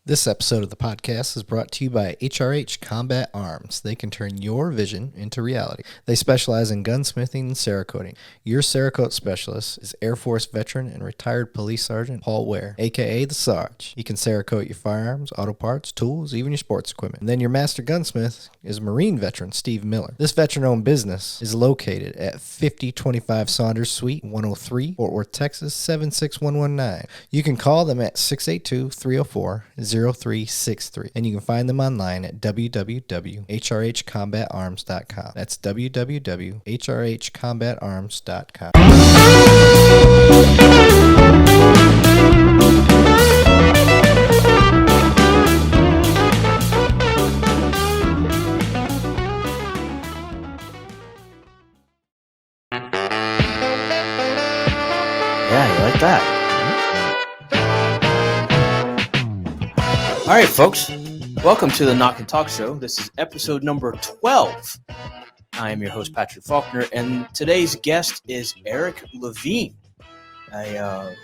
This episode of the podcast is brought to you by HRH Combat Arms. They can turn your vision into reality. They specialize in gunsmithing and Cerakoting. Your Cerakote specialist is Air Force veteran and retired police sergeant Paul Ware, aka the Sarge. He can Cerakote your firearms, auto parts, tools, even your sports equipment. And then your master gunsmith is Marine veteran Steve Miller. This veteran-owned business is located at 5025 Saunders Suite 103, Fort Worth, Texas 76119. You can call them at 682-304-0363, and you can find them online at www.hrhcombatarms.com. That's www.hrhcombatarms.com. Yeah, you like that? All right, folks. Welcome to the Knock and Talk Show. This is episode number 12. I am your host, Patrick Falkner, and today's guest is Eric Levine, a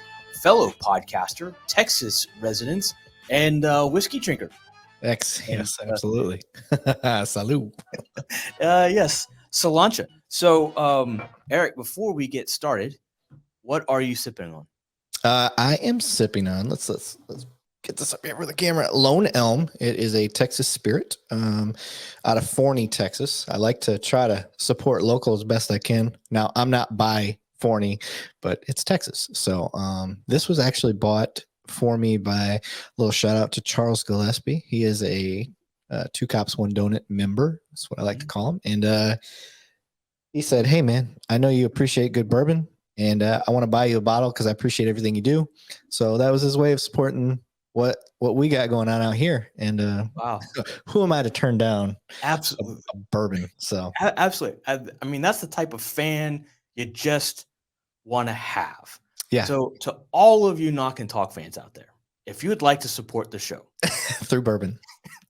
fellow podcaster, Texas resident, and whiskey drinker. Yes, absolutely. Salud. Yes, Salancha. So, Eric, before we get started, what are you sipping on? I am sipping on, let's get this up here for the camera, Lone Elm. It is a Texas spirit out of Forney, Texas. I like to try to support local as best I can. Now, I'm not by Forney, but it's Texas. So this was actually bought for me by a little shout out to Charles Gillespie. He is a Two Cops, One Donut member. That's what I like to call him. And he said, "Hey, man, I know you appreciate good bourbon. And I want to buy you a bottle because I appreciate everything you do." So that was his way of supporting what we got going on out here. And Wow, who am I to turn down absolutely a bourbon? So absolutely. I mean, that's the type of fan you just want to have. Yeah. So to all of you Knock and Talk fans out there, if you would like to support the show through bourbon,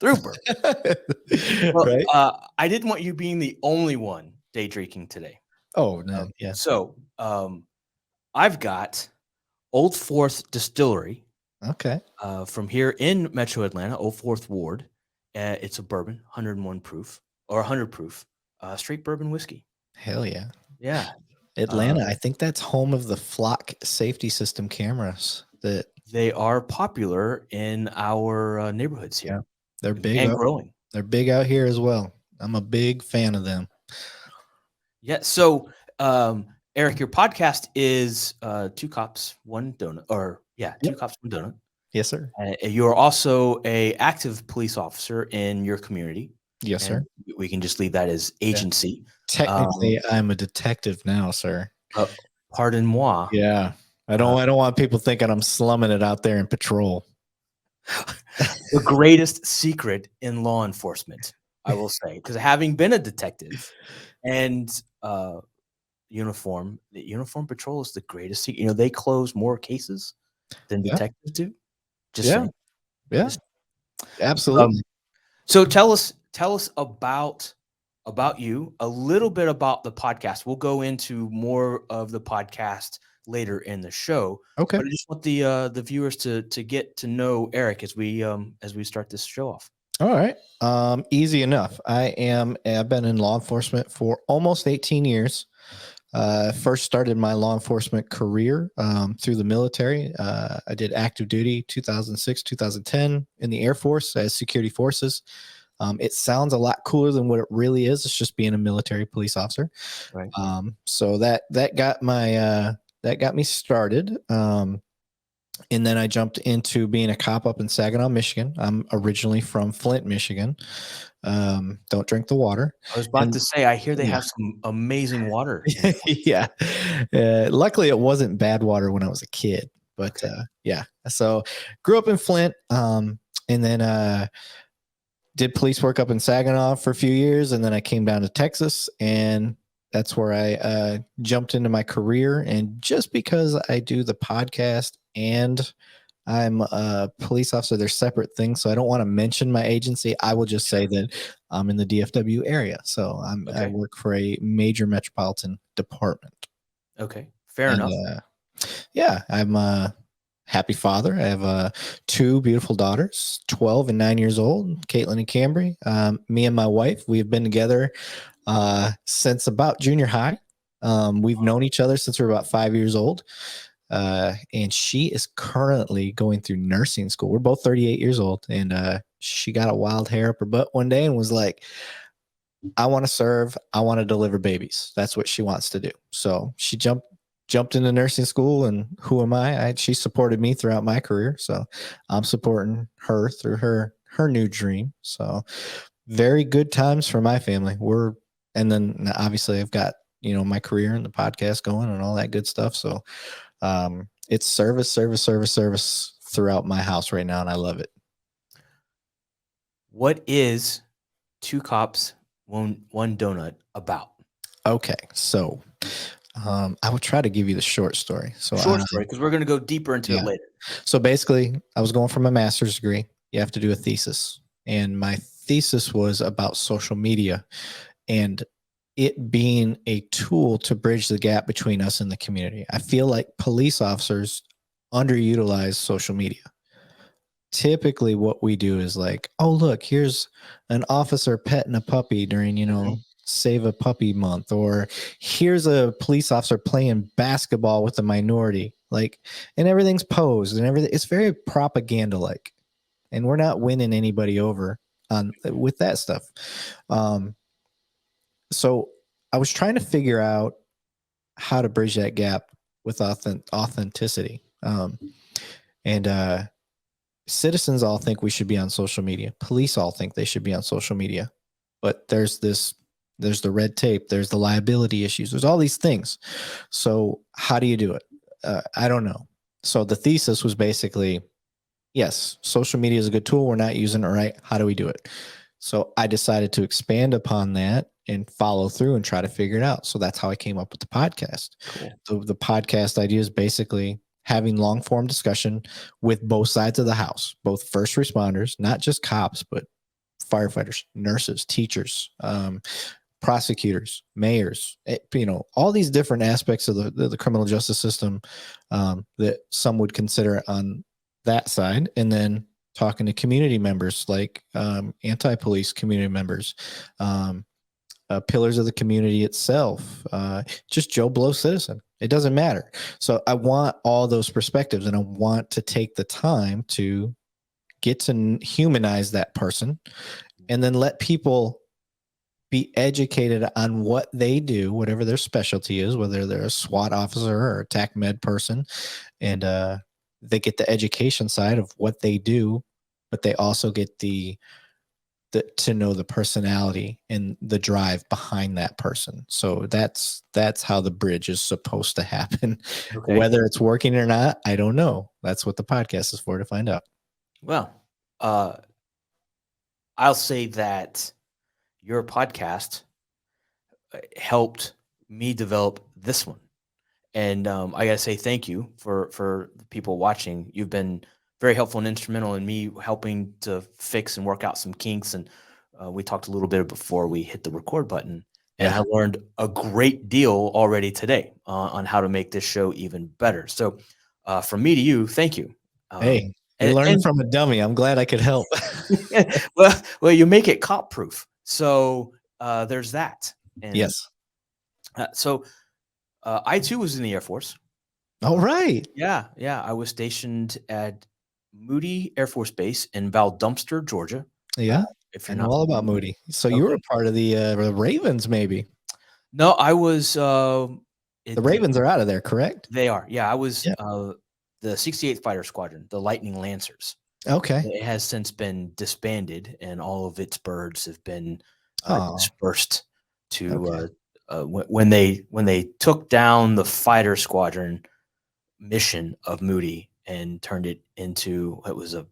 well, right? I didn't want you being the only one day drinking today. Oh no, yeah. So I've got Old Fourth Distillery. Okay. From here in Metro Atlanta, Old Fourth Ward. It's a bourbon, 101 proof or 100 proof, straight bourbon whiskey. Hell yeah. Yeah. Atlanta, I think that's home of the Flock safety system cameras. That they are popular in our neighborhoods here. Yeah. They're big and growing. They're big out here as well. I'm a big fan of them. Yeah. So, Eric, your podcast is Two Cops, One Donut, Two Cops, One Donut. Yes, sir. You're also a active police officer in your community. Yes, sir. We can just leave that as agency. Technically, I'm a detective now, sir. Pardon moi. Yeah. I don't want people thinking I'm slumming it out there in patrol. The greatest secret in law enforcement, I will say, because having been a detective and the uniform patrol is the greatest secret. You know, they close more cases than detectives do. Saying. Absolutely. So tell us about you, a little bit about the podcast. We'll go into more of the podcast later in the show. Okay. But I just want the viewers to get to know Eric as we start this show off. All right. Easy enough. I've been in law enforcement for almost 18 years. First started my law enforcement career through the military. I did active duty 2006, 2010 in the Air Force as security forces. It sounds a lot cooler than what it really is. It's just being a military police officer. Right. So that got me started. And then I jumped into being a cop up in Saginaw, Michigan. I'm originally from Flint, Michigan. Don't drink the water. I was about to say, I hear they have some amazing water. Yeah. Luckily, it wasn't bad water when I was a kid. But yeah. So grew up in Flint, and then did police work up in Saginaw for a few years. And then I came down to Texas, and that's where I jumped into my career. And just because I do the podcast and I'm a police officer, they're separate things. So I don't want to mention my agency. I will just say that I'm in the DFW area. So I work for a major metropolitan department. Okay. Fair enough. Yeah. I'm happy father. I have 2 beautiful daughters, 12 and 9 years old, Caitlin and Cambry. Me and my wife, we have been together since about junior high. We've known each other since we were about 5 years old. And she is currently going through nursing school. We're both 38 years old, and she got a wild hair up her butt one day and was like, I want to serve. I want to deliver babies. That's what she wants to do. So she jumped into nursing school, and who am I? She supported me throughout my career. So I'm supporting her through her new dream. So very good times for my family. And then obviously I've got, my career and the podcast going and all that good stuff. So it's service throughout my house right now, and I love it. What is Two Cops, One Donut about? Okay, so I will try to give you the short story. So Short story, because we're going to go deeper into it later. So basically, I was going for my master's degree. You have to do a thesis, and my thesis was about social media and it being a tool to bridge the gap between us and the community. I feel like police officers underutilize social media. Typically what we do is like, oh, look, here's an officer petting a puppy during, Save a Puppy Month, or here's a police officer playing basketball with a minority, and everything's posed and everything. It's very propaganda like, and we're not winning anybody over with that stuff. So I was trying to figure out how to bridge that gap with authenticity. And citizens all think we should be on social media. Police all think they should be on social media. But there's the red tape, there's the liability issues, there's all these things. So how do you do it? I don't know. So the thesis was basically, yes, social media is a good tool. We're not using it right. How do we do it? So I decided to expand upon that and follow through and try to figure it out. So that's how I came up with the podcast. Cool. So the podcast idea is basically having long form discussion with both sides of the house, both first responders, not just cops, but firefighters, nurses, teachers, prosecutors, mayors, all these different aspects of the criminal justice system that some would consider on that side. And then talking to community members like anti-police community members, pillars of the community itself, just Joe Blow citizen. It doesn't matter. So I want all those perspectives, and I want to take the time to get to humanize that person and then let people be educated on what they do, whatever their specialty is, whether they're a SWAT officer or a TAC med person, and they get the education side of what they do, but they also get to know the personality and the drive behind that person. So that's how the bridge is supposed to happen. Okay. Whether it's working or not, I don't know. That's what the podcast is for, to find out. Well, I'll say that your podcast helped me develop this one. And I got to say thank you for the people watching. You've been very helpful and instrumental in me helping to fix and work out some kinks. And we talked a little bit before we hit the record button. And I learned a great deal already today on how to make this show even better. So from me to you, thank you. Hey, you're learning from a dummy. I'm glad I could help. well, you make it cop proof. So there's that. And, yes. So I too was in the Air Force. All right. Yeah. I was stationed at Moody Air Force Base in Valdosta, Georgia. Yeah. If I you're know not all about Moody. So you were a part of the Ravens, maybe? No, I was. The Ravens are out of there, correct? They are. Yeah, I was the 68th Fighter Squadron, the Lightning Lancers. Okay. It has since been disbanded, and all of its birds have been dispersed to when they took down the fighter squadron mission of Moody and turned it into, it was a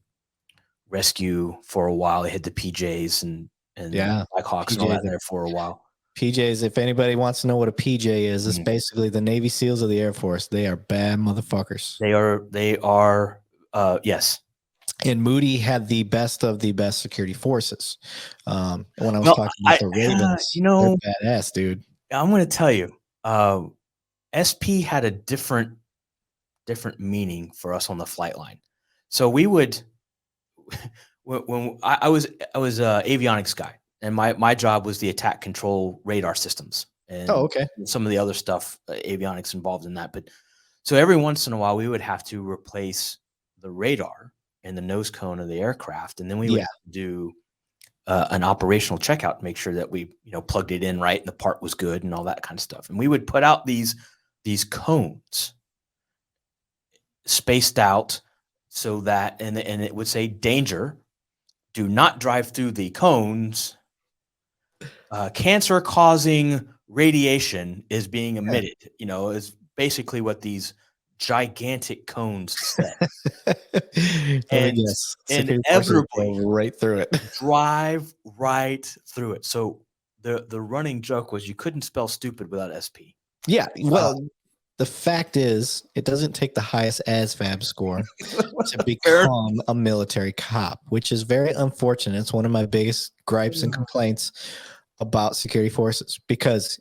rescue for a while. They had the PJs and Black Hawks and all that there for a while. PJs, if anybody wants to know what a PJ is, it's basically the Navy SEALs of the Air Force. They are bad motherfuckers. They are yes. And Moody had the best of the best security forces. When I was talking about the Ravens, they're badass, dude. I'm going to tell you, SP had a different different meaning for us on the flight line. So we would, when I was avionics guy, and my job was the attack control radar systems and Oh, okay. some of the other stuff, avionics involved in that. But so every once in a while, we would have to replace the radar and the nose cone of the aircraft, and then we would Yeah. do an operational checkout to make sure that we plugged it in right and the part was good and all that kind of stuff. And we would put out these cones spaced out so that and it would say danger, do not drive through the cones. Cancer causing radiation is being emitted, is basically what these gigantic cones said. Let me guess. Security forces Inevitably go right through it. drive right through it. So the running joke was you couldn't spell stupid without SP. Yeah. Well, the fact is, it doesn't take the highest ASVAB score to become a military cop, which is very unfortunate. It's one of my biggest gripes and complaints about security forces because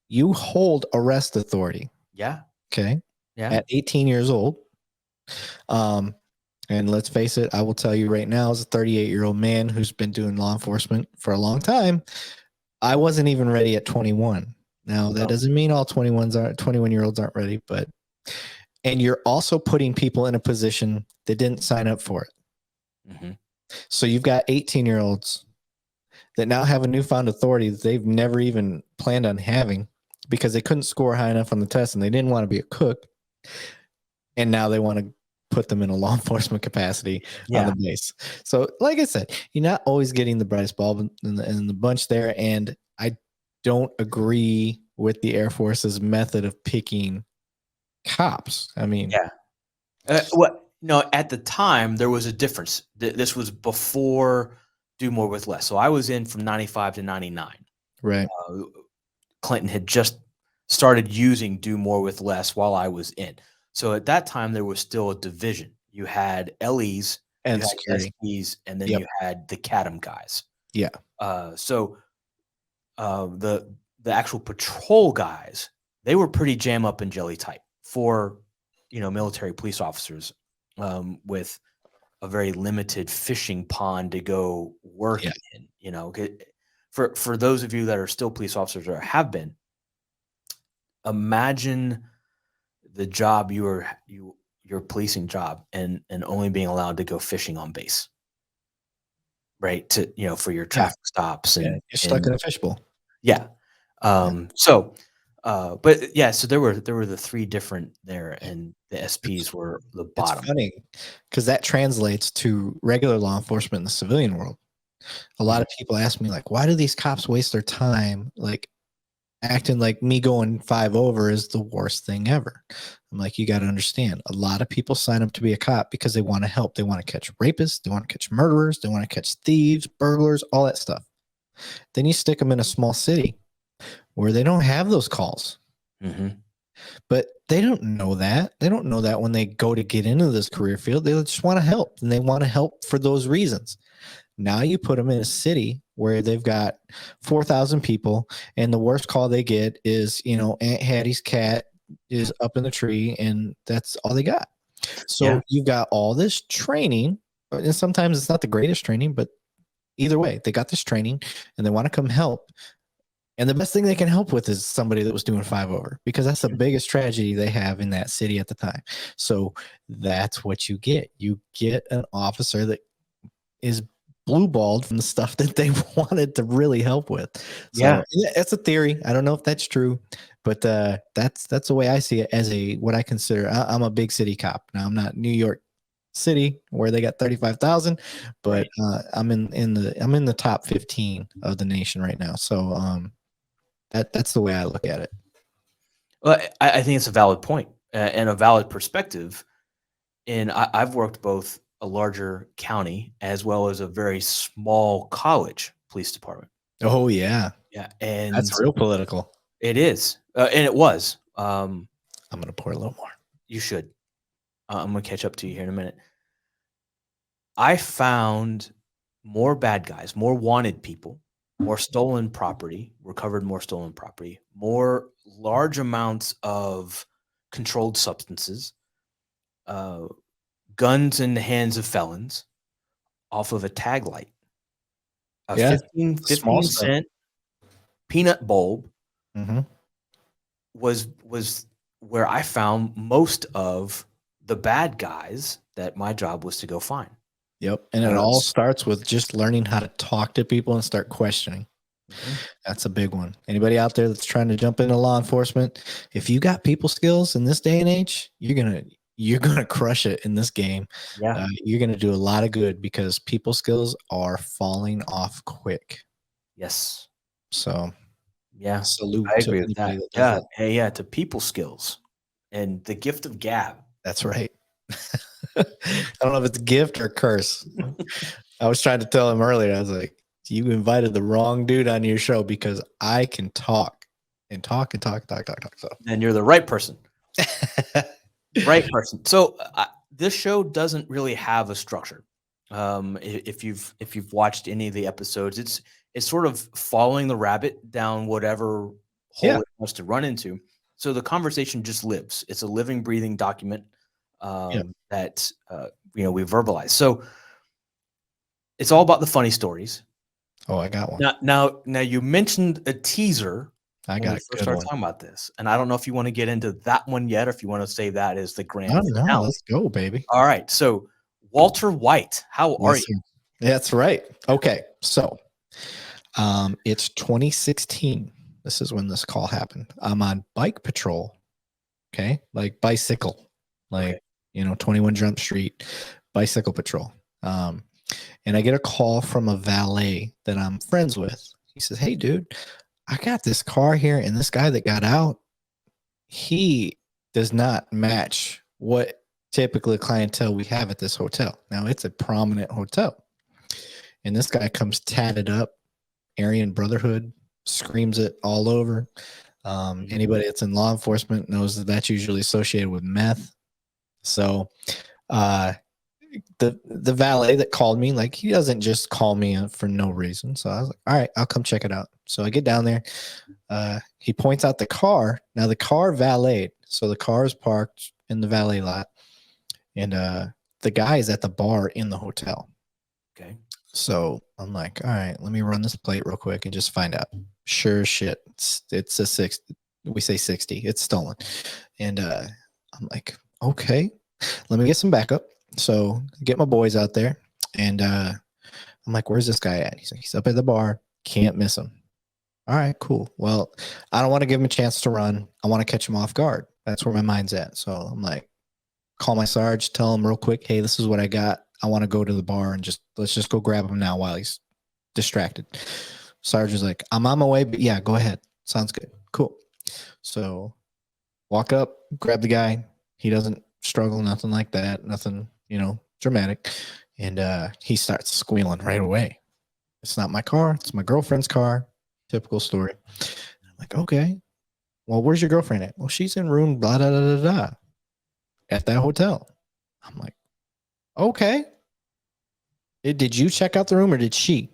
you hold arrest authority. Yeah. Okay. Yeah. At 18 years old. And let's face it, I will tell you right now, as a 38-year-old man who's been doing law enforcement for a long time, I wasn't even ready at 21. Now, that doesn't mean all 21-year-olds aren't ready, and you're also putting people in a position that didn't sign up for it. Mm-hmm. So you've got 18-year-olds that now have a newfound authority that they've never even planned on having because they couldn't score high enough on the test and they didn't want to be a cook. And now they want to put them in a law enforcement capacity on the base. So like I said, you're not always getting the brightest bulb in the bunch there. And I don't agree with the Air Force's method of picking cops. I mean, at the time there was a difference. This was before Do More with Less. So I was in from 95 to 99. Right. Clinton had just started using Do More with Less while I was in. So at that time, there was still a division. You had LEs and you had security, SPs, and then you had the CADM guys. Yeah. So the actual patrol guys, they were pretty jam up and jelly tight for military police officers with a very limited fishing pond to go work in. For those of you that are still police officers or have been, imagine the job your policing job and only being allowed to go fishing on base, right? To for your traffic stops and you're stuck in a fishbowl. So there were the three different there, and the SPs were the bottom. It's funny because that translates to regular law enforcement in the civilian world. A lot of people ask me, like, why do these cops waste their time, like, acting like me going 5 over is the worst thing ever? I'm like, you got to understand, a lot of people sign up to be a cop because they want to help. They want to catch rapists. They want to catch murderers. They want to catch thieves, burglars, all that stuff. Then you stick them in a small city where they don't have those calls. Mm-hmm. But they don't know that. They don't know that when they go to get into this career field. They just want to help, and they want to help for those reasons. Now you put them in a city where they've got 4,000 people, and the worst call they get is, Aunt Hattie's cat is up in the tree, and that's all they got. So you've got all this training, and sometimes it's not the greatest training, but either way, they got this training, and they want to come help. And the best thing they can help with is somebody that was doing 5 over, because that's the biggest tragedy they have in that city at the time. So that's what you get. You get an officer that is blue-balled from the stuff that they wanted to really help with. So that's a theory. I don't know if that's true, but that's the way I see it as what I consider. I'm a big city cop. Now, I'm not New York City where they got 35,000, but I'm in the top 15 of the nation right now. So that's the way I look at it. Well, I think it's a valid point and a valid perspective. And I've worked both a larger county as well as a very small college police department. Oh yeah. Yeah. And that's real political. It is. And it was. I'm going to pour a little more. You should. I'm going to catch up to you here in a minute. I found more bad guys, more wanted people, more stolen property, recovered more stolen property, more large amounts of controlled substances guns in the hands of felons off of a tag light. A Yeah, 15 small stuff. cent peanut bulb Mm-hmm. was where I found most of the bad guys that my job was to go find. Yep. And it all starts with just learning how to talk to people and start questioning. Mhm. That's a big one. Anybody out there that's trying to jump into law enforcement, if you got people skills in this day and age, you're gonna crush it in this game. Yeah. You're gonna do a lot of good because people skills are falling off quick. Yes. So Yeah. salute I to agree with that. anybody that does Yeah. that. Hey, yeah. To people skills and the gift of gab. That's right. I don't know if it's a gift or a curse. I was trying to tell him earlier. I was like, you invited the wrong dude on your show because I can talk and talk and talk. So Then you're the right person. Right person. So this show doesn't really have a structure. If you've watched any of the episodes, it's sort of following the rabbit down whatever hole Yeah. it wants to run into. So the conversation just lives. It's a living, breathing document that we verbalize. So it's all about the funny stories. Oh, I got one. Now you mentioned a teaser. I When got we a first good started one. talking about this, and I don't know if you want to get into that one yet, or if you want to save that as the grand No, finale. let's go, baby. All right, so Walter White, how are Yes, you? sir. That's right. Okay, so it's 2016. This is when this call happened. I'm on bike patrol. Okay, like bicycle, like Okay. 21 Jump Street, bicycle patrol. And I get a call from a valet that I'm friends with. He says, "Hey, dude, I got this car here, and this guy that got out, he does not match what typically clientele we have at this hotel. Now, it's a prominent hotel. And this guy comes tatted up, Aryan Brotherhood, screams it all over. Anybody that's in law enforcement knows that that's usually associated with meth. So the valet that called me, like, he doesn't just call me for no reason. So I was like, all right, I'll come check it out. So I get down there. He points out the car. Now the car valeted. So the car is parked in the valet lot. And the guy is at the bar in the hotel. Okay. So I'm like, all right, let me run this plate real quick and just find out. Sure shit. It's a 60. We say 60. It's stolen. And I'm like, okay, let me get some backup. So get my boys out there. And I'm like, where's this guy at? He's like, he's up at the bar. Can't miss him. All right, cool. Well, I don't want to give him a chance to run. I want to catch him off guard. That's where my mind's at. So I'm like, call my Sarge, tell him real quick, hey, this is what I got. I want to go to the bar and let's just go grab him now while he's distracted. Sarge was like, I'm on my way, but yeah, go ahead. Sounds good. Cool. So walk up, grab the guy. He doesn't struggle, nothing like that, nothing, dramatic. And he starts squealing right away. It's not my car. It's my girlfriend's car. Typical story. I'm like, okay. Well, where's your girlfriend at? Well, she's in room blah, da, da, da, da at that hotel. I'm like, okay. Did you check out the room or did she?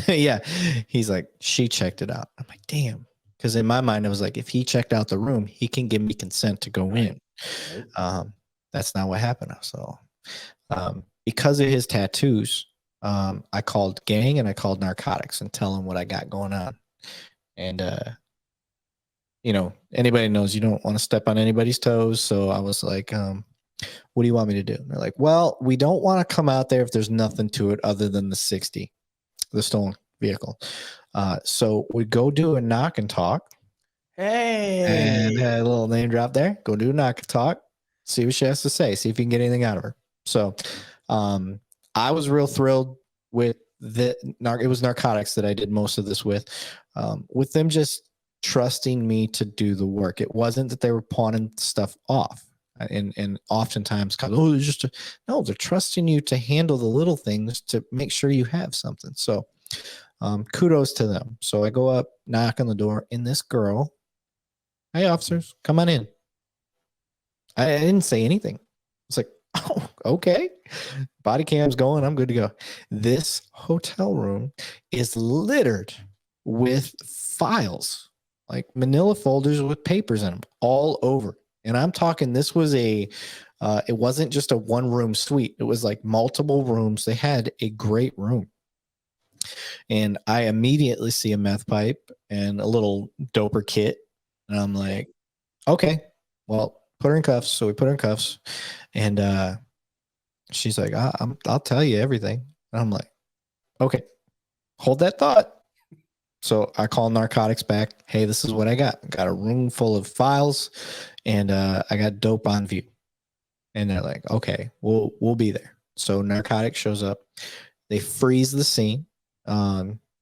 Yeah. He's like, she checked it out. I'm like, damn. Because in my mind, I was like, if he checked out the room, he can give me consent to go in. That's not what happened. So because of his tattoos, I called gang and I called narcotics and tell him what I got going on. And, anybody knows you don't want to step on anybody's toes. So I was like, what do you want me to do? And they're like, well, we don't want to come out there if there's nothing to it other than the 60, the stolen vehicle. So we go do a knock and talk. Hey. And a little name drop there. Go do a knock and talk. See what she has to say. See if you can get anything out of her. So I was real thrilled with it was narcotics that I did most of this with them just trusting me to do the work. It wasn't that they were pawning stuff off. And oftentimes, they're trusting you to handle the little things to make sure you have something. So kudos to them. So I go up, knock on the door, and this girl, hey, officers, come on in. I didn't say anything. It's like, oh, okay. Body cam's going. I'm good to go. This hotel room is littered with files, like manila folders with papers in them all over. And I'm talking, this was a It wasn't just a one-room suite. It was like multiple rooms. They had a great room. And I immediately see a meth pipe and a little doper kit. And I'm like, okay, well, put her in cuffs. So we put her in cuffs. And she's like, I'll tell you everything. And I'm like, okay, hold that thought. So I call narcotics back. Hey, this is what I got. Got a room full of files, and I got dope on view. And they're like, okay, we'll be there. So narcotics shows up. They freeze the scene,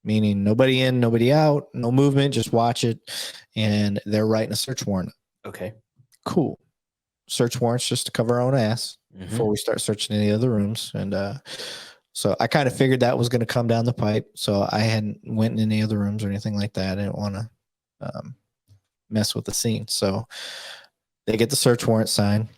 meaning nobody in, nobody out, no movement, just watch it. And they're writing a search warrant. Okay. Cool. Search warrants just to cover our own ass before we start searching any other rooms. And so I kind of figured that was going to come down the pipe. So I hadn't went in any other rooms or anything like that. I didn't want to mess with the scene. So they get the search warrant signed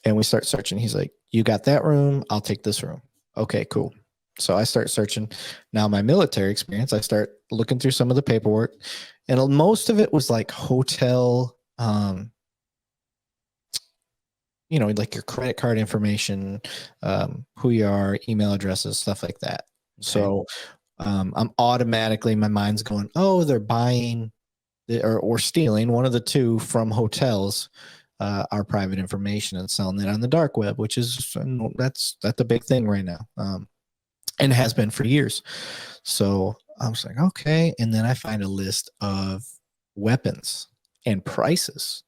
and we start searching. He's like, you got that room. I'll take this room. Okay, cool. So I start searching. Now my military experience, I start looking through some of the paperwork, and most of it was like hotel, like your credit card information, who you are, email addresses, stuff like that. Okay. So I'm automatically, my mind's going, oh, they're buying or stealing, one of the two, from hotels, our private information and selling it on the dark web, which is, that's a big thing right now. And has been for years. So I was like, okay. And then I find a list of weapons and prices.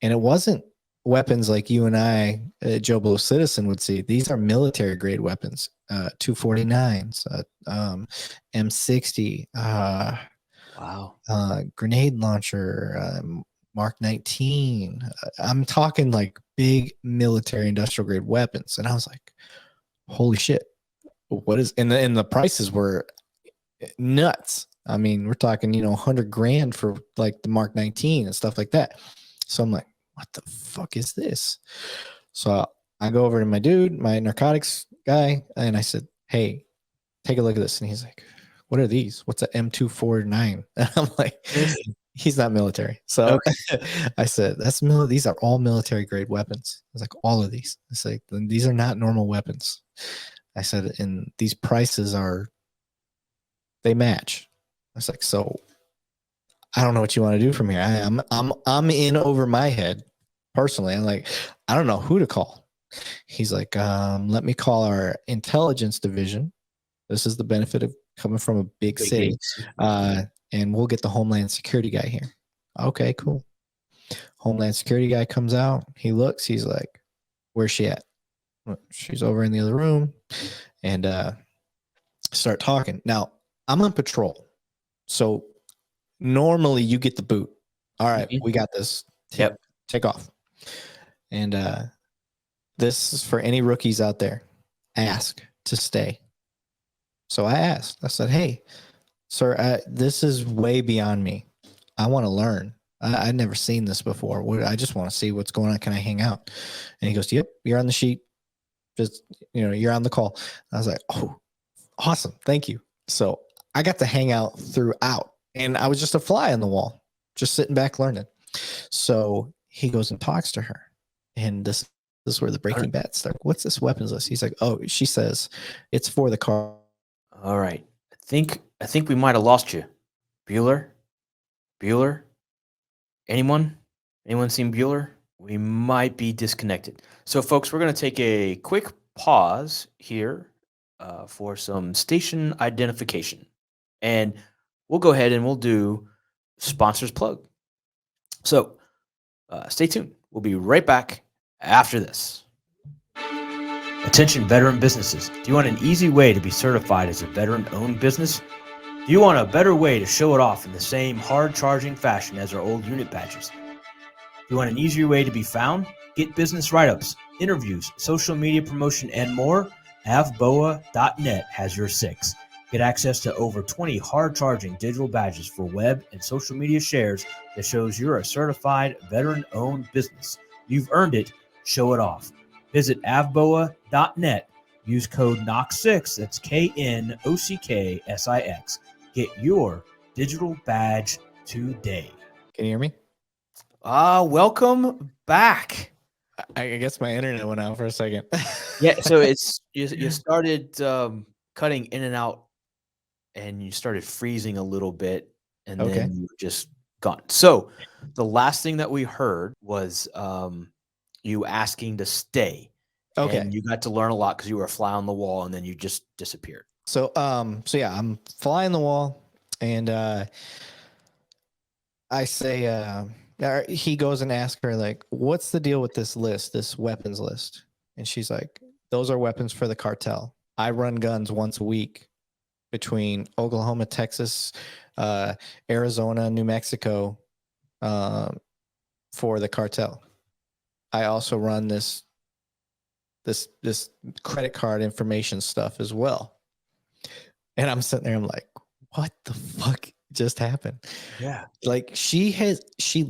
And it wasn't weapons like you and I, Joe Blow citizen, would see. These are military grade weapons, 249s, M60, grenade launcher, Mark 19. I'm talking like big military industrial grade weapons. And I was like, holy shit. What is, and the prices were nuts. I mean, we're talking, $100,000 for like the Mark 19 and stuff like that. So I'm like, what the fuck is this? So I go over to my dude, my narcotics guy, and I said, hey, take a look at this. And he's like, what are these? What's a M249? And I'm like, he's not military. So okay. I said, these are all military grade weapons. I was like, all of these. It's like, these are not normal weapons. I said, and these prices they match. I was like, so I don't know what you want to do from here. I'm in over my head personally. I'm like, I don't know who to call. He's like, let me call our intelligence division. This is the benefit of coming from a big city. And we'll get the Homeland Security guy here. Okay, cool. Homeland Security guy comes out. He looks, he's like, where's she at? She's over in the other room, and start talking. Now I'm on patrol, so normally you get the boot. All right, we got this. Take off. And this is for any rookies out there. Ask to stay. So I asked. I said, hey, sir, this is way beyond me. I want to learn. I've never seen this before. I just want to see what's going on. Can I hang out? And he goes, yep, you're on the sheet. Just, you're on the call. I was like, oh, awesome. Thank you. So I got to hang out throughout, and I was just a fly on the wall, just sitting back learning. So he goes and talks to her, and this is where the Breaking Bad starts. What's this weapons list? He's like, oh, she says it's for the car. All right. I think we might have lost you. Bueller? Anyone seen Bueller? We might be disconnected. So, folks, we're going to take a quick pause here for some station identification. And we'll go ahead and we'll do sponsors plug. So, stay tuned. We'll be right back after this. Attention veteran businesses. Do you want an easy way to be certified as a veteran-owned business? Do you want a better way to show it off in the same hard-charging fashion as our old unit badges? Do you want an easier way to be found? Get business write-ups, interviews, social media promotion, and more? AvBoa.net has your six. Get access to over 20 hard-charging digital badges for web and social media shares that shows you're a certified veteran-owned business. You've earned it. Show it off. Visit avboa.net. Use code KNOCK6, that's KNOCKSIX. Get your digital badge today. Can you hear me? Welcome back. I guess my internet went out for a second. Yeah, so it's you started cutting in and out, and you started freezing a little bit, and Okay. then you just gone. So the last thing that we heard was you asking to stay, Okay. and you got to learn a lot because you were a fly on the wall, and then you just disappeared. So yeah, I'm flying the wall, and I say, he goes and asks her, like, what's the deal with this list, this weapons list? And she's like, those are weapons for the cartel. I run guns once a week between Oklahoma, Texas, Arizona, New Mexico, for the cartel. I also run this credit card information stuff as well. And I'm sitting there, I'm like, what the fuck just happened? Yeah. Like she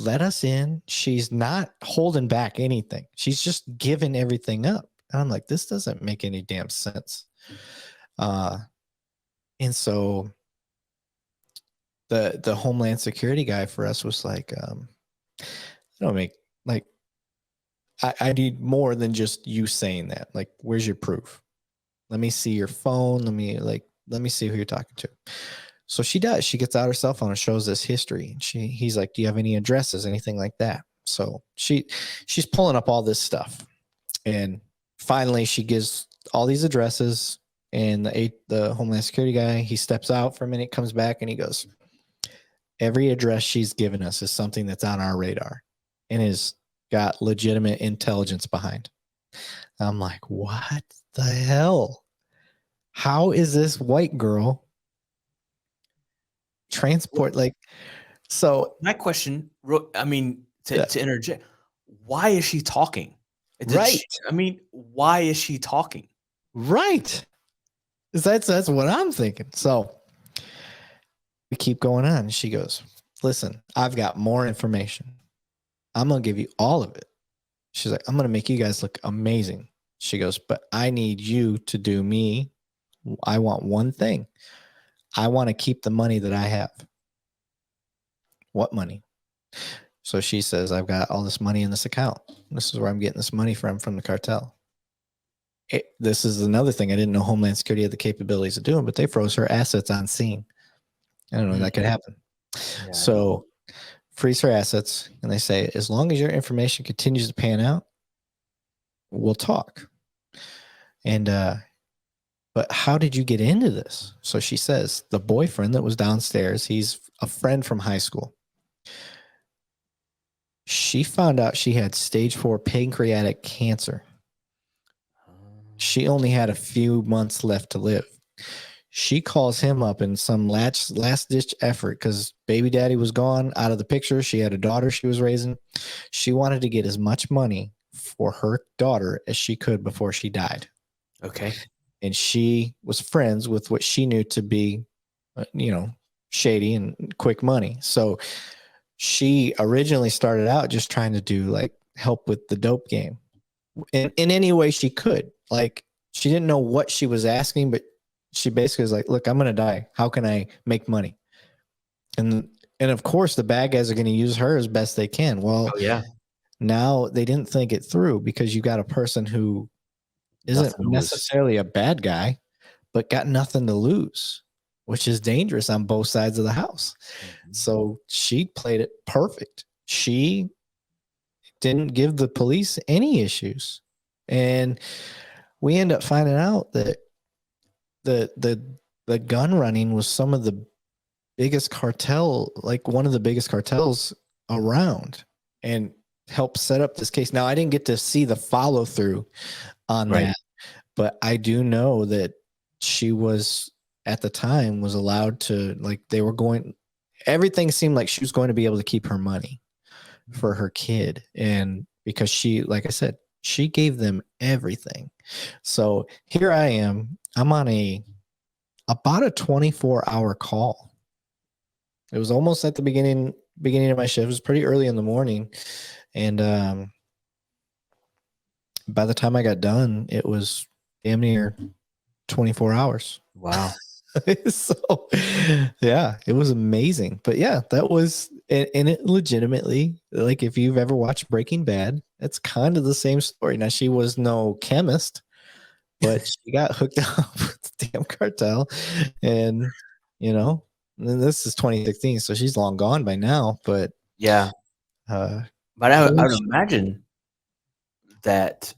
let us in. She's not holding back anything. She's just giving everything up. And I'm like, this doesn't make any damn sense. And so the Homeland Security guy for us was like, I don't make like I need more than just you saying that. Like, where's your proof? Let me see your phone. Let me see who you're talking to. So she does. She gets out her cell phone and shows this history. He's like, do you have any addresses, anything like that? So she's pulling up all this stuff, and finally she gives all these addresses. And the Homeland Security guy, he steps out for a minute, comes back, and he goes, every address she's given us is something that's on our radar, and is got legitimate intelligence behind. I'm like, what the hell? How is this white girl transport like so? My question, I mean, Yeah. to interject, why is she talking? Right. I mean, why is she talking? Right. That's what I'm thinking. So we keep going on. She goes, listen, I've got more information. I'm going to give you all of it. She's like, I'm going to make you guys look amazing. She goes, but I need you to do me. I want one thing. I want to keep the money that I have. What money? So she says, I've got all this money in this account. This is where I'm getting this money from the cartel. This is another thing I didn't know Homeland Security had the capabilities of doing, but they froze her assets on scene. I don't know that could happen. Yeah, so freeze her assets, and they say, as long as your information continues to pan out, we'll talk. And but how did you get into this? So she says, the boyfriend that was downstairs, he's a friend from high school. She found out she had stage 4 pancreatic cancer. She only had a few months left to live. She calls him up in some last ditch effort because baby daddy was gone out of the picture. She had a daughter she was raising. She wanted to get as much money for her daughter as she could before she died. Okay. And she was friends with what she knew to be, shady and quick money. So she originally started out just trying to do like help with the dope game in any way she could. Like she didn't know what she was asking, but she basically was like, look, I'm going to die. How can I make money? And of course the bad guys are going to use her as best they can. Well, yeah. Now they didn't think it through because you got a person who isn't necessarily a bad guy, but got nothing to lose, which is dangerous on both sides of the house. Mm-hmm. So she played it perfect. She didn't give the police any issues. And we end up finding out that the gun running was some of the biggest cartel, like one of the biggest cartels around, and helped set up this case. Now, I didn't get to see the follow through on that, but I do know that she was at the time was allowed to, like, they were going, everything seemed like she was going to be able to keep her money for her kid. And because she, like I said, she gave them everything. So here I am, I'm on about a 24-hour call. It was almost at the beginning of my shift. It was pretty early in the morning. And by the time I got done, it was damn near 24 hours. Wow. So yeah, it was amazing. But yeah, that was, and it legitimately, like if you've ever watched Breaking Bad, it's kind of the same story. Now, she was no chemist, but she got hooked up with the damn cartel. And, and then this is 2016, so she's long gone by now. But Yeah. uh, But I would imagine that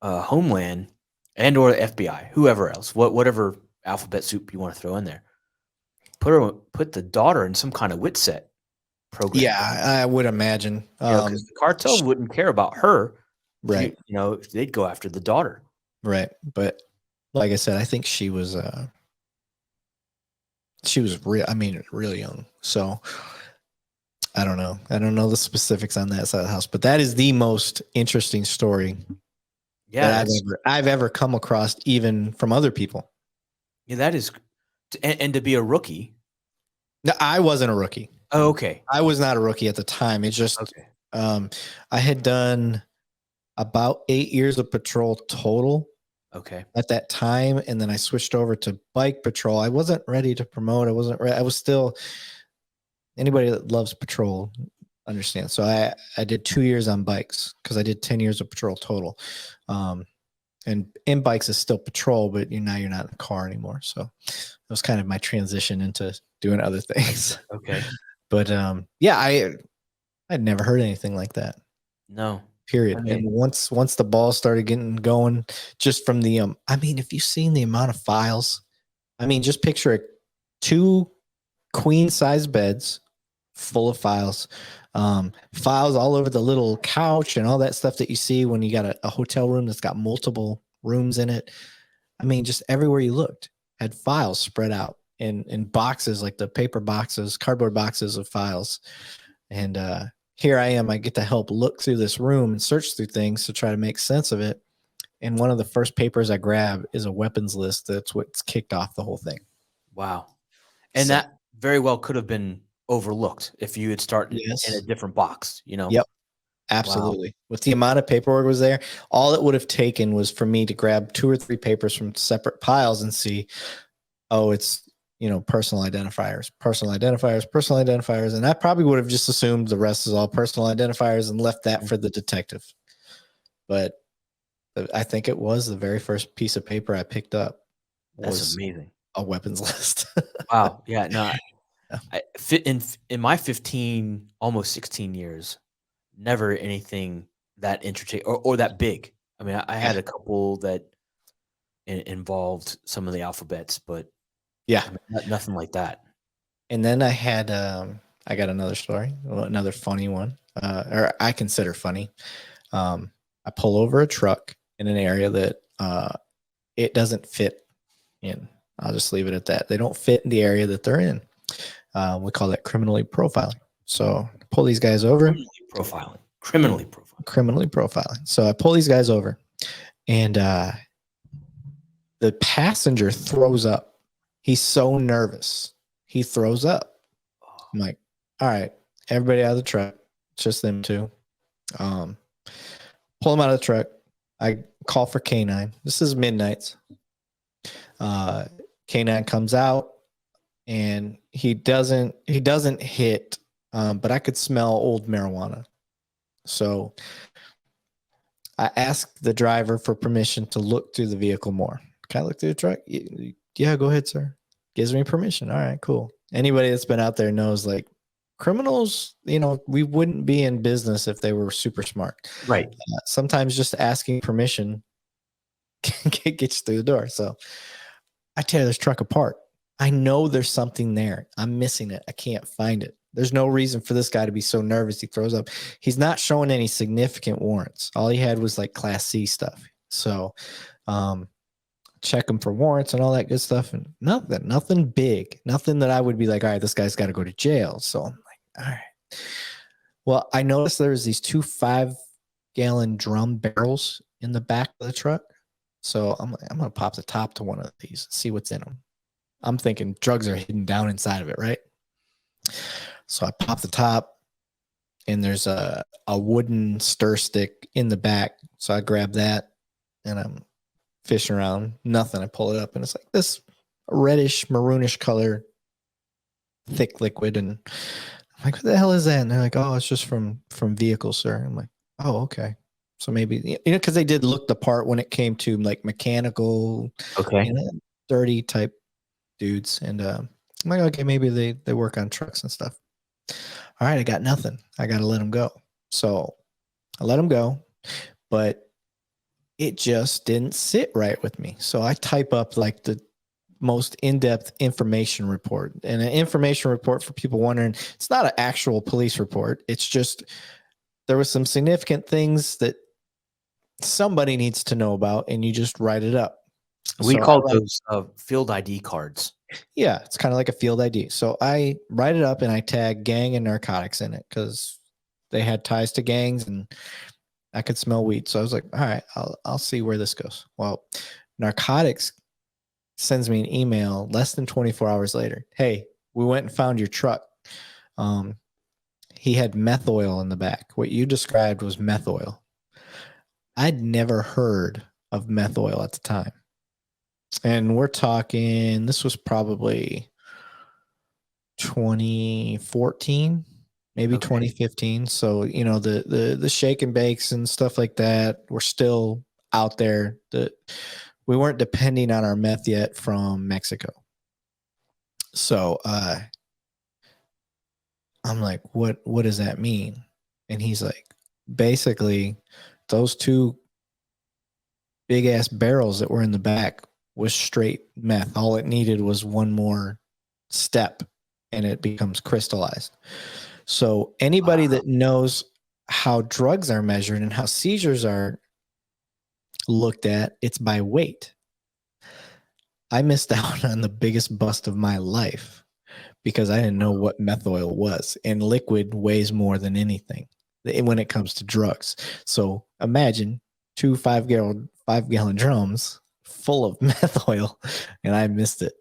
Homeland and or the FBI, whoever else, whatever alphabet soup you want to throw in there, put the daughter in some kind of WITSET program. Yeah, I would imagine. Because the cartel wouldn't care about her. Right. They'd go after the daughter. Right. But like I said, I think she was really young. So I don't know. I don't know the specifics on that side of the house, but that is the most interesting story that I've ever come across, even from other people. Yeah, that is, and to be a rookie. No, I wasn't a rookie. Oh, okay. I was not a rookie at the time. It's just, okay. I had done about 8 years of patrol total. Okay. At that time, and then I switched over to bike patrol. I wasn't ready to promote. I wasn't ready. I was still. Anybody that loves patrol understands. So I did 2 years on bikes because I did 10 years of patrol total. And in bikes is still patrol, but now you're not in a car anymore. So it was kind of my transition into doing other things. Okay. But yeah, I'd never heard anything like that. No. Period. And once the ball started getting going, just from the if you've seen the amount of files, just picture 2 queen size beds full of files, files all over the little couch and all that stuff that you see when you got a hotel room that's got multiple rooms in it. Just everywhere you looked had files spread out in boxes, like the paper boxes, cardboard boxes of files. And here I am. I get to help look through this room and search through things to try to make sense of it. And one of the first papers I grab is a weapons list. That's what's kicked off the whole thing. Wow. And that very well could have been overlooked if you had started in a different box, Yep. Absolutely. Wow. With the amount of paperwork was there, all it would have taken was for me to grab 2 or 3 papers from separate piles and see, it's personal identifiers. And I probably would have just assumed the rest is all personal identifiers and left that for the detective. But I think it was the very first piece of paper I picked up. That's amazing. A weapons list. Wow. Yeah. No, I fit in my 15, almost 16 years, never anything that entertaining or that big. I had a couple that involved some of the alphabets, but yeah, nothing like that. And then I had, I got another story, another funny one, or I consider funny. I pull over a truck in an area that it doesn't fit in. I'll just leave it at that. They don't fit in the area that they're in. We call that criminally profiling. So I pull these guys over. Criminally profiling. So I pull these guys over, and the passenger throws up. He's so nervous. He throws up. I'm like, all right, everybody out of the truck. It's just them 2. Pull him out of the truck. I call for K9. This is midnight. K9 comes out, and he doesn't hit, but I could smell old marijuana. So I asked the driver for permission to look through the vehicle more. Can I look through the truck? Yeah, go ahead, sir. Gives me permission. All right, cool. Anybody that's been out there knows, like, criminals, we wouldn't be in business if they were super smart. Right. Sometimes just asking permission can get you through the door. So I tear this truck apart. I know there's something there. I'm missing it. I can't find it. There's no reason for this guy to be so nervous he throws up. He's not showing any significant warrants. All he had was like Class C stuff. So check him for warrants and all that good stuff. And nothing big. Nothing that I would be like, all right, this guy's got to go to jail. So I'm like, all right. Well, I noticed there's these 2 5-gallon drum barrels in the back of the truck. So I'm like, I'm going to pop the top to one of these and see what's in them. I'm thinking drugs are hidden down inside of it, right? So I pop the top, and there's a wooden stir stick in the back. So I grab that, and I'm fishing around. Nothing. I pull it up, and it's like this reddish, maroonish color, thick liquid. And I'm like, what the hell is that? And they're like, oh, it's just from vehicles, sir. I'm like, oh, okay. So maybe, because they did look the part when it came to like mechanical, Okay. dirty type dudes. And I'm like, okay, maybe they work on trucks and stuff. All right, I got nothing. I got to let them go. So I let them go, but it just didn't sit right with me. So I type up like the most in-depth information report. And an information report, for people wondering, it's not an actual police report. It's just there was some significant things that somebody needs to know about, and you just write it up. We So call those field ID cards. yeah, it's kind of like a field ID. So I write it up and I tag gang and narcotics in it because they had ties to gangs and I could smell weed. So I was like, all right, I'll see where this goes. Well, narcotics sends me an email less than 24 hours later. Hey, we went and found your truck. He had meth oil in the back. What you described was meth oil. I'd never heard of meth oil at the time. And we're talking, this was probably 2014, maybe 2015. So, the shake and bakes and stuff like that were still out there. We weren't depending on our meth yet from Mexico. So I'm like, what does that mean? And he's like, basically, those two big ass barrels that were in the back was straight meth. All it needed was one more step and it becomes crystallized. So anybody that knows how drugs are measured and how seizures are looked at, it's by weight. I missed out on the biggest bust of my life because I didn't know what meth oil was, and liquid weighs more than anything when it comes to drugs. So imagine 2 5-gallon drums full of meth oil, and I missed it.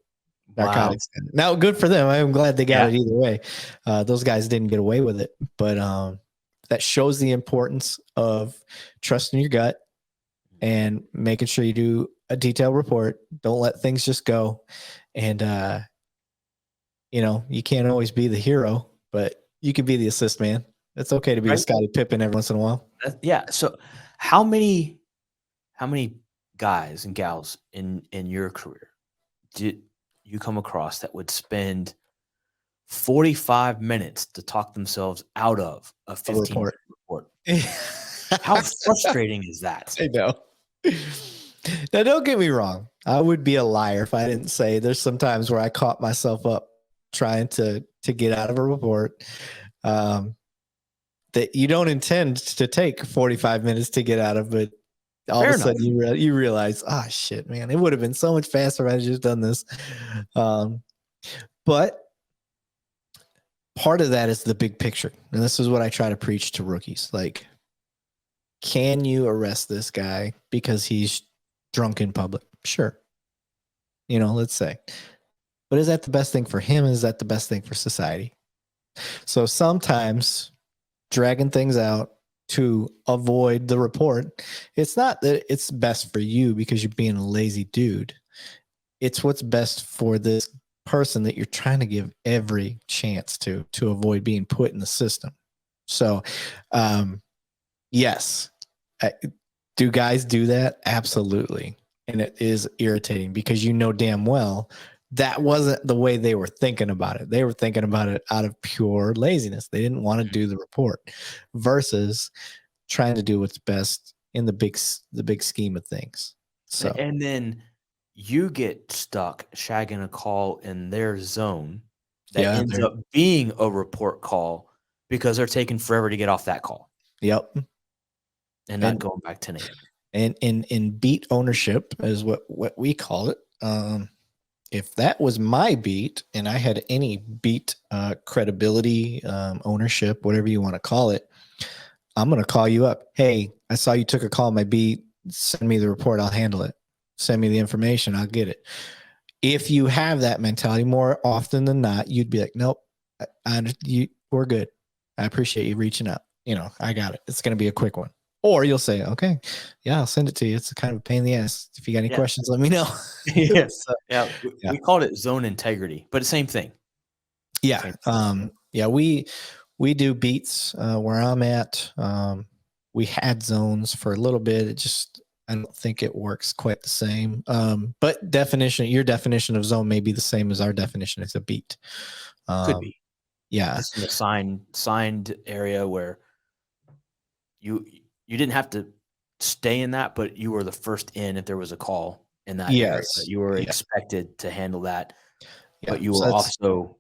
Narcotics. Wow. Now, good for them. I'm glad they got it either way. Those guys didn't get away with it, but that shows the importance of trusting your gut and making sure you do a detailed report. Don't let things just go. And, you can't always be the hero, but you can be the assist man. It's okay to be a Scottie Pippen every once in a while. Yeah. So how many guys and gals in your career did you come across that would spend 45 minutes to talk themselves out of a 15-minute report? How frustrating is that? I know. Now, don't get me wrong. I would be a liar if I didn't say there's some times where I caught myself up trying to get out of a report that you don't intend to take 45 minutes to get out of, but all of a sudden you realize, shit, man, it would have been so much faster if I had just done this. But part of that is the big picture. And this is what I try to preach to rookies. Like, can you arrest this guy because he's drunk in public? Sure. Let's say. But is that the best thing for him? Is that the best thing for society? So sometimes dragging things out to avoid the report, it's not that it's best for you because you're being a lazy dude. It's what's best for this person that you're trying to give every chance to avoid being put in the system. So, yes. Do guys do that? Absolutely. And it is irritating because damn well that wasn't the way they were thinking about it. They were thinking about it out of pure laziness. They didn't want to do the report versus trying to do what's best in the big scheme of things. So, and then you get stuck shagging a call in their zone that ends up being a report call because they're taking forever to get off that call. Yep. And not going back to name. And in beat ownership is what we call it. If that was my beat and I had any beat credibility, ownership, whatever you want to call it, I'm going to call you up. Hey, I saw you took a call on my beat. Send me the report. I'll handle it. Send me the information. I'll get it. If you have that mentality, more often than not, you'd be like, nope, we're good. I appreciate you reaching out. I got it. It's going to be a quick one. Or you'll say, okay, yeah, I'll send it to you. It's a kind of a pain in the ass. If you got any questions, let me know. Yes. We called it zone integrity, but the same thing. Yeah. We do beats where I'm at. We had zones for a little bit. I don't think it works quite the same. But your definition of zone may be the same as our definition as a beat. Could be. Yeah. Just an signed area where you didn't have to stay in that, but you were the first in if there was a call in that area. Yes. You were Yeah. expected to handle that, Yeah. but you were also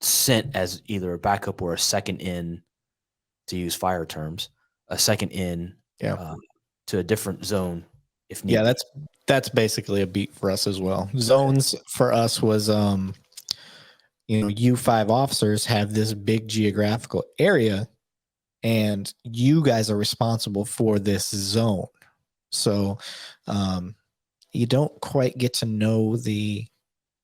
sent as either a backup or a second in, to use fire terms, a second in to a different zone if need be. That's basically a beat for us as well. Zones for us was U5 officers have this big geographical area, and you guys are responsible for this zone. So you don't quite get to know the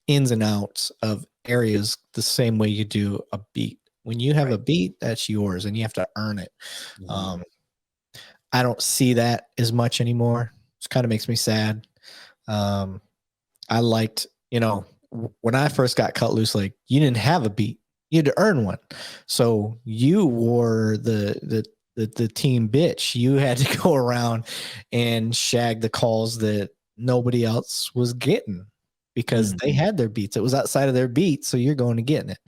ins and outs of areas the same way you do a beat. When you have a beat, that's yours, and you have to earn it. Mm-hmm. I don't see that as much anymore. It kind of makes me sad. I liked, when I first got cut loose, like, you didn't have a beat, you had to earn one. So you were the team bitch. You had to go around and shag the calls that nobody else was getting because they had their beats. It was outside of their beat, so you're going to getting it.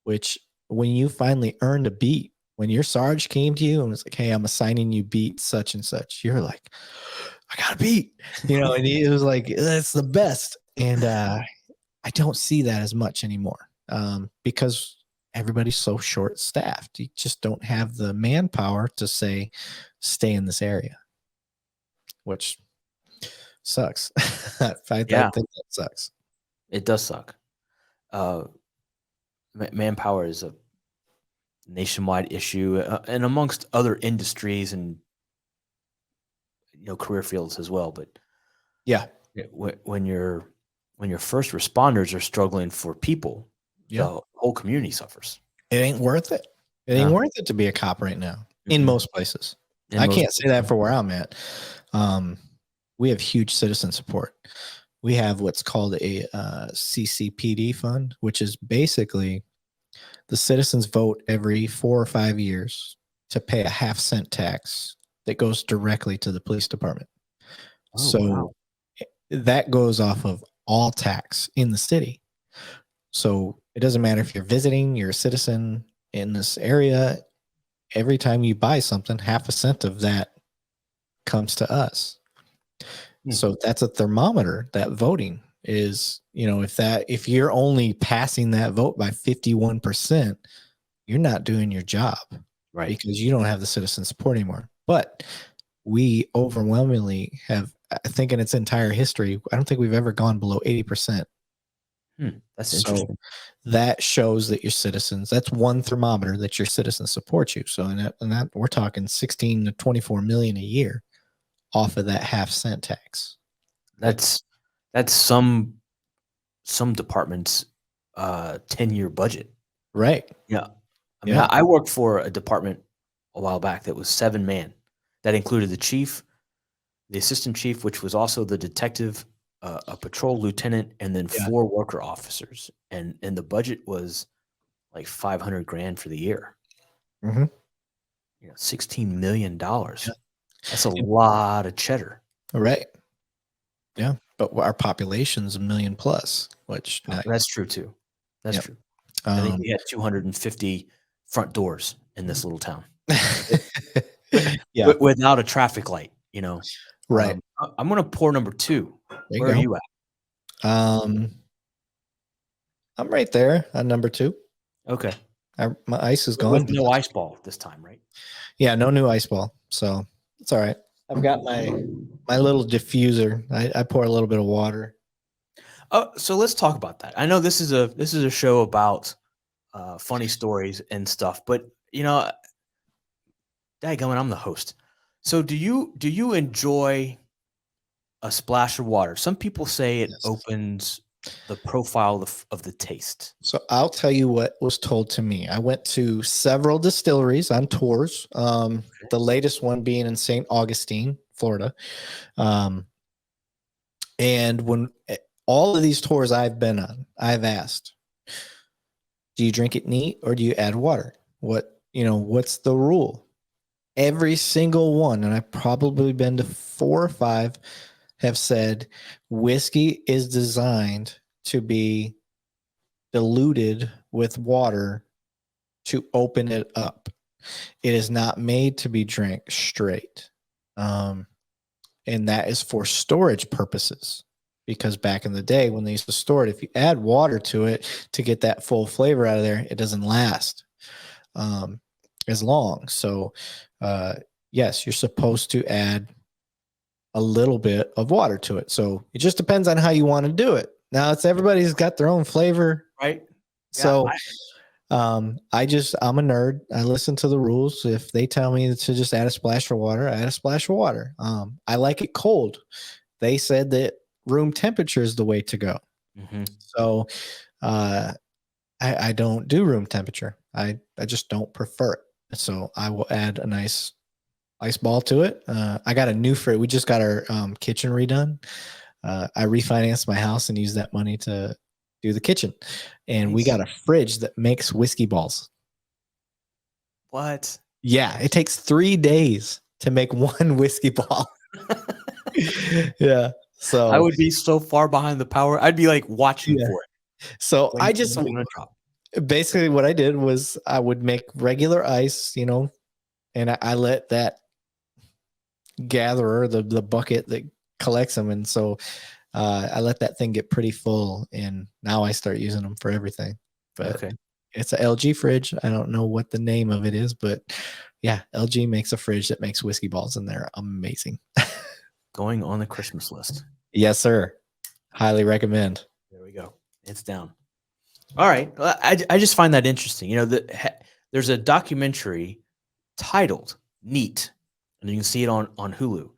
Which when you finally earned a beat, when your sarge came to you and was like, hey, I'm assigning you beat such and such, you're like, I got a beat, and it was like, that's the best. And I don't see that as much anymore because everybody's so short staffed. You just don't have the manpower to say, stay in this area, which sucks. I think that sucks. It does suck. Manpower is a nationwide issue, and amongst other industries and career fields as well. But when your first responders are struggling for people, the whole community suffers. It ain't worth it. It ain't worth it to be a cop right now in most places. I can't say that for where I'm at. We have huge citizen support. We have what's called a CCPD fund, which is basically the citizens vote every 4 or 5 years to pay a half-cent tax that goes directly to the police department. That goes off of all tax in the city. So it doesn't matter if you're visiting, you're a citizen in this area. Every time you buy something, half a cent of that comes to us. So that's a thermometer. That voting is, if you're only passing that vote by 51%, you're not doing your job, right? Because you don't have the citizen support anymore. But we overwhelmingly have, I think in its entire history, I don't think we've ever gone below 80%. That's interesting. So that shows that your citizens, that's one thermometer that your citizens support you. So in that we're talking 16 to 24 million a year off of that half-cent tax. That's some departments' 10-year budget. Right. Yeah. I mean, I worked for a department a while back that was 7-man. That included the chief, the assistant chief, which was also the detective, a patrol lieutenant, and then 4 worker officers. And the budget was like $500,000 for the year. $16 million. That's a lot of cheddar. Right. Yeah. But our population's 1 million plus, which that's true too. That's true. I think we had 250 front doors in this little town. Without a traffic light, Right. I'm going to pour number 2. Where are you at? I'm right there on number 2. Okay. My ice is gone. With no ice ball this time, right? Yeah, no new ice ball. So it's all right. I've got my little diffuser. I pour a little bit of water. So let's talk about that. I know this is a show about funny stories and stuff, but dadgummit, I'm the host. So do you enjoy a splash of water? Some people say it opens the profile of the taste. So I'll tell you what was told to me. I went to several distilleries on tours. The latest one being in St. Augustine, Florida. And when all of these tours I've been on, I've asked, do you drink it neat or do you add water? What's the rule? every single one, and I've probably been to 4 or 5, have said whiskey is designed to be diluted with water to open it up. It is not made to be drank straight. And that is for storage purposes. Because back in the day when they used to store it, if you add water to it to get that full flavor out of there, it doesn't last as long. So, yes, you're supposed to add a little bit of water to it. So it just depends on how you want to do it. Now, it's everybody's got their own flavor. Right. So I'm a nerd. I listen to the rules. If they tell me to just add a splash of water, I add a splash of water. I like it cold. They said that room temperature is the way to go. Mm-hmm. So I don't do room temperature. I just don't prefer it. So I will add a nice ice ball to it. I got a new fridge. We just got our kitchen redone. I refinanced my house and used that money to do the kitchen. And we got a fridge that makes whiskey balls. What? Yeah, it takes 3 days to make one whiskey ball. Yeah. So I would be so far behind the power. I'd be like watching for it. So I just basically what I did was I would make regular ice, and I let that gatherer, the bucket that collects them, and so I let that thing get pretty full, and now I start using them for everything. But it's a LG fridge. I don't know what the name of it is, but yeah, LG makes a fridge that makes whiskey balls, and they're amazing. Going on the Christmas list. Yes, sir. Highly recommend. There we go. It's down. All right. I just find that interesting. There's a documentary titled Neat, and you can see it on Hulu.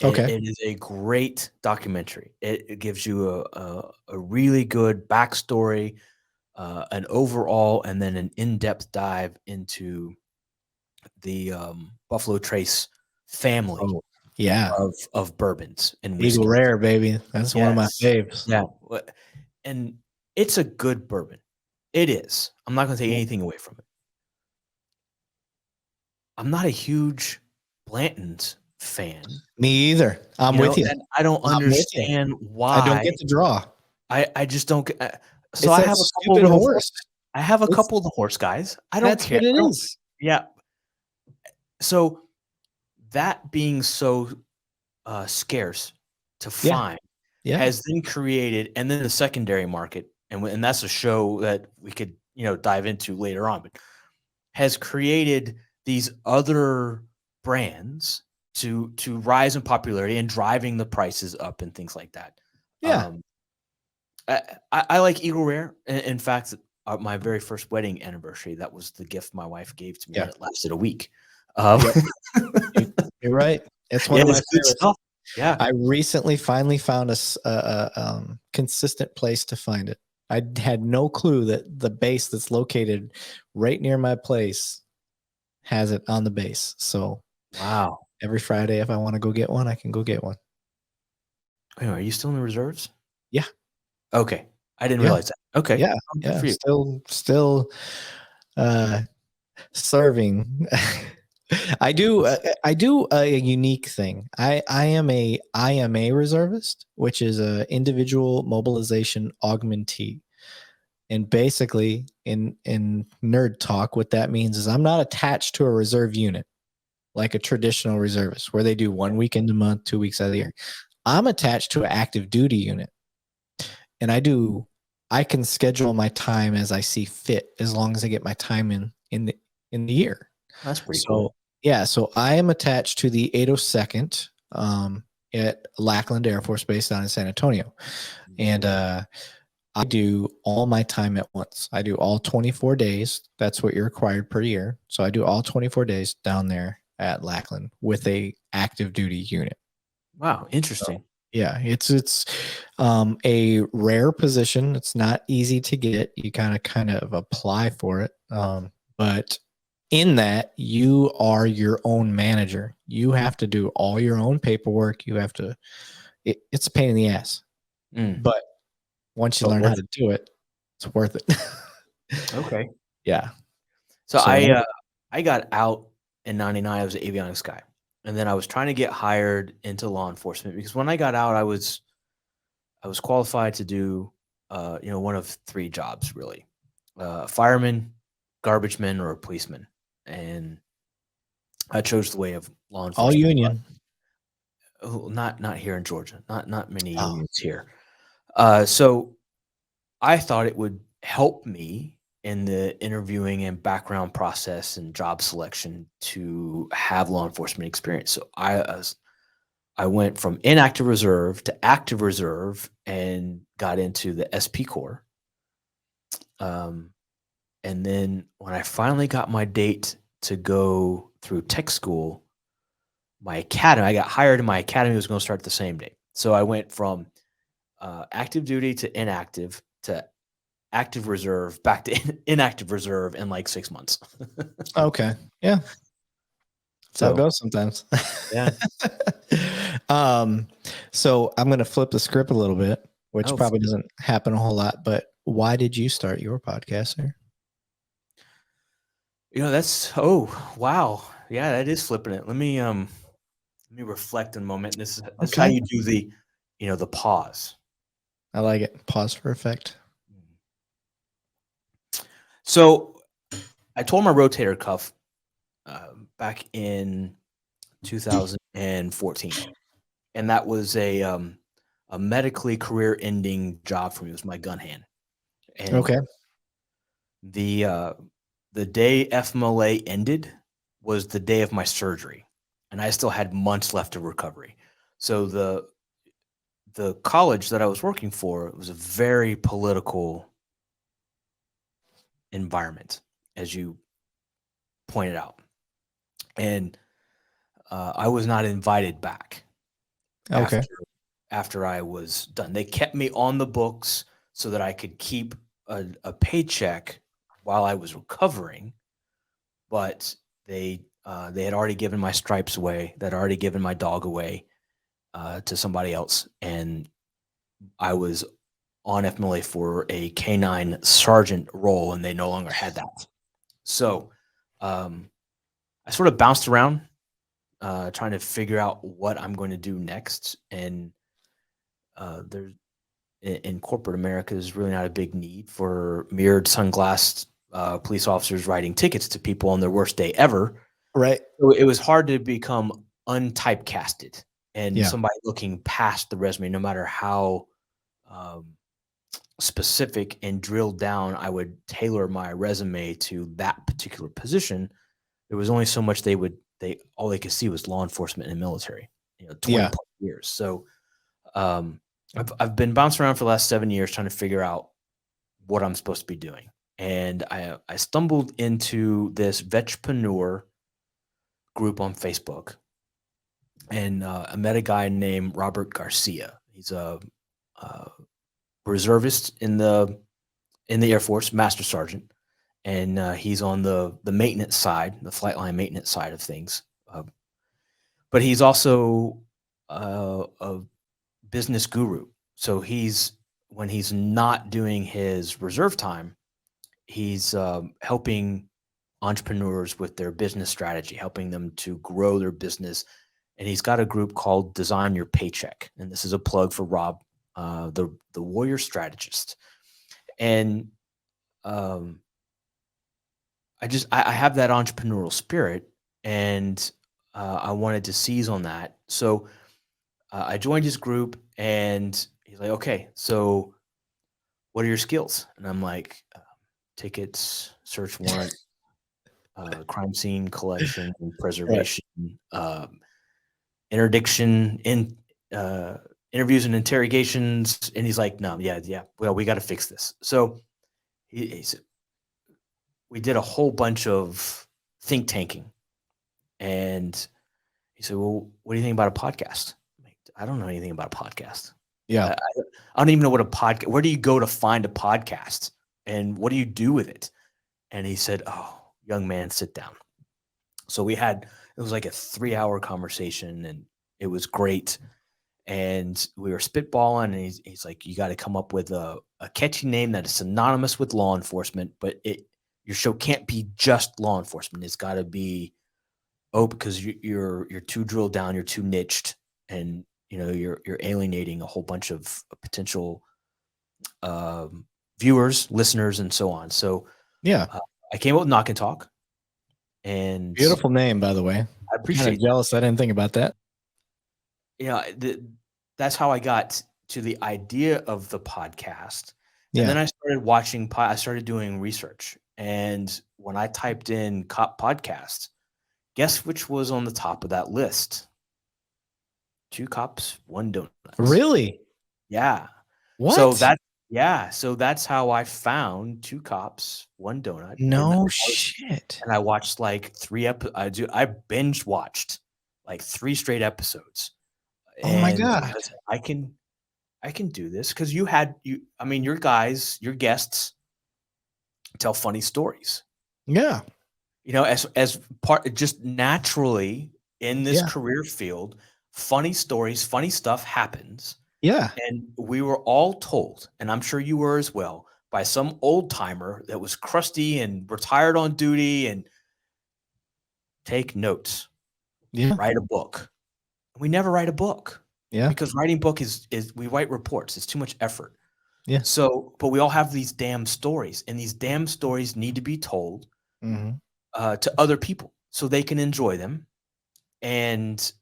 It is a great documentary. It gives you a really good backstory, an overall, and then an in-depth dive into the Buffalo Trace family of bourbons and whiskey. Eagle Rare, baby. That's one of my faves. Yeah. And it's a good bourbon. It is. I'm not going to take anything away from it. I'm not a huge Blanton's fan. Me either. I'm with you. And I don't understand why. I don't get the draw. I just don't get. So I have a couple of horse. I have a couple of the horse guys. I don't care. That's what it is. Yeah. So that being so scarce to find has then created, and then the secondary market, and that's a show that we could dive into later on, but has created these other brands to rise in popularity and driving the prices up and things like that. Yeah. I like Eagle Rare. In fact, my very first wedding anniversary, that was the gift my wife gave to me. And it lasted a week. You're right. It's one of my favorites. Stuff. Yeah. I recently finally found a consistent place to find it. I had no clue that the base that's located right near my place has it on the base. So wow. Every Friday, if I want to go get one, I can go get one. Wait, are you still in the reserves? Yeah. Okay. I didn't realize that. Okay. Yeah. Still serving. I do a unique thing. I am a IMA reservist, which is a individual mobilization augmentee. And basically in nerd talk, what that means is I'm not attached to a reserve unit like a traditional reservist where they do 1 weekend a month, 2 weeks out of the year. I'm attached to an active duty unit. And I can schedule my time as I see fit as long as I get my time in the year. That's pretty cool. Yeah, so I am attached to the 802nd at Lackland Air Force Base down in San Antonio. And I do all my time at once. I do all 24 days. That's what you're required per year. So I do all 24 days down there at Lackland with a active duty unit. Wow, interesting. So, yeah, it's a rare position. It's not easy to get. You kind of apply for it. But in that, you are your own manager. You have to do all your own paperwork. You have to. It's a pain in the ass, but once you learn how to do it, it's worth it. Okay. Yeah. So I got out in 99, I was an avionics guy. And then I was trying to get hired into law enforcement because when I got out, I was qualified to do, one of three jobs really: a fireman, garbage man, or a policeman. And I chose the way of law All enforcement. union. Not here in Georgia. Not many Oh. unions here. So I thought it would help me in the interviewing and background process and job selection to have law enforcement experience. So I went from inactive reserve to active reserve and got into the SP Corps. And then when I finally got my date to go through tech school, my academy, I got hired and my academy was going to start the same day. So I went from active duty to inactive to active reserve back to inactive reserve in like 6 months. Okay. Yeah. That's how it So goes sometimes. yeah. So I'm going to flip the script a little bit, which Oh, probably doesn't happen a whole lot, but why did you start your podcast, sir? That's wow. Yeah, that is flipping it. Let me reflect a moment. This is how Okay. you do the pause. I like it. Pause for effect. So I tore my rotator cuff back in 2014, and that was a medically career-ending job for me. It was my gun hand, and Okay. the day FMLA ended was the day of my surgery, and I still had months left of recovery. So the college that I was working for was a very political environment, as you pointed out, and I was not invited back Okay. after I was done. They kept me on the books so that I could keep a paycheck while I was recovering, but they had already given my stripes away. They'd already given my dog away to somebody else, and I was on FMLA for a canine sergeant role, and they no longer had that. So I sort of bounced around trying to figure out what I'm going to do next. And there's in corporate America, there's really not a big need for mirrored sunglassed police officers writing tickets to people on their worst day ever. Right. So it was hard to become untypecasted and Yeah. somebody looking past the resume, no matter how specific and drilled down I would tailor my resume to that particular position. There was only so much all they could see was law enforcement and military, 20 Yeah. plus years. So I've been bouncing around for the last 7 years trying to figure out what I'm supposed to be doing. And I stumbled into this vetrepreneur group on Facebook, and I met a guy named Robert Garcia. He's a reservist in the Air Force, master sergeant, and he's on the maintenance side, the flight line maintenance side of things. But he's also a business guru. So when he's not doing his reserve time, he's helping entrepreneurs with their business strategy, helping them to grow their business. And he's got a group called Design Your Paycheck. And this is a plug for Rob, the warrior strategist. And I have that entrepreneurial spirit, and I wanted to seize on that. So I joined his group, and he's like, "Okay, so what are your skills?" And I'm like, "Tickets, search warrant, crime scene collection and Right. preservation, interdiction, interviews and interrogations." And he's like, "No, yeah. Well, we got to fix this." So he said, we did a whole bunch of think tanking, and he said, "Well, what do you think about a podcast?" I'm like, I don't know anything about a podcast. Yeah. I don't even know what a podcast. Where do you go to find a podcast, and what do you do with it? And he said, "Oh, young man, sit down." So it was like a 3-hour conversation, and it was great. And we were spitballing, and he's like, "You got to come up with a catchy name that is synonymous with law enforcement, but your show can't be just law enforcement. It's got to be Oh, because you're too drilled down, you're too niched, and you're alienating a whole bunch of potential viewers, listeners, and so on. So Yeah. I came up with Knock and Talk, and Beautiful name, by the way. I Kind appreciate of jealous. I didn't think about that. that's how I got to the idea of the podcast. And Yeah. then I started watching, I started doing research. And when I typed in cop podcast, guess which was on the top of that list? 2 cops, 1 donut. Really? Yeah. What? So that's how I found 2 cops, 1 donut. No shit. And I watched like 3 I binge watched like 3 straight episodes. Oh my And God. I can do this because your guests tell funny stories. Yeah. As part just naturally in this Yeah. career field, funny stories, funny stuff happens. Yeah. And we were all told, and I'm sure you were as well, by some old timer that was crusty and retired on duty, and take notes, Yeah. write a book. We never write a book. Yeah. Because writing book is we write reports. It's too much effort. Yeah. So, but we all have these damn stories, and these damn stories need to be told to other people so they can enjoy them, and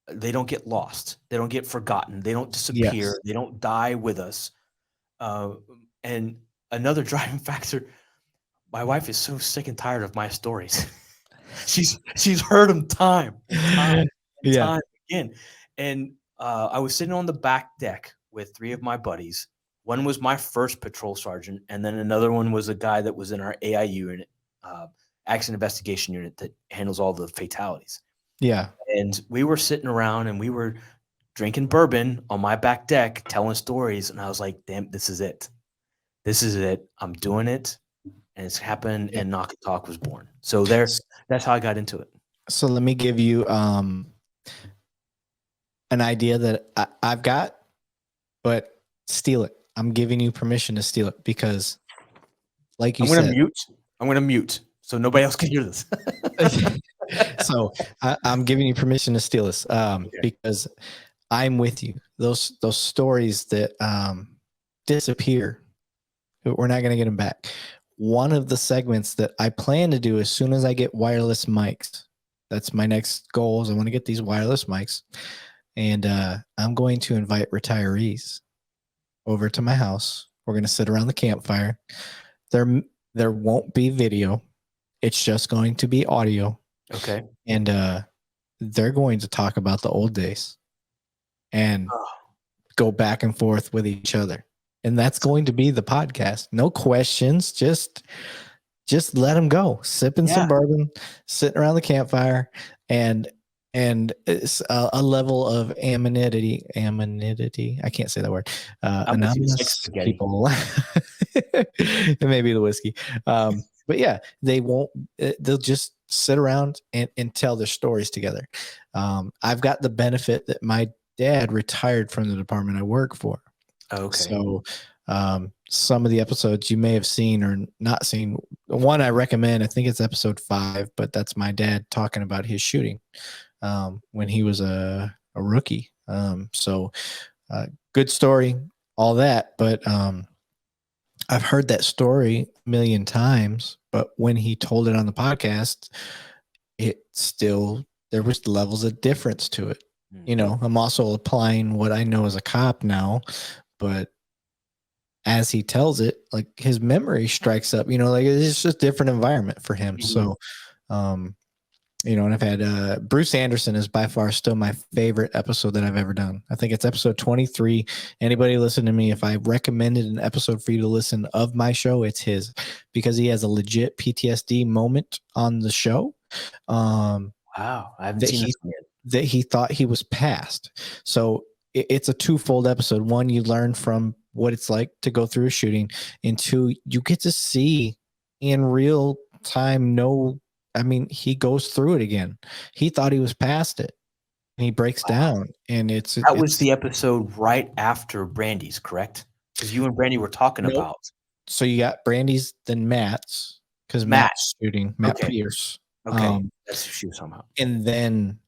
they don't get lost. They don't get forgotten. They don't disappear. Yes. They don't die with us. And another driving factor, my wife is so sick and tired of my stories. she's heard them time and time again. And I was sitting on the back deck with 3 of my buddies. One was my first patrol sergeant, and then another one was a guy that was in our AIU unit, accident investigation unit that handles all the fatalities. Yeah. And we were sitting around and we were drinking bourbon on my back deck, telling stories. And I was like, damn, this is it. This is it. I'm doing it. And it's happened. And Knock and Talk was born. So that's how I got into it. So let me give you an idea that I've got, but steal it. I'm giving you permission to steal it because, like you said, I'm going to mute so nobody else can hear this. So I'm giving you permission to steal this because I'm with you. Those stories that disappear, we're not going to get them back. One of the segments that I plan to do as soon as I get wireless mics, that's my next goal, is I want to get these wireless mics, and I'm going to invite retirees over to my house. We're going to sit around the campfire. There won't be video. It's just going to be audio. Okay. And they're going to talk about the old days and go back and forth with each other. And that's going to be the podcast. No questions. Just let them go. Sipping some bourbon, sitting around the campfire, and it's a level of anonymity. I can't say that word. Anonymous people. It may be the whiskey. But yeah, they'll just sit around and tell their stories together. I've got the benefit that my dad retired from the department I work for. Okay. So some of the episodes you may have seen or not seen. One I recommend, I think it's episode 5, but that's my dad talking about his shooting when he was a rookie. So good story, all that. But I've heard that story a million times, but when he told it on the podcast, there was levels of difference to it. I'm also applying what I know as a cop now, but as he tells it, like his memory strikes up, like it's just a different environment for him. So, and I've had Bruce Anderson is by far still my favorite episode that I've ever done. I think it's episode 23. Anybody listen to me, if I recommended an episode for you to listen of my show, it's his, because he has a legit PTSD moment on the show. Wow. I haven't seen this yet. That he thought he was past. So it's a twofold episode. One, you learn from what it's like to go through a shooting, and 2, you get to see in real time. He goes through it again. He thought he was past it, and he breaks down. And that was the episode right after Brandy's, correct? Because you and Brandy were talking about. So you got Brandy's, then Matt's, because Matt's shooting, Matt Pierce. Okay, that's who she was talking about. And then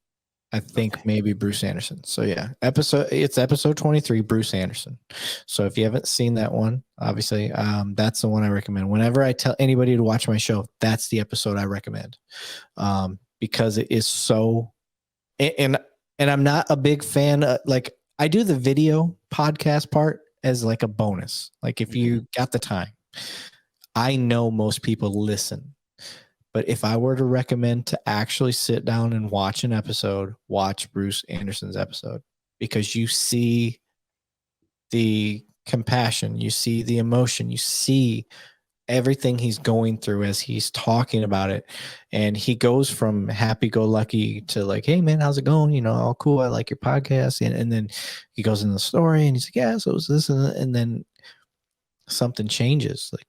I think maybe Bruce Anderson. So yeah, it's episode 23, Bruce Anderson. So if you haven't seen that one, obviously, that's the one I recommend. Whenever I tell anybody to watch my show, that's the episode I recommend, because it is so. And I'm not a big fan. Like, I do the video podcast part as like a bonus. Like, if you got the time, I know most people listen. But if I were to recommend to actually sit down and watch an episode, watch Bruce Anderson's episode, because you see the compassion, you see the emotion, you see everything he's going through as he's talking about it. And he goes from happy-go-lucky to like, hey, man, how's it going? You know, all cool. I like your podcast. And then he goes in the story and he's like, yeah, so it was this. And then something changes. Like,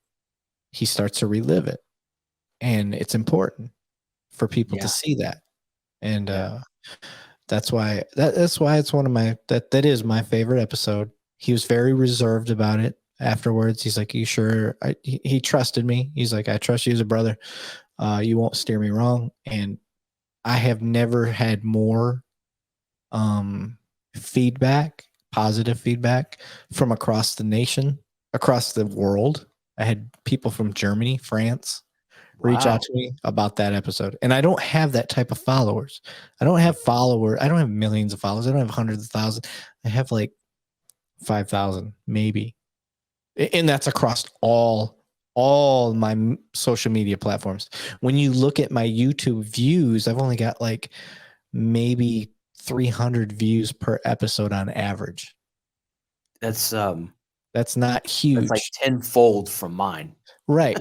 he starts to relive it. And it's important for people to see that. And that's why it's one of my that is my favorite episode. He was very reserved about it afterwards. He's like, you sure? He trusted me. He's like, I trust you as a brother. You won't steer me wrong. And I have never had more feedback, positive feedback from across the nation, across the world. I had people from Germany, France, reach out to me about that episode. And I don't have that type of followers. I don't have millions of followers. I don't have hundreds of thousands. I have like 5,000 maybe. And that's across all my social media platforms. When you look at my YouTube views, I've only got like maybe 300 views per episode on average. That's not huge. That's like tenfold from mine. Right.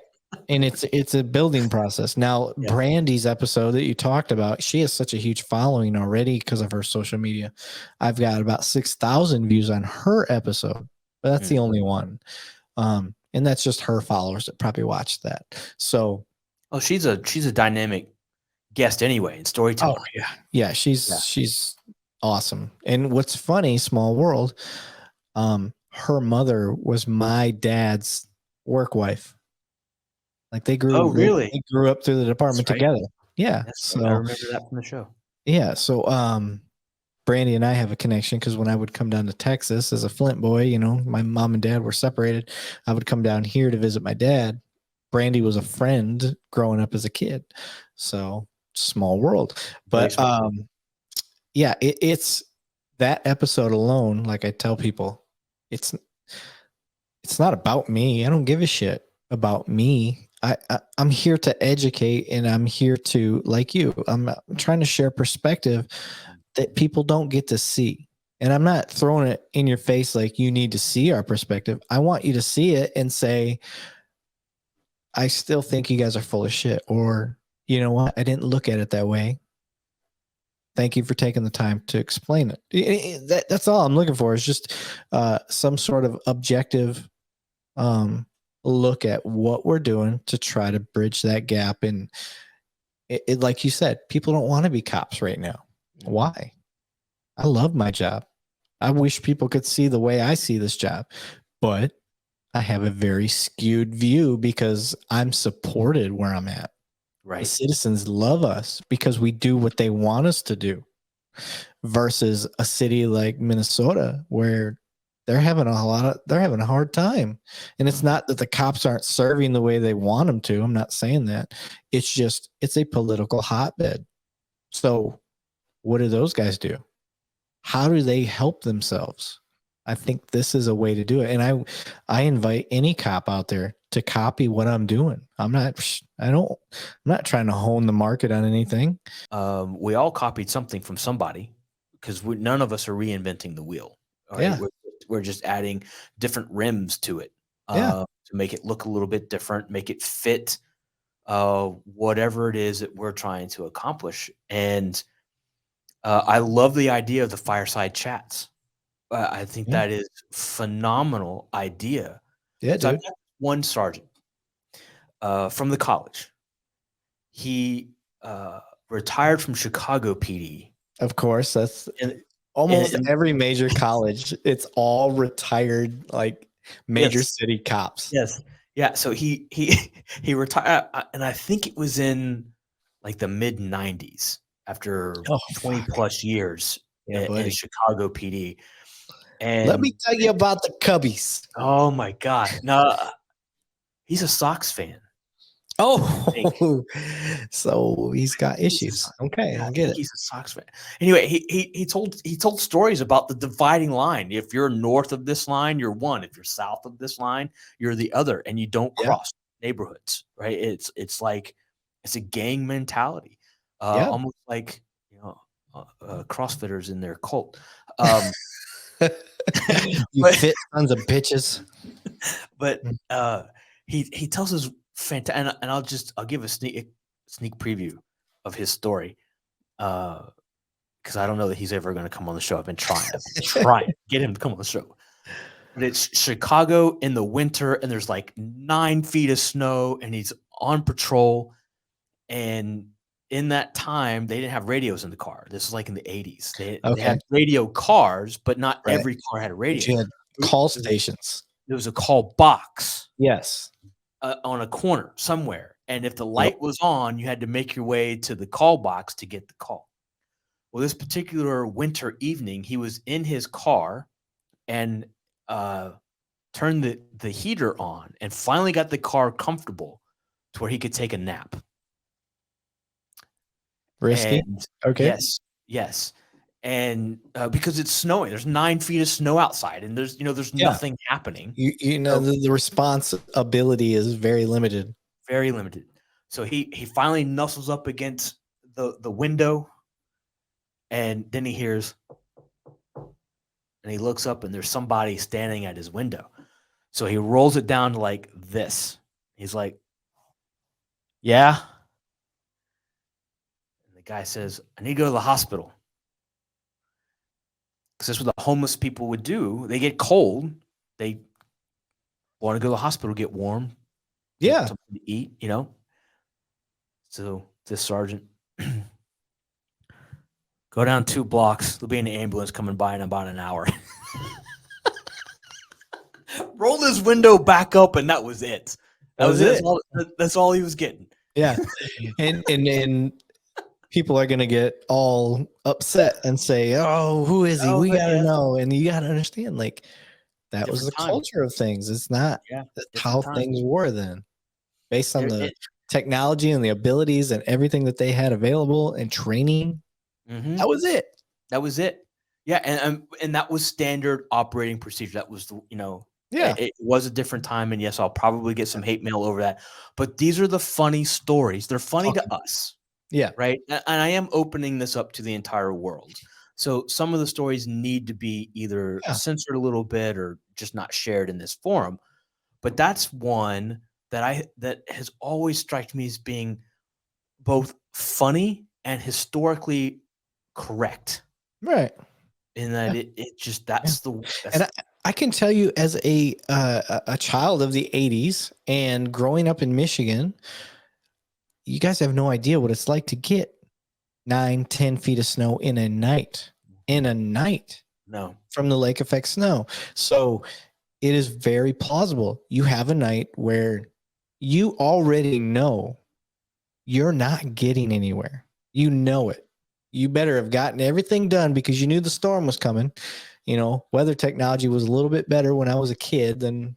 And it's a building process. Now, Brandy's episode that you talked about, she has such a huge following already because of her social media. I've got about 6,000 views on her episode, but that's the only one. And that's just her followers that probably watched that. So, she's a dynamic guest anyway, and storyteller. Oh yeah, she's awesome. And what's funny, small world, her mother was my dad's work wife. Like, they grew. Really? They grew up through the department together. Yeah. So I remember that from the show. Yeah. So, Brandy and I have a connection because when I would come down to Texas as a Flint boy, you know, my mom and dad were separated. I would come down here to visit my dad. Brandy was a friend growing up as a kid. So, small world. But yeah, it's that episode alone. Like I tell people, it's not about me. I don't give a shit about me. I'm here to educate, and I'm here to, like you, I'm trying to share perspective that people don't get to see. And I'm not throwing it in your face like you need to see our perspective. I want you to see it and say, I still think you guys are full of shit, or, you know what, I didn't look at it that way. Thank you for taking the time to explain it. That's all I'm looking for, is just some sort of objective look at what we're doing to try to bridge that gap. And it like you said, people don't want to be cops right now. Why? I love my job. I wish people could see the way I see this job, but I have a very skewed view because I'm supported where I'm at. Right. The citizens love us because we do what they want us to do, versus a city like Minnesota where they're having a hard time. And it's not that the cops aren't serving the way they want them to. I'm not saying that. It's just, it's a political hotbed. So what do those guys do? How do they help themselves? I think this is a way to do it. And I invite any cop out there to copy what I'm doing. I'm not trying to hone the market on anything. We all copied something from somebody, because none of us are reinventing the wheel. Right? Yeah. We're just adding different rims to it to make it look a little bit different, make it fit whatever it is that we're trying to accomplish. And I love the idea of the fireside chats. I think that is a phenomenal idea. Yeah, dude. I've got one sergeant from the college. He retired from Chicago PD. Of course, that's almost every major college. It's all retired, like major city cops. Yes, yeah. So he retired, and I think it was in like the mid 90s after Oh, 20 fuck. plus years Yeah, in buddy. Chicago PD. Let me And tell you about the Cubbies. oh my God. No, he's a Sox fan. I think. Oh, so he's got He's a issues. Okay, Yeah, I I get think it. he's a Sox fan. Anyway, he told stories about the dividing line. If you're north of this line, you're one. If you're south of this line, you're the other, and you don't Yeah, cross neighborhoods, right? It's like it's a gang mentality, yeah. almost like CrossFitters in their cult. Um, You but fit sons of bitches. but he tells us fantastic, and I'll give a sneak preview of his story. Because I don't know that he's ever going to come on the show. I've been trying to get him to come on the show. But it's Chicago in the winter, and there's like 9 feet of snow, and he's on patrol. And in that time, they didn't have radios in the car. This is like in the 80s. They Okay, had radio cars, but not right. every car had a But radio. you had call stations. There was a call box Yes. on a corner somewhere. And if the Yep. light was on, you had to make your way to the call box to get the call. Well, this particular winter evening, he was in his car and turned the heater on and finally got the car comfortable to where he could take a nap. Risky. And Okay. yes. And because it's snowing, there's 9 feet of snow outside, and there's nothing happening. You know So the responsibility is very limited. very limited. So he finally nuzzles up against the window, and then he hears, and he looks up, and there's somebody standing at his window. So he rolls it down to like this. He's like, "Yeah." And the guy says, "I need to go to the hospital." Because that's what the homeless people would do. They get cold. They want to go to the hospital, get warm, get Yeah. something to eat, So this sergeant, go down 2 blocks. There'll be an ambulance coming by in about an hour. Rolled his window back up, and that was it. That was it. That's all he was getting. Yeah. and people are gonna get all upset and say, "Oh, who is he? Oh, We gotta yeah. know." And you gotta understand, like, that was the Different time. culture of things. It's not Yeah, that's different how time. things were then, based on There- the it- technology and the abilities and everything that they had available and training. Mhm. That was it. That was it. Yeah, and that was standard operating procedure. That was Yeah. it was a different time, and yes, I'll probably get some hate mail over that. But these are the funny stories. They're funny to us, Yeah. right? And I am opening this up to the entire world. So some of the stories need to be either Yeah. censored a little bit or just not shared in this forum. But that's one that has always struck me as being both funny and historically correct. Right. In that it just that's And I can tell you, as a child of the 80s and growing up in Michigan, you guys have no idea what it's like to get 9-10 feet of snow in a night. no. From the lake effect snow. So it is very plausible. You have a night where you already know you're not getting anywhere. You know it. You better have gotten everything done because you knew the storm was coming. Weather technology was a little bit better when I was a kid than,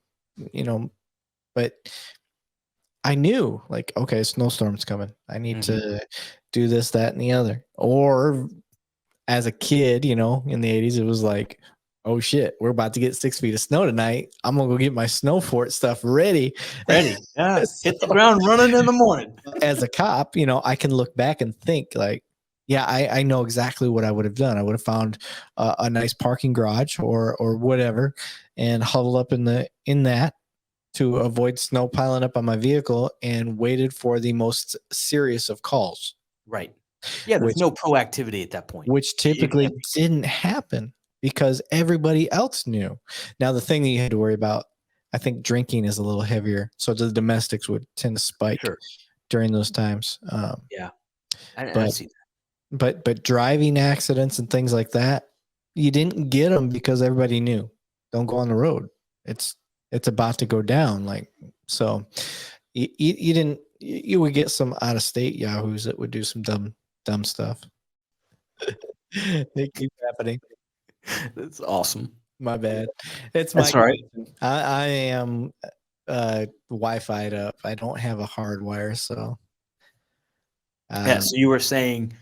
but I knew, like, okay, snowstorm's coming. I need to do this, that, and the other. Or as a kid, in the 80s, it was like, oh shit, we're about to get 6 feet of snow tonight. I'm gonna go get my snow fort stuff ready. Yeah. Hit the ground running in the morning. As a cop, I can look back and think, like, yeah, I know exactly what I would have done. I would have found a nice parking garage or whatever, and huddled up in that to avoid snow piling up on my vehicle, and waited for the most serious of calls. Right. Yeah, there's no proactivity at that point. Which typically didn't happen because everybody else knew. Now, the thing that you had to worry about, I think drinking is a little heavier. So the domestics would tend to spike during those times. Yeah. I see that. But driving accidents and things like that, you didn't get them because everybody knew, don't go on the road. It's about to go down. Like, so you didn't you would get some out of state yahoos that would do some dumb stuff. They keep happening. That's awesome. My bad. It's my That's all right. connection. I am Wi-Fi'd up. I don't have a hard wire, so Yeah. So you were saying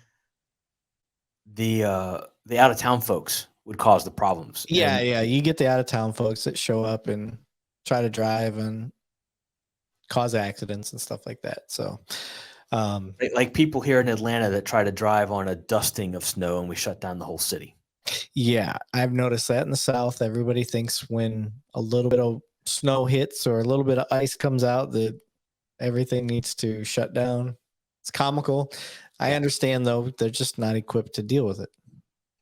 the out of town folks would cause the problems. yeah, you get the out of town folks that show up and try to drive and cause accidents and stuff like that. So like people here in Atlanta that try to drive on a dusting of snow and we shut down the whole city. yeah, I've noticed that in the South. Everybody thinks when a little bit of snow hits or a little bit of ice comes out that everything needs to shut down. It's comical. I understand though, they're just not equipped to deal with it.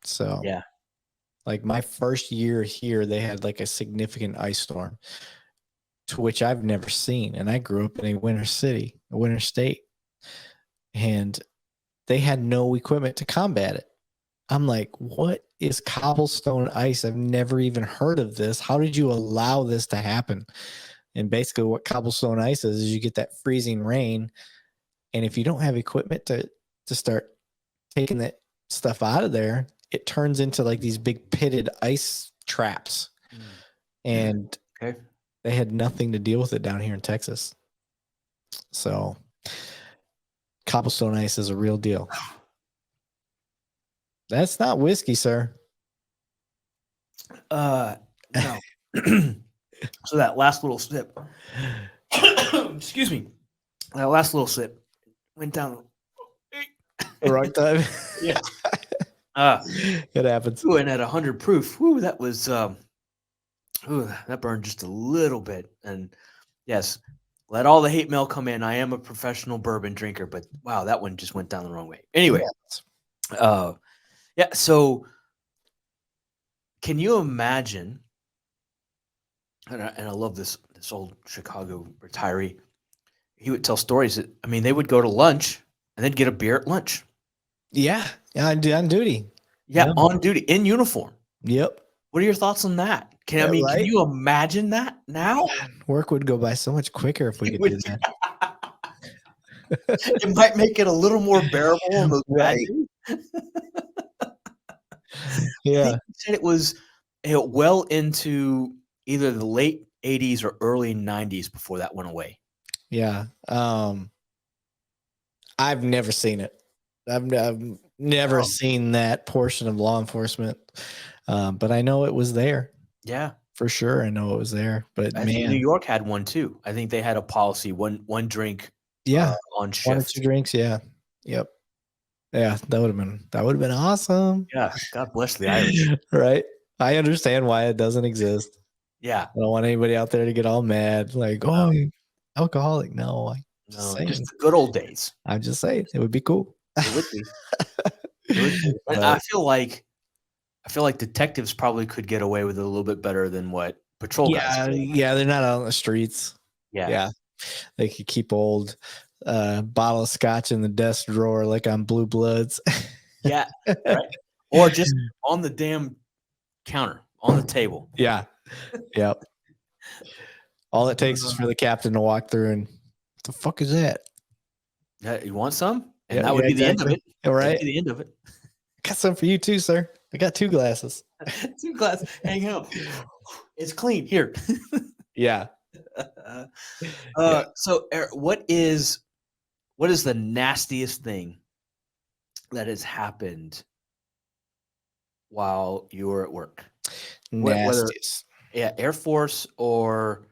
So yeah, like my first year here, they had like a significant ice storm, to which I've never seen. And I grew up in a winter state, and they had no equipment to combat it. I'm like, what is cobblestone ice? I've never even heard of this. How did you allow this to happen? And basically what cobblestone ice is you get that freezing rain. And if you don't have equipment to start taking that stuff out of there, it turns into like these big pitted ice traps. And they had nothing to deal with it down here in Texas. So cobblestone ice is a real deal. That's not whiskey, sir. No. So that last little sip, excuse me, that last little sip went down the wrong time. Yeah. It happens. Ooh, and at 100 proof, whoo, that was that burned just a little bit. And yes, let all the hate mail come in. I am a professional bourbon drinker, but wow, that one just went down the wrong way. Anyway, yeah. So, can you imagine? And I love this old Chicago retiree. He would tell stories that, I mean, they would go to lunch and they'd get a beer at lunch. Yeah, on duty. Yeah, on duty in uniform. Yep. What are your thoughts on that? Can you imagine that now? Work would go by so much quicker if we could do that. It might make it a little more bearable on those bad days. Yeah. He said it was well into either the late 80s or early 90s before that went away. Yeah. I've never seen it. I've never seen that portion of law enforcement. But I know it was there. Yeah. For sure. I know it was there. But I think New York had one too. I think they had a policy, one drink on shift. 1 or 2 drinks, yeah. Yep. Yeah, that would have been awesome. Yeah. God bless the Irish. Right. I understand why it doesn't exist. Yeah. I don't want anybody out there to get all mad, like, oh, alcoholic. No, just the good old days. I'm just saying it would be cool. It would be. It would be. And I feel like detectives probably could get away with it a little bit better than what patrol guys do. Yeah, they're not out on the streets. Yeah. They could keep old bottle of scotch in the desk drawer like on Blue Bloods. Yeah, right. Or just on the damn counter, on the table. Yeah. Yep. All it takes is for the captain to walk through and what the fuck is that? Yeah, you want some? And that would be the end of it. All right. The end of it. I got some for you too, sir. I got 2 glasses. 2 glasses. Hang up. It's clean. Here. Yeah. So Eric, what is the nastiest thing that has happened while you were at work? Nastiest. Whether Air Force or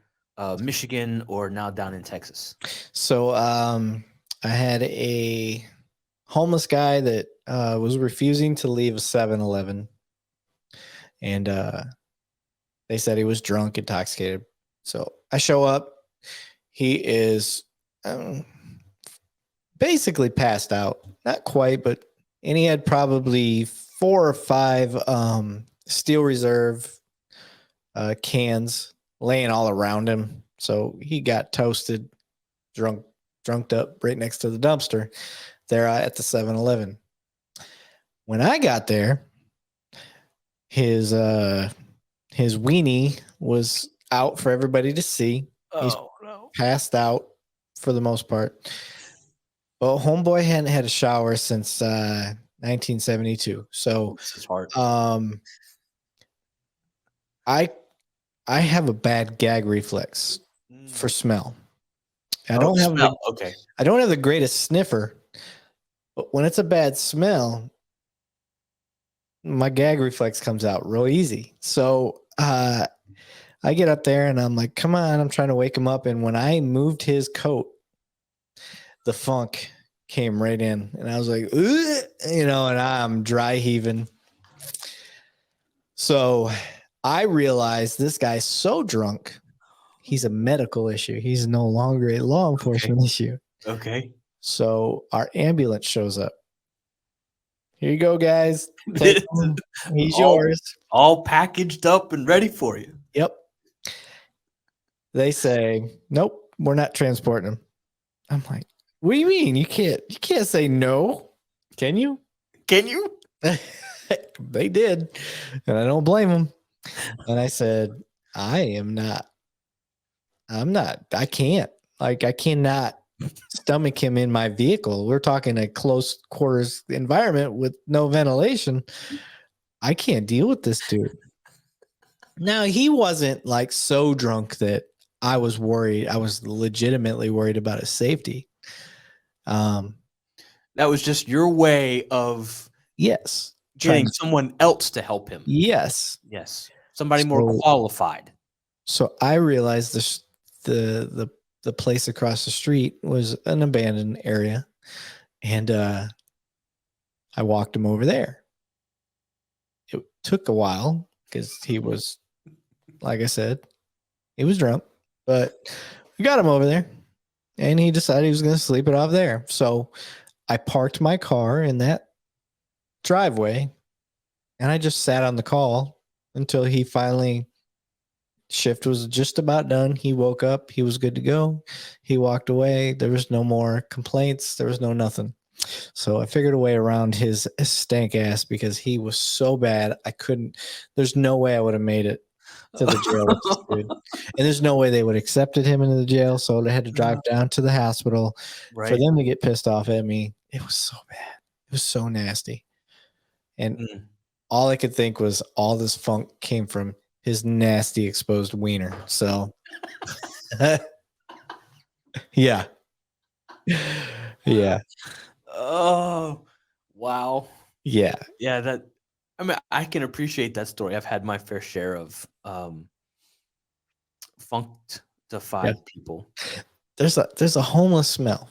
Michigan or now down in Texas. So I had a homeless guy that was refusing to leave a 7-Eleven, and they said he was drunk, intoxicated. So I show up. He is basically passed out. Not quite, and he had probably 4 or 5 Steel Reserve cans laying all around him. So he got toasted, drunked up right next to the dumpster there at the 7-Eleven. When I got there, his weenie was out for everybody to see. He's passed out for the most part. Well, homeboy hadn't had a shower since 1972. So This is hard. I have a bad gag reflex for smell. I don't have smell. Okay. I don't have the greatest sniffer, but when it's a bad smell, my gag reflex comes out real easy. So I get up there and I'm like, come on, I'm trying to wake him up. And when I moved his coat, the funk came right in. And I was like, ugh, and I'm dry heaving. So I realized this guy's so drunk, he's a medical issue. He's no longer a law enforcement issue. Okay. So our ambulance shows up. Here you go, guys. Take him. He's yours. All packaged up and ready for you. Yep. They say, nope, we're not transporting him. I'm like, what do you mean? You can't say no. Can you? Can you? They did. And I don't blame them. And I said, I can't. Like, I cannot stomach him in my vehicle. We're talking a close quarters environment with no ventilation. I can't deal with this dude. Now, he wasn't like so drunk that I was worried. I was legitimately worried about his safety. That was just your way of getting someone else to help him. Yes. Somebody more qualified. So I realized the place across the street was an abandoned area, and I walked him over there. It took a while because he was, like I said, he was drunk, but we got him over there, and he decided he was going to sleep it off there. So I parked my car in that driveway, and I just sat on the call until he finally, shift was just about done. He woke up. He was good to go. He walked away. There was no more complaints. There was no nothing. So I figured a way around his stank ass because he was so bad. There's no way I would have made it to the jail with this dude. And there's no way they would have accepted him into the jail. So they had to drive down to the hospital for them to get pissed off at me. It was so bad. It was so nasty. And all I could think was all this funk came from his nasty exposed wiener. So yeah. Oh, wow. Yeah. I can appreciate that story. I've had my fair share of funked-defied people. There's a homeless smell.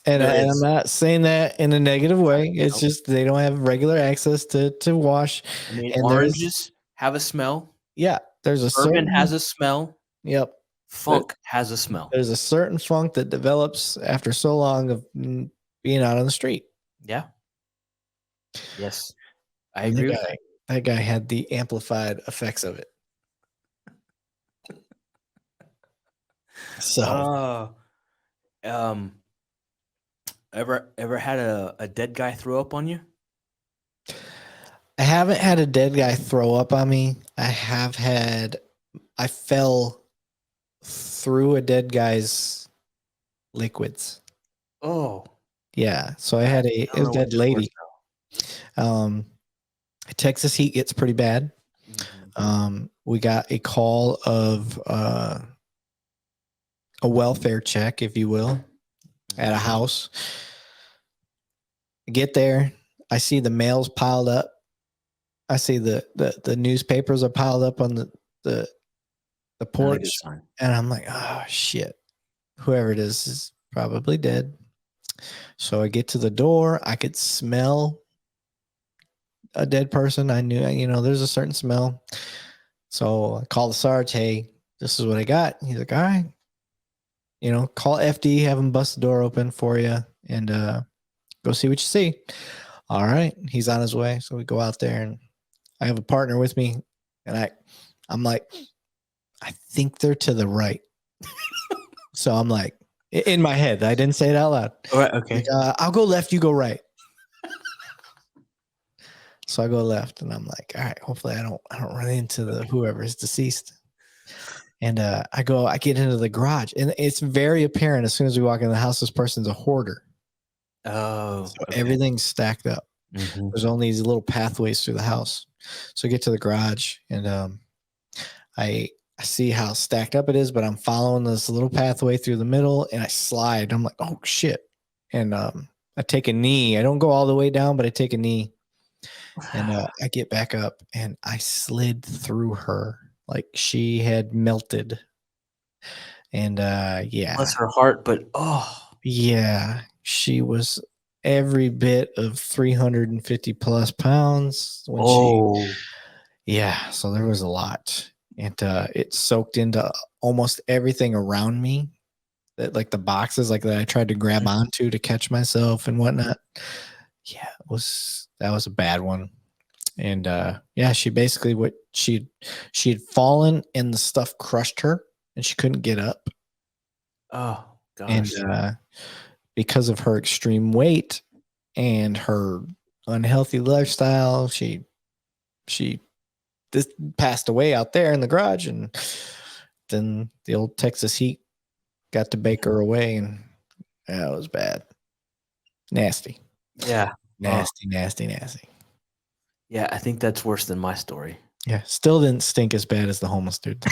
And I'm not saying that in a negative way. It's just they don't have regular access to wash. I mean, and oranges have a smell. Yeah. Bourbon has a smell. Yep. Funk has a smell. There's a certain funk that develops after so long of being out on the street. Yeah. Yes. I agree with that. That guy had the amplified effects of it. So ever had a dead guy throw up on you? I haven't had a dead guy throw up on me. I fell through a dead guy's liquids. Oh. Yeah. So I had a dead lady. Texas heat gets pretty bad. We got a call of a welfare check, if you will, at a house. I get there. I see the mails piled up. I see the newspapers are piled up on the porch. And I'm like, oh, shit. Whoever it is probably dead. So I get to the door. I could smell a dead person. I knew, there's a certain smell. So I call the Sarge. Hey, this is what I got. He's like, all right. Call FD, have him bust the door open for you and go see what you see. All right. He's on his way. So we go out there and I have a partner with me and I'm like, I think they're to the right. So I'm like, in my head, I didn't say it out loud. All right, okay. Like, I'll go left, you go right. So I go left and I'm like, all right, hopefully I don't run into whoever is deceased. And I get into the garage, and it's very apparent as soon as we walk in the house, this person's a hoarder. Oh, So okay. everything's stacked up. Mhm. There's only these little pathways through the house. So I get to the garage, and I see how stacked up it is, but I'm following this little pathway through the middle, and I slide. I'm like, oh shit. And I take a knee. I don't go all the way down, but I take a knee, and I get back up, and I slid through her like she had melted. And yeah, Bless her heart, but yeah, she was every bit of 350 plus pounds when yeah, so there was a lot. And it soaked into almost everything around me, that like the boxes like that I tried to grab onto to catch myself and whatnot. Yeah, that was a bad one. And yeah, she basically she had fallen and the stuff crushed her and she couldn't get up. oh And gosh. because of her extreme weight and her unhealthy lifestyle, she this passed away out there in the garage, and then the old Texas heat got to bake her away, and that was bad. Nasty. Yeah. Nasty, nasty, nasty. Yeah, I think that's worse than my story. Yeah, still didn't stink as bad as the homeless dude.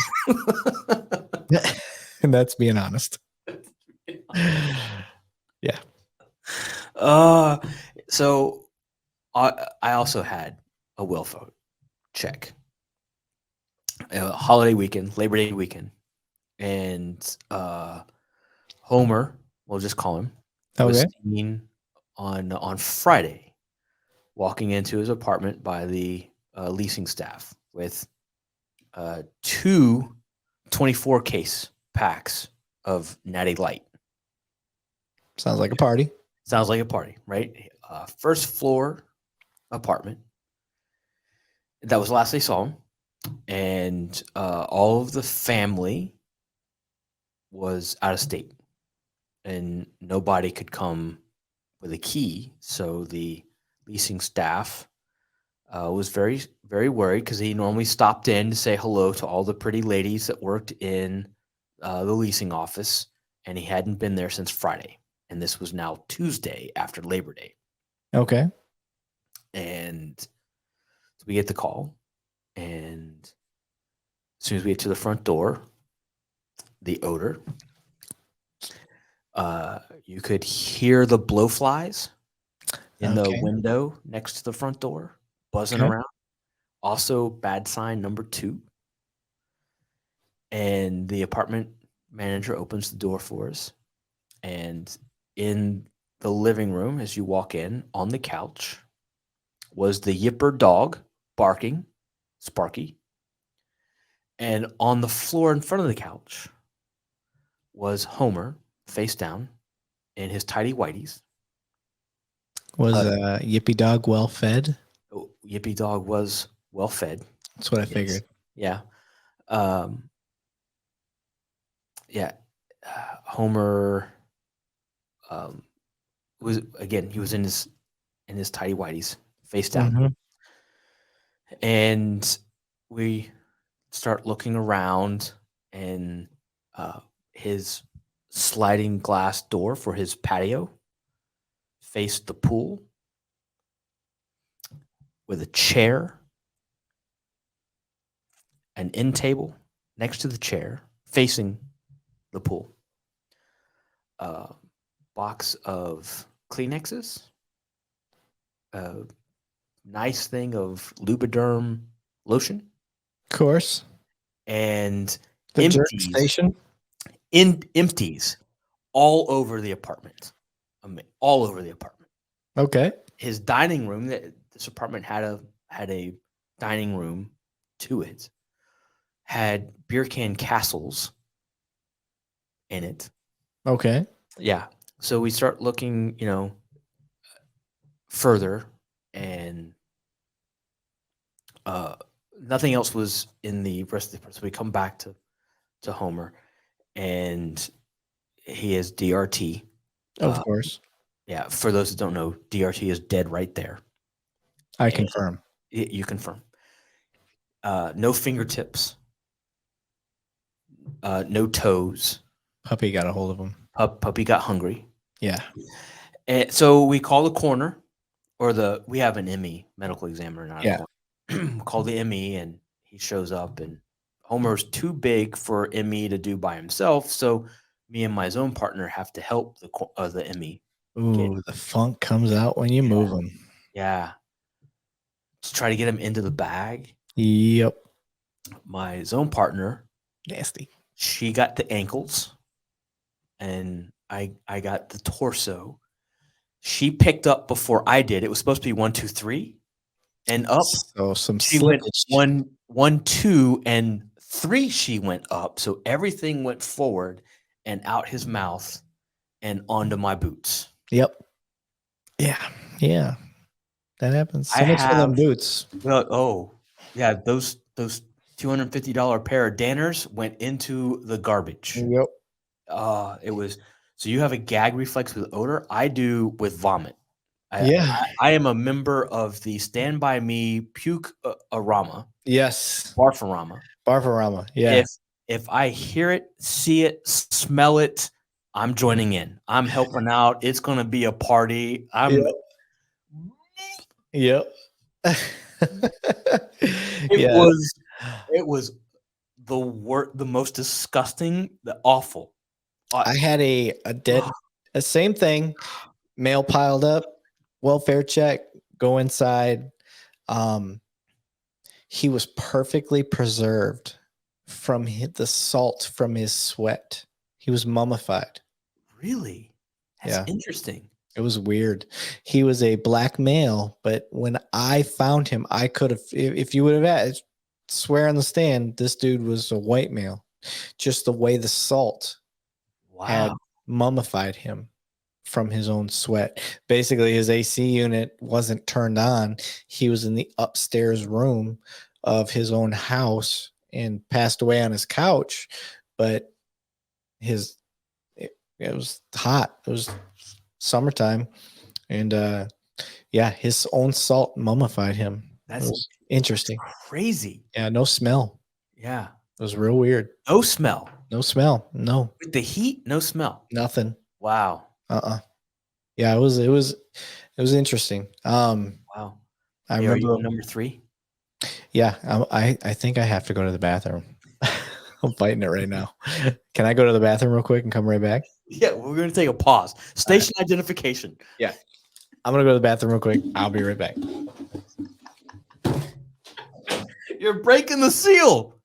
And that's being honest. Yeah. So I also had a will vote check. Holiday weekend, Labor Day weekend, and Homer, we'll just call him, was Okay. seen on Friday walking into his apartment by the leasing staff with two 24 case packs of Natty Light. Sounds like a party. Sounds like a party, right? First floor apartment. That was the last they saw him. And all of the family was out of state. And nobody could come with a key. So the leasing staff was very, very worried because he normally stopped in to say hello to all the pretty ladies that worked in the leasing office. And he hadn't been there since Friday. And this was now Tuesday after Labor Day. Okay. And so we get the call. And as soon as we get to the front door, the odor, you could hear the blowflies in the window next to the front door buzzing around. Also, bad sign number 2. And the apartment manager opens the door for us. And in the living room, as you walk in, on the couch, was the Yipper dog barking, Sparky. And on the floor in front of the couch was Homer, face down, in his tidy whities. Was Yippy Dog well fed? Yippy Dog was well fed. That's what I figured. Yeah. Homer he was in his tidy whities, face down. Mm-hmm. And we start looking around, and his sliding glass door for his patio faced the pool with a chair, an end table next to the chair facing the pool, a box of Kleenexes, a nice thing of Lubriderm lotion, Of course. and The jerk station. empties all over the apartment. All over the apartment. Okay. His dining room, this apartment had a dining room to it, had beer can castles in it. Okay. Yeah. So we start looking, further, and nothing else was in the rest of the apartment. So we come back to Homer, and he has DRT. Of course. Yeah. For those that don't know, DRT is dead right there. I confirm. You confirm. No fingertips. no toes. Puppy got a hold of him. Puppy got hungry. Yeah. And so we call the corner, we have an ME, medical examiner, not a Yeah. corner. Call the ME, and he shows up, and Homer's too big for ME to do by himself. So me and my zone partner have to help the ME. Ooh, the funk comes out when you move him. Yeah. To try to get him into the bag. Yep. My zone partner, Nasty. she got the ankles, and I got the torso. She picked up before I did. It was supposed to be 1, 2, 3, and up. So some She went slippage. 1, 2, and 3. She went up, so everything went forward and out his mouth and onto my boots. Yep. Yeah. Yeah. That happens. So I much for them have boots. oh yeah, those $250 pair of Danners went into the garbage. Yep. It was so you have a gag reflex with odor. I do with vomit. Yeah. I am a member of the Stand By Me Puke Arama, Yes. Barfarama. Barbarama. Yeah. If I hear it, see it, smell it, I'm joining in. I'm helping out. It's gonna be a party. Yep. It was the most disgusting, the awful. I had a same thing, mail piled up, welfare check, go inside. He was perfectly preserved from the salt from his sweat. He was mummified. Really? That's interesting. It was weird. He was a black male, but when I found him, I could have, if you would have asked, swear on the stand, this dude was a white male. Just the way the salt had mummified him from his own sweat. Basically, his AC unit wasn't turned on. He was in the upstairs room of his own house and passed away on his couch, but it was hot. It was summertime, and his own salt mummified him. That's interesting. Crazy. Yeah, no smell. Yeah, it was real weird. No smell. No. With the heat, no smell. Nothing. Wow. Yeah, it was interesting. Wow. I remember. Are you on number 3? Yeah, I think I have to go to the bathroom. I'm fighting it right now. Can I go to the bathroom real quick and come right back? Yeah, we're going to take a pause. Station identification. Yeah. I'm going to go to the bathroom real quick. I'll be right back. You're breaking the seal.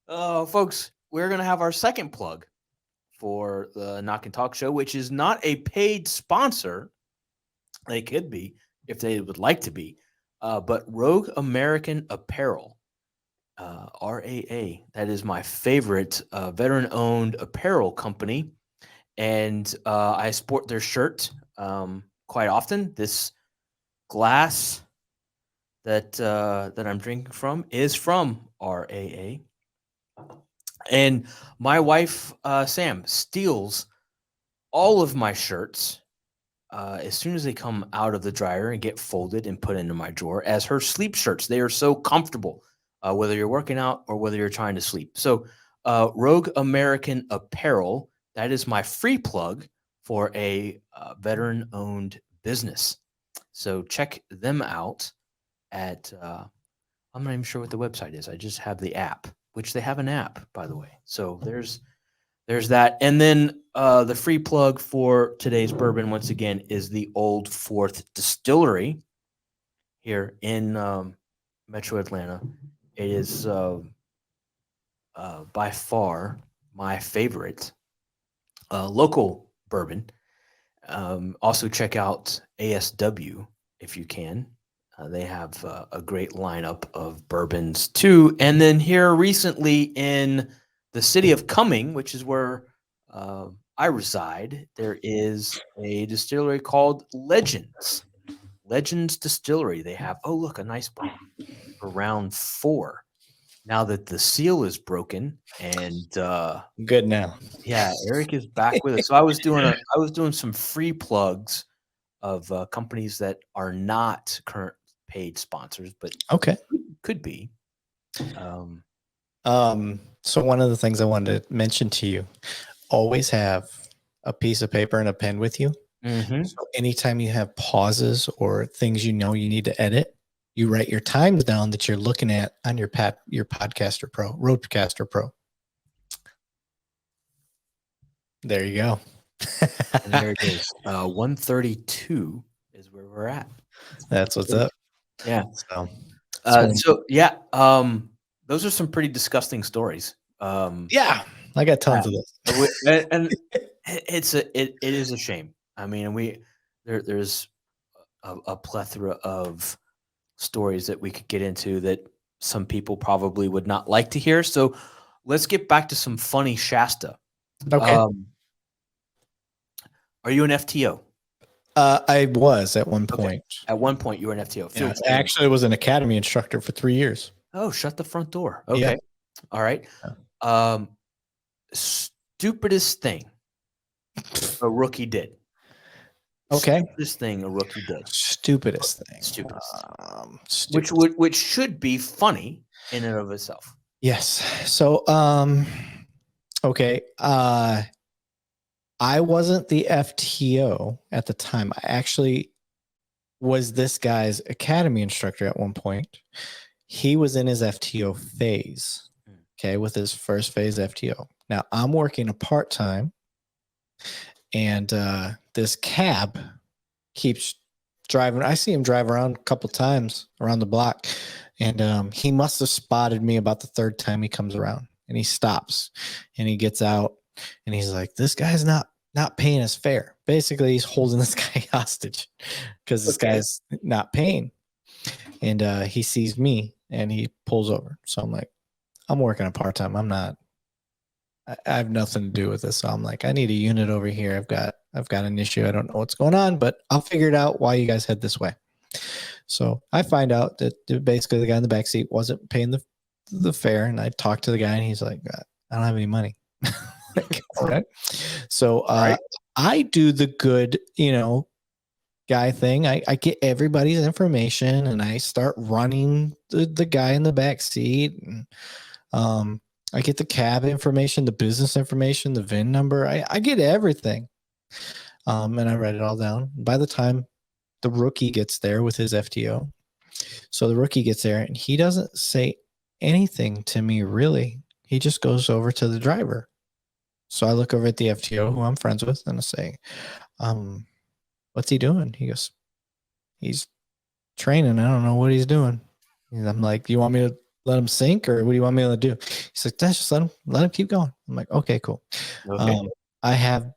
Folks, we're going to have our second plug for the Knock and Talk show, which is not a paid sponsor. They could be if they would like to be. But Rogue American Apparel, RAA, that is my favorite veteran-owned apparel company. And I sport their shirt quite often. This glass that I'm drinking from is from RAA. And my wife, Sam, steals all of my shirts as soon as they come out of the dryer and get folded and put into my drawer as her sleep shirts. They are so comfortable, whether you're working out or whether you're trying to sleep. So Rogue American Apparel, that is my free plug for a veteran-owned business. So check them out at, I'm not even sure what the website is. I just have the app, which they have an app, by the way. So there's that. And then the free plug for today's bourbon, once again, is the Old Fourth Distillery here in Metro Atlanta. It is by far my favorite local bourbon. Also check out ASW if you can. They have a great lineup of bourbons too. And then here recently in the city of Cumming, which is where I reside, there is a distillery called Legends Distillery. They have, oh, look, a nice bottle for round 4. Now that the seal is broken and good now. Yeah, Eric is back with us. So I was doing some free plugs of companies that are not current paid sponsors, but okay, could be. So one of the things I wanted to mention to you, always have a piece of paper and a pen with you. Mm-hmm. So anytime you have pauses or things you know you need to edit, you write your times down that you're looking at on your Podcaster Pro, Roadcaster Pro. There you go. And there it is. 132 is where we're at. That's what's up. Yeah. So, Those are some pretty disgusting stories. yeah, I got tons of this. And it is a shame. I mean, there's a plethora of stories that we could get into that some people probably would not like to hear. So let's get back to some funny Shasta. Okay. Are you an FTO? I was at one point. Okay. At one point, you were an FTO. Yeah, I actually was an academy instructor for 3 years. Oh, shut the front door. Okay. Yeah. All right. Stupidest thing a rookie did. Okay. Stupidest thing a rookie did. Stupidest thing. Which should be funny in and of itself. Yes. So, okay. I wasn't the FTO at the time. I actually was this guy's academy instructor at one point. He was in his FTO phase, okay, with his first phase FTO. Now I'm working a part-time, and this cab keeps driving. I see him drive around a couple times around the block, and he must have spotted me about the third time he comes around, and he stops and he gets out. And he's like, this guy's not paying his fare. Basically, he's holding this guy hostage because this guy's not paying. And he sees me and he pulls over. So I'm like, I'm working a part-time. I have nothing to do with this. So I'm like, I need a unit over here. I've got an issue. I don't know what's going on, but I'll figure it out why you guys head this way. So I find out that basically the guy in the back seat wasn't paying the fare. And I talked to the guy and he's like, I don't have any money. Like, all right. So I do the good, guy thing. I get everybody's information and I start running the guy in the back seat. And I get the cab information, the business information, the VIN number. I get everything. And I write it all down. By the time the rookie gets there with his FTO, so the rookie gets there and he doesn't say anything to me really. He just goes over to the driver. So I look over at the FTO who I'm friends with and I say, what's he doing? He goes, he's training. I don't know what he's doing. And I'm like, you want me to let him sink or what do you want me to do? He's like, just let him keep going. I'm like, okay, cool. Okay. I have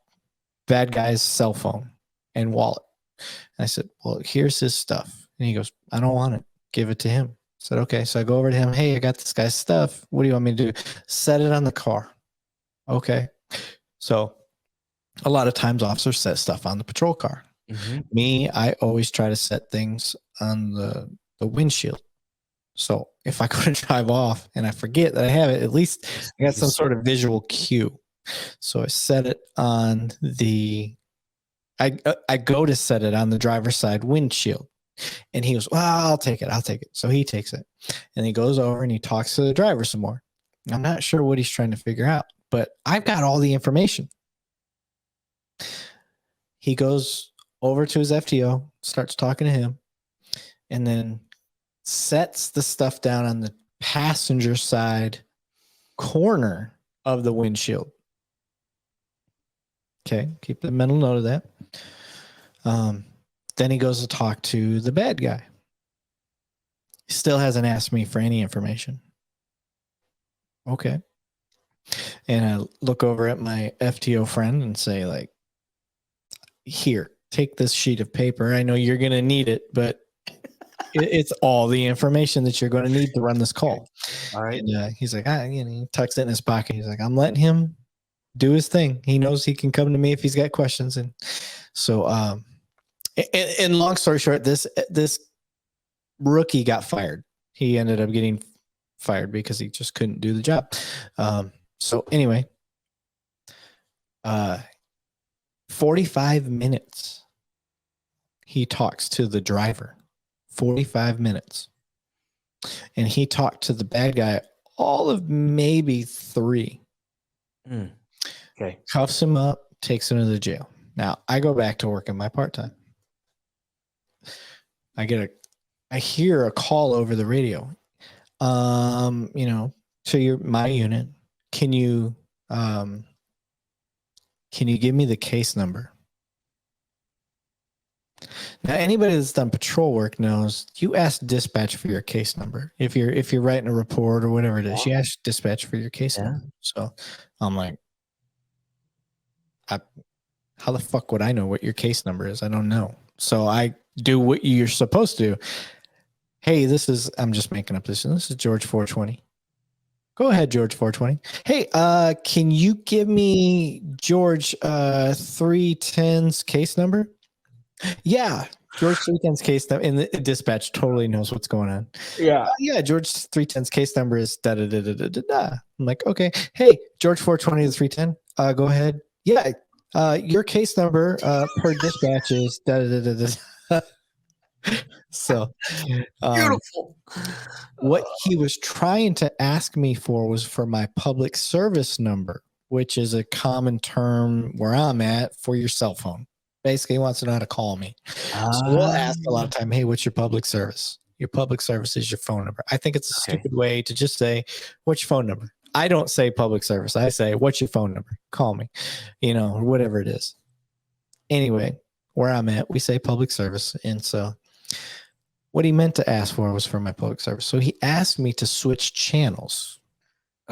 bad guy's cell phone and wallet. And I said, well, here's his stuff. And he goes, I don't want it. Give it to him. I said, okay. So I go over to him. Hey, I got this guy's stuff. What do you want me to do? Set it on the car. Okay. So a lot of times officers set stuff on the patrol car. Mm-hmm. Me, I always try to set things on the windshield. So if I go to drive off and I forget that I have it, at least I got some sort of visual cue. So I set it on I go to set it on the driver's side windshield. And he goes, well, I'll take it. So he takes it. And he goes over and he talks to the driver some more. I'm not sure what he's trying to figure out, but I've got all the information. He goes over to his FTO, starts talking to him, and then sets the stuff down on the passenger side corner of the windshield. Okay, keep the mental note of that. Then he goes to talk to the bad guy. He still hasn't asked me for any information. Okay. And I look over at my FTO friend and say, like, here, take this sheet of paper. I know you're going to need it, but it's all the information that you're going to need to run this call. All right. And he's like, he tucks it in his pocket. He's like, I'm letting him do his thing. He knows he can come to me if he's got questions. And so, and long story short, this rookie got fired. He ended up getting fired because he just couldn't do the job. So anyway, 45 minutes he talks to the driver. 45 minutes. And he talked to the bad guy all of maybe 3. Okay. Cuffs him up, takes him to the jail. Now I go back to working my part-time. I hear a call over the radio. To my unit, can you give me the case number? Now, anybody that's done patrol work knows you ask dispatch for your case number. If you're writing a report or whatever it is, you ask dispatch for your case number. So I'm like, how the fuck would I know what your case number is? I don't know. So I do what you're supposed to do. Hey, I'm just making up this. This is George 420. Go ahead, George 420. Hey, can you give me George 310's case number? Yeah, George 310's case number. And the dispatch totally knows what's going on. Yeah. Yeah, George 310's case number is da da da da da da da. I'm like, okay. Hey, George 420 to 310. Go ahead. Yeah, your case number per dispatch is da da da da da. So beautiful. What he was trying to ask me was for my public service number, which is a common term where I'm at for your cell phone. Basically, he wants to know how to call me. So we'll ask a lot of time, hey, what's your public service? Your public service is your phone number. I think it's a stupid way to just say, what's your phone number? I don't say public service. I say, what's your phone number? Call me, or whatever it is. Anyway, where I'm at, we say public service. And so what he meant to ask for was for my public service. So he asked me to switch channels.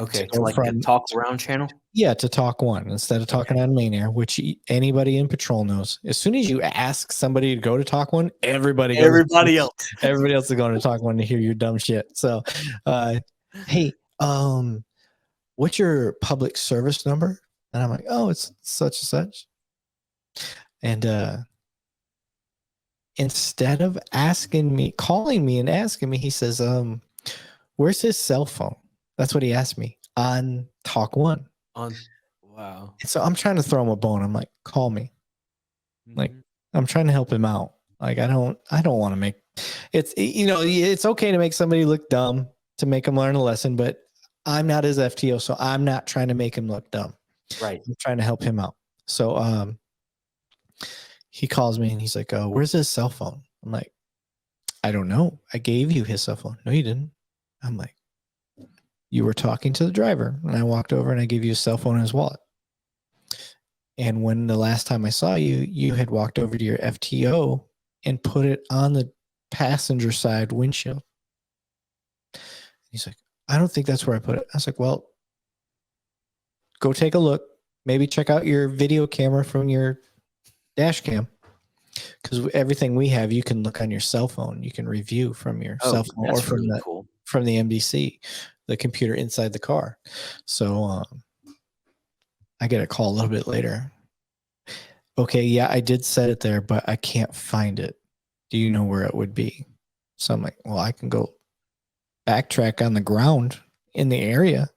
Okay, to like a talk around channel? Yeah, to talk one instead of talking on main air, which anybody in patrol knows. As soon as you ask somebody to go to talk one, everybody else is going to talk one to hear your dumb shit. So, hey, what's your public service number? And I'm like, oh, it's such and such. And instead of calling me and asking me, he says, where's his cell phone? That's what he asked me on talk one. Wow. And so I'm trying to throw him a bone. I'm like, call me. Like, I'm trying to help him out. Like, I don't want to make it's okay to make somebody look dumb, to make him learn a lesson, but I'm not his FTO, so I'm not trying to make him look dumb. Right. I'm trying to help him out. So he calls me and he's like, where's his cell phone? I'm like, I don't know. I gave you his cell phone. No, you didn't. I'm like, you were talking to the driver, and I walked over and I gave you his cell phone and his wallet. And when the last time I saw you, you had walked over to your FTO and put it on the passenger side windshield. He's like, I don't think that's where I put it. I was like, well, go take a look. Maybe check out your video camera from your dash cam, because everything we have, you can look on your cell phone. You can review from your cell phone or from from the MDC, the computer inside the car. So I get a call a little bit later. Okay, yeah, I did set it there, but I can't find it. Do you know where it would be? So I'm like, well, I can go backtrack on the ground in the area.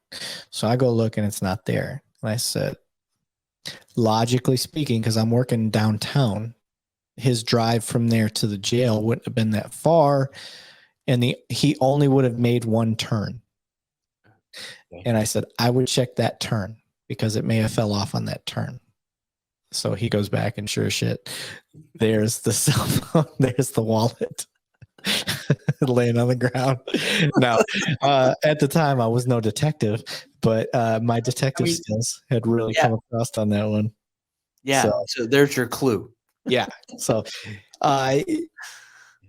So I go look and it's not there. And I said, logically speaking, because I'm working downtown, his drive from there to the jail wouldn't have been that far, and he only would have made one turn. And I said, I would check that turn because it may have fell off on that turn. So he goes back and sure as shit, there's the cell phone, there's the wallet laying on the ground. Now, at the time, I was no detective, but my detective skills had really come across on that one. Yeah, so there's your clue. Yeah, so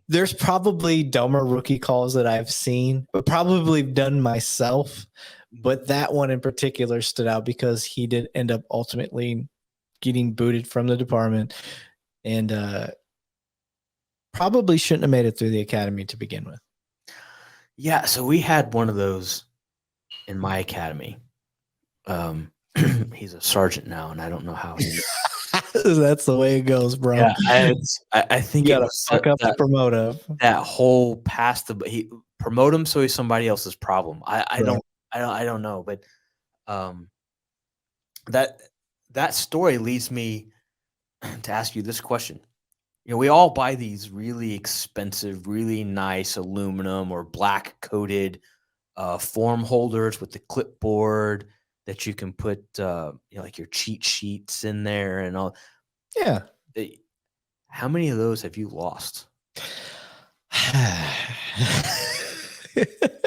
there's probably dumber rookie calls that I've seen, but probably done myself. But that one in particular stood out because he did end up ultimately getting booted from the department, and probably shouldn't have made it through the academy to begin with. Yeah, so we had one of those in my academy. He's a sergeant now, and I don't know how he. That's the way it goes, bro. Yeah, I think you gotta fuck up to promote him. That whole past he promote him so he's somebody else's problem. I don't know, but that story leads me to ask you this question. We all buy these really expensive, really nice aluminum or black coated form holders with the clipboard that you can put like your cheat sheets in there and all. Yeah. How many of those have you lost?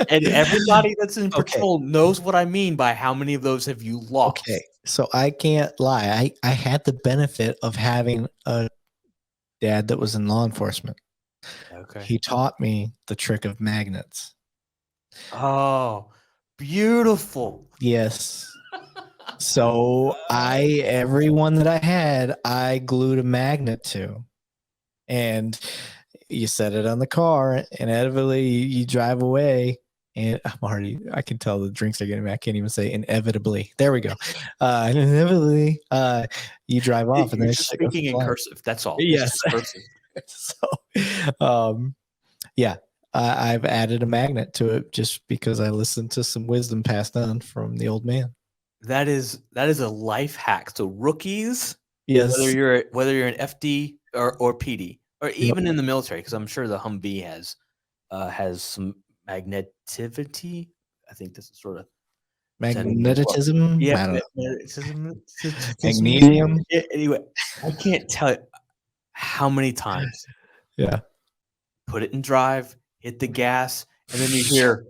And everybody that's in patrol knows what I mean by how many of those have you lost. Okay, so I can't lie. I had the benefit of having a dad that was in law enforcement. Okay. He taught me the trick of magnets. Oh, beautiful. Yes. So every one that I had, I glued a magnet to. And you set it on the car, and inevitably you drive away. And I can tell the drinks are getting me. I can't even say inevitably. There we go. Inevitably, you drive off. And You're then just speaking in cursive. That's all. Yes. Cursive. So, yeah, I've added a magnet to it just because I listened to some wisdom passed on from the old man. That is a life hack. So rookies, yes, whether you're an FD or PD or even in the military, because I'm sure the Humvee has some magnetivity. I think this is sort of magnetism. Yeah, I don't know. Magnesium. Yeah, anyway, I can't tell you how many times. Yeah. Put it in drive, hit the gas, and then you hear,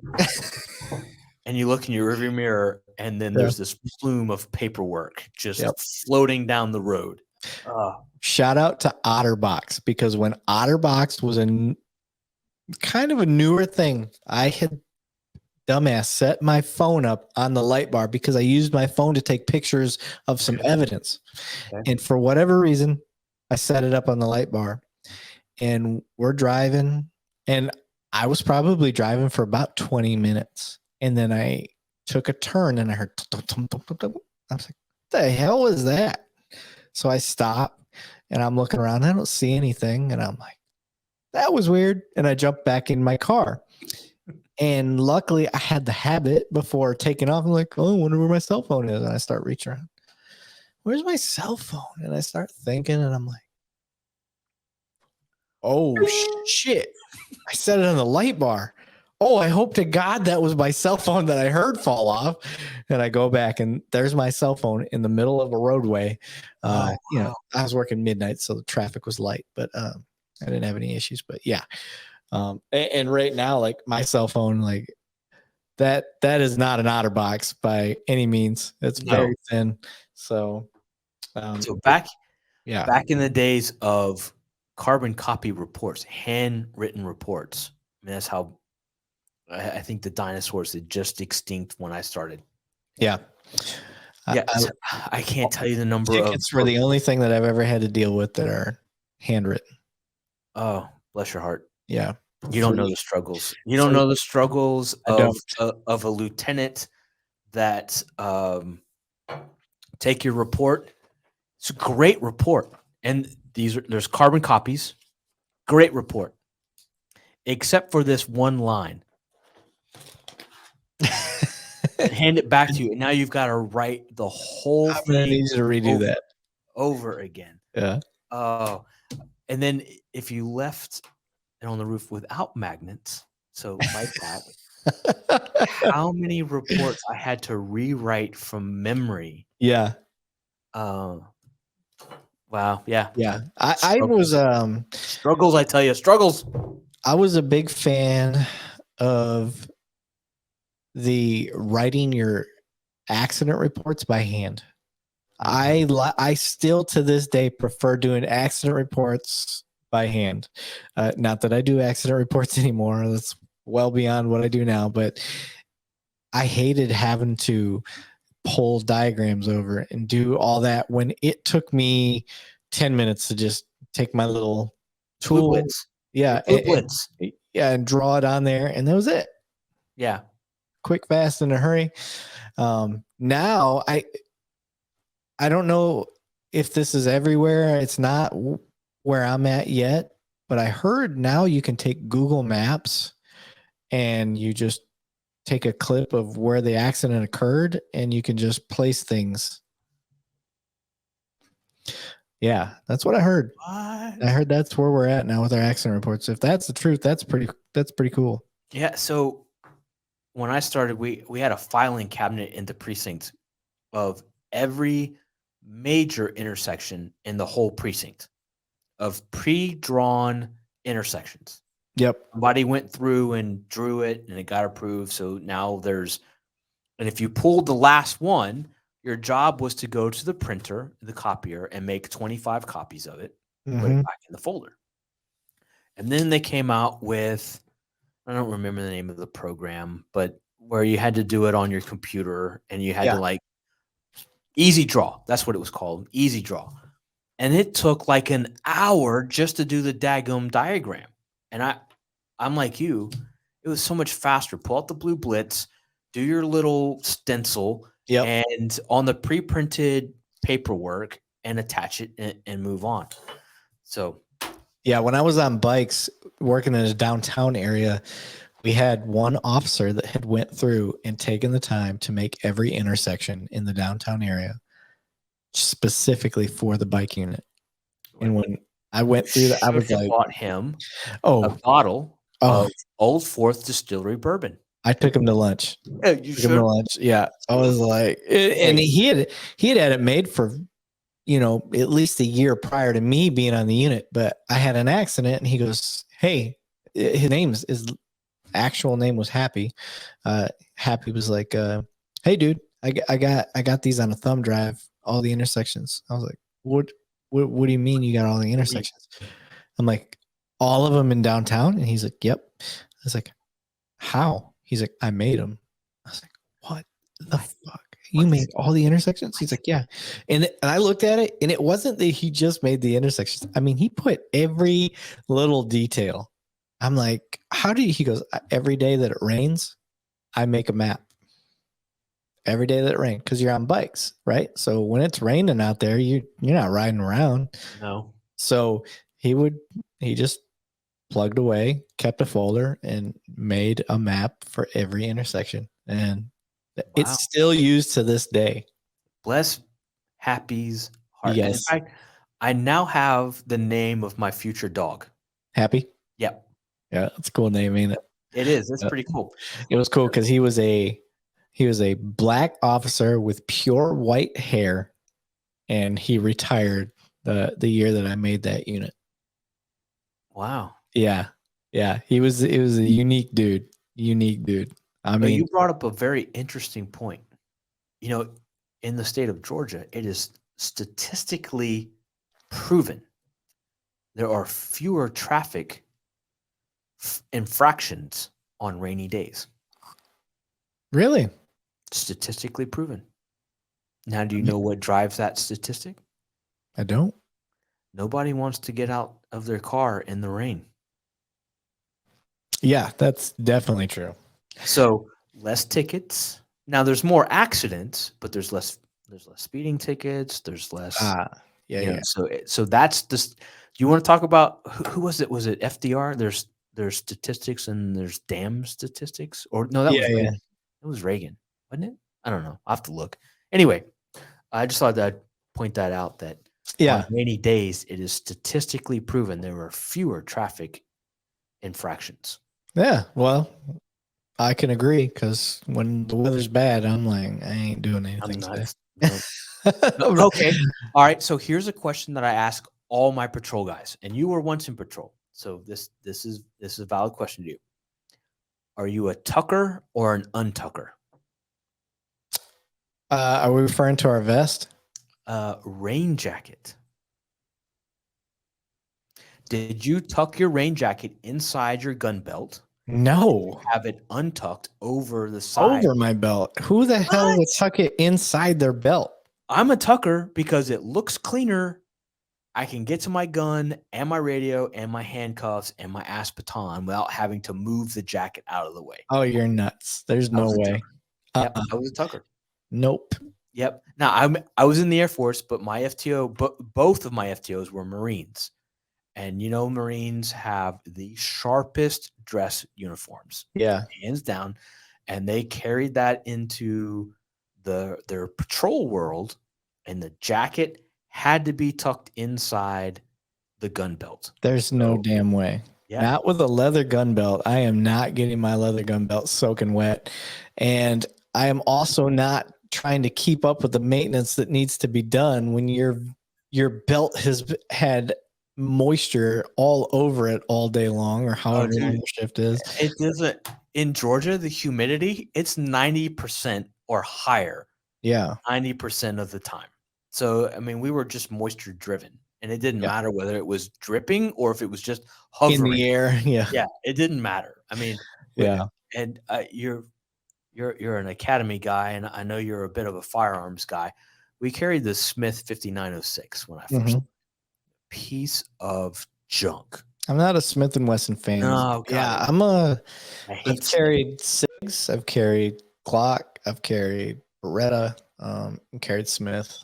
and you look in your rearview mirror, and then there's this plume of paperwork just floating down the road. Shout out to OtterBox, because when OtterBox was kind of a newer thing, I had dumbass set my phone up on the light bar because I used my phone to take pictures of some evidence. Okay. And for whatever reason, I set it up on the light bar, and we're driving, and I was probably driving for about 20 minutes. And then I took a turn and I heard, I was like, what the hell was that? So I stopped and I'm looking around. I don't see anything. And I'm like, that was weird. And I jumped back in my car. And luckily I had the habit before taking off. I'm like, oh, I wonder where my cell phone is. And I start reaching around. Where's my cell phone? And I start thinking, and I'm like, oh shit. I set it on the light bar. Oh, I hope to God that was my cell phone that I heard fall off. And I go back, and there's my cell phone in the middle of a roadway. You know, I was working midnight, so the traffic was light, but I didn't have any issues. But yeah. And right now, like, my cell phone, like, that is not an OtterBox by any means. It's very thin. So back in the days of carbon copy reports, handwritten reports, I mean, that's how I think the dinosaurs had just extinct when I started. Yeah. I can't tell you the number of tickets were the only thing that I've ever had to deal with that are handwritten. Oh, bless your heart. Yeah. You don't know the struggles. You don't know the struggles of a lieutenant that take your report. It's a great report. And there's carbon copies. Great report. Except for this one line. Hand it back to you, and now you've got to write the whole thing. Needs to redo that over again. Yeah. Oh, and then if you left it on the roof without magnets, so like that, how many reports I had to rewrite from memory? Yeah. Wow. Yeah. Yeah. I was struggles. I tell you, struggles. I was a big fan of the writing your accident reports by hand. I still to this day prefer doing accident reports by hand. Not that I do accident reports anymore. That's well beyond what I do now, but I hated having to pull diagrams over and do all that when it took me 10 minutes to just take my little tool. And draw it on there, and that was it. Yeah. Quick, fast, in a hurry. Now I don't know if this is everywhere. It's not where I'm at yet, but I heard now you can take Google Maps and you just take a clip of where the accident occurred and you can just place things. Yeah, that's what I heard. I heard that's where we're at now with our accident reports. If that's the truth, that's pretty cool. Yeah. So when I started, we had a filing cabinet in the precinct of every major intersection in the whole precinct of pre-drawn intersections. Yep. Somebody went through and drew it and it got approved. So now and if you pulled the last one, your job was to go to the printer, the copier, and make 25 copies of it, put it back in the folder. And then they came out with, I don't remember the name of the program, but where you had to do it on your computer and you had to like Easy Draw. That's what it was called, Easy Draw. And it took like an hour just to do the daggum diagram. And I'm like you, it was so much faster. Pull out the blue blitz, do your little stencil, and on the pre-printed paperwork and attach it and move on. So, yeah, when I was on bikes working in a downtown area, we had one officer that had went through and taken the time to make every intersection in the downtown area specifically for the bike unit. And when I went through that, I was like, bought him a bottle of Old Fourth Distillery bourbon. I took him to lunch. Yeah, you should. Him to lunch. Yeah, I was like, and he had it made for, at least a year prior to me being on the unit. But I had an accident, and he goes, "Hey," his actual name was Happy. Happy was like, "Hey, dude, I got these on a thumb drive, all the intersections." I was like, "What do you mean you got all the intersections?" I'm like, "All of them in downtown?" And he's like, "Yep." I was like, "How?" He's like, "I made them." I was like, "What the fuck? You made all the intersections?" He's like, "Yeah." And I looked at it, and it wasn't that he just made the intersections. I mean, he put every little detail. I'm like, "How do you?" He goes, "Every day that it rains, I make a map. Every day that it rains, because you're on bikes, right? So when it's raining out there, you're not riding around." No. So he just plugged away, kept a folder, and made a map for every intersection. And it's still used to this day. Bless Happy's heart. Yes. And in fact, I now have the name of my future dog. Happy? Yep. Yeah, that's a cool name, ain't it? It is. That's pretty cool. It was cool because he was a black officer with pure white hair, and he retired the year that I made that unit. Wow. Yeah. Yeah. It was a unique dude. I mean, you brought up a very interesting point. In the state of Georgia, it is statistically proven there are fewer traffic infractions on rainy days. Really? Statistically proven. Now, do you know what drives that statistic? I don't. Nobody wants to get out of their car in the rain. Yeah, that's definitely true. So less tickets. Now there's more accidents, but there's less speeding tickets. There's less. Yeah. So that's this. Do you want to talk about who was it? Was it FDR? There's statistics and there's damn statistics. Or no, that was Reagan. It was Reagan, wasn't it? I don't know. I'll have to look. Anyway, I just thought that I'd point that out that on rainy days, it is statistically proven there are fewer traffic infractions. Yeah, well, I can agree because when the weather's bad, I'm like, I ain't doing anything today. Okay. All right. So here's a question that I ask all my patrol guys, and you were once in patrol. So this is a valid question to you. Are you a tucker or an untucker? Are we referring to our vest? Rain jacket. Did you tuck your rain jacket inside your gun belt? No. Have it untucked over the side. Over my belt. Who the hell would tuck it inside their belt? I'm a tucker because it looks cleaner. I can get to my gun and my radio and my handcuffs and my ass baton without having to move the jacket out of the way. Oh, you're nuts. There's no way. Yep, I was a tucker. Nope. Yep. Now I was in the Air Force, but my FTO, both of my FTOs were Marines. And Marines have the sharpest dress uniforms. Yeah. Hands down. And they carried that into their patrol world, and the jacket had to be tucked inside the gun belt. There's no damn way. Yeah. Not with a leather gun belt. I am not getting my leather gun belt soaking wet. And I am also not trying to keep up with the maintenance that needs to be done when your belt has had moisture all over it all day long, or however long your shift is. It doesn't in Georgia, the humidity, it's 90% or higher. Yeah. 90% of the time. So, I mean, we were just moisture driven, and it didn't Yep. matter whether it was dripping or if it was just In hovering. the air. Yeah. Yeah, it didn't matter. I mean, Yeah. and you're an academy guy, and I know you're a bit of a firearms guy. We carried the Smith 5906 when I first Mhm. piece of junk. I'm not a Smith and Wesson fan. Oh, Yeah, God, I I've hate Smith. carried SIGs, I've carried Glock, I've carried Beretta, carried Smith,